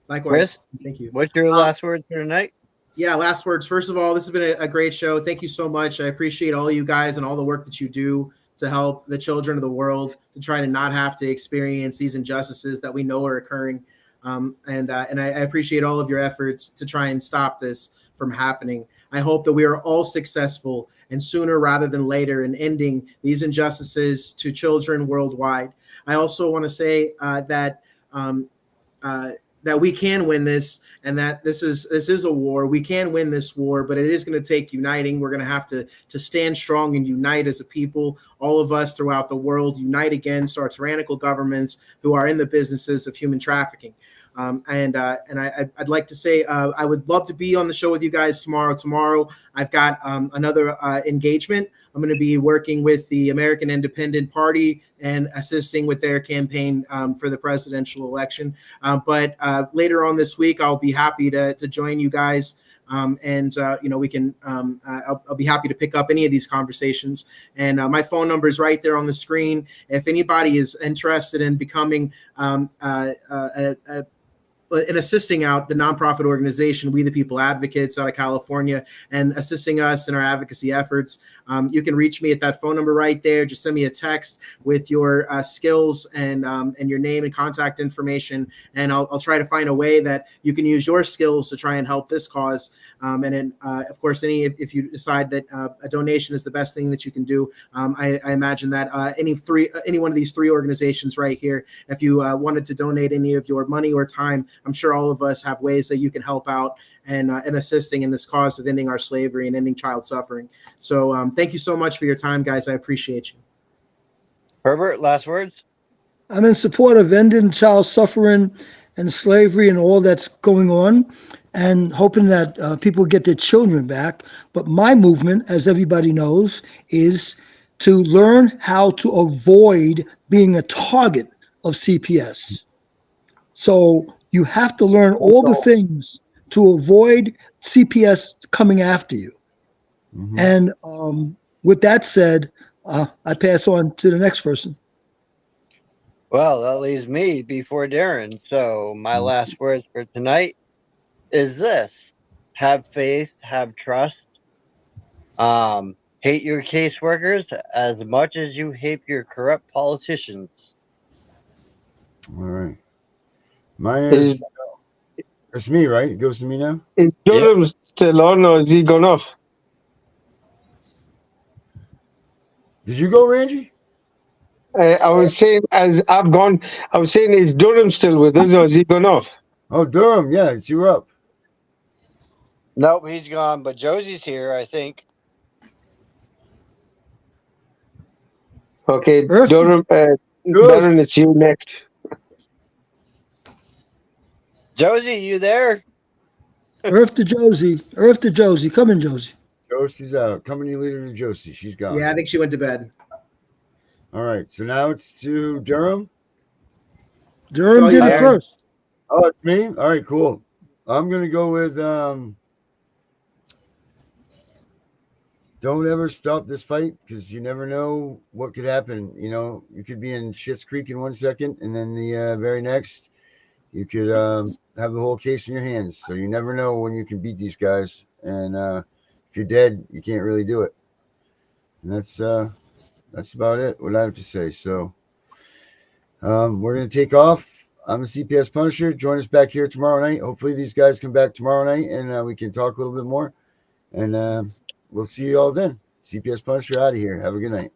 Likewise. Chris, thank you. What's your last words for tonight? Yeah, last words. First of all, this has been a great show. Thank you so much. I appreciate all you guys and all the work that you do to help the children of the world to try to not have to experience these injustices that we know are occurring. And I appreciate all of your efforts to try and stop this from happening. I hope that we are all successful, and sooner rather than later, in ending these injustices to children worldwide. I also want to say that we can win this, and that this is a war. We can win this war, but it is going to take uniting. We're going to have to stand strong and unite as a people, all of us throughout the world, unite against our tyrannical governments who are in the businesses of human trafficking. I'd like to say I would love to be on the show with you guys tomorrow. Tomorrow, I've got another engagement. I'm going to be working with the American Independent Party and assisting with their campaign for the presidential election. But later on this week, I'll be happy to join you guys. We can. I'll be happy to pick up any of these conversations. And my phone number is right there on the screen. If anybody is interested in becoming in assisting out the nonprofit organization, We the People Advocates out of California, and assisting us in our advocacy efforts, you can reach me at that phone number right there. Just send me a text with your skills and your name and contact information, and I'll try to find a way that you can use your skills to try and help this cause. And then, of course, if you decide that a donation is the best thing that you can do, I imagine that any one of these three organizations right here, if you wanted to donate any of your money or time, I'm sure all of us have ways that you can help out and assisting in this cause of ending our slavery and ending child suffering. So thank you so much for your time, guys. I appreciate you. Herbert, last words? I'm in support of ending child suffering and slavery and all that's going on, and hoping that people get their children back. But my movement, as everybody knows, is to learn how to avoid being a target of CPS. So you have to learn all the things to avoid CPS coming after you. Mm-hmm. And with that said, I pass on to the next person. Well, that leaves me before Darren. So my last words for tonight is this: have faith, have trust. Hate your caseworkers as much as you hate your corrupt politicians. All right. Mine is, it's me, right? It goes to me now? Is Durham still on, or is he gone off? Did you go, Randy? I was saying, as I've gone, I was saying, is Durham still with us, or is he gone off? Oh, Durham, yeah, it's you up. Nope, he's gone, but Josie's here, I think. Okay, Durham, Darren, it's you next. Josie, you there? Earth to Josie. Come in, Josie. Josie's out. Company leader to Josie. She's gone. Yeah, I think she went to bed. All right, so now it's to Durham. Durham did it first. Oh, it's me? All right, cool. I'm going to go with don't ever stop this fight, because you never know what could happen. You know, you could be in Schitt's Creek in 1 second, and then the very next, you could have the whole case in your hands. So you never know when you can beat these guys. And if you're dead, you can't really do it. And that's about it, what I have to say. So we're going to take off. I'm the CPS Punisher. Join us back here tomorrow night. Hopefully these guys come back tomorrow night, and we can talk a little bit more. And we'll see you all then. CPS Punisher out of here. Have a good night.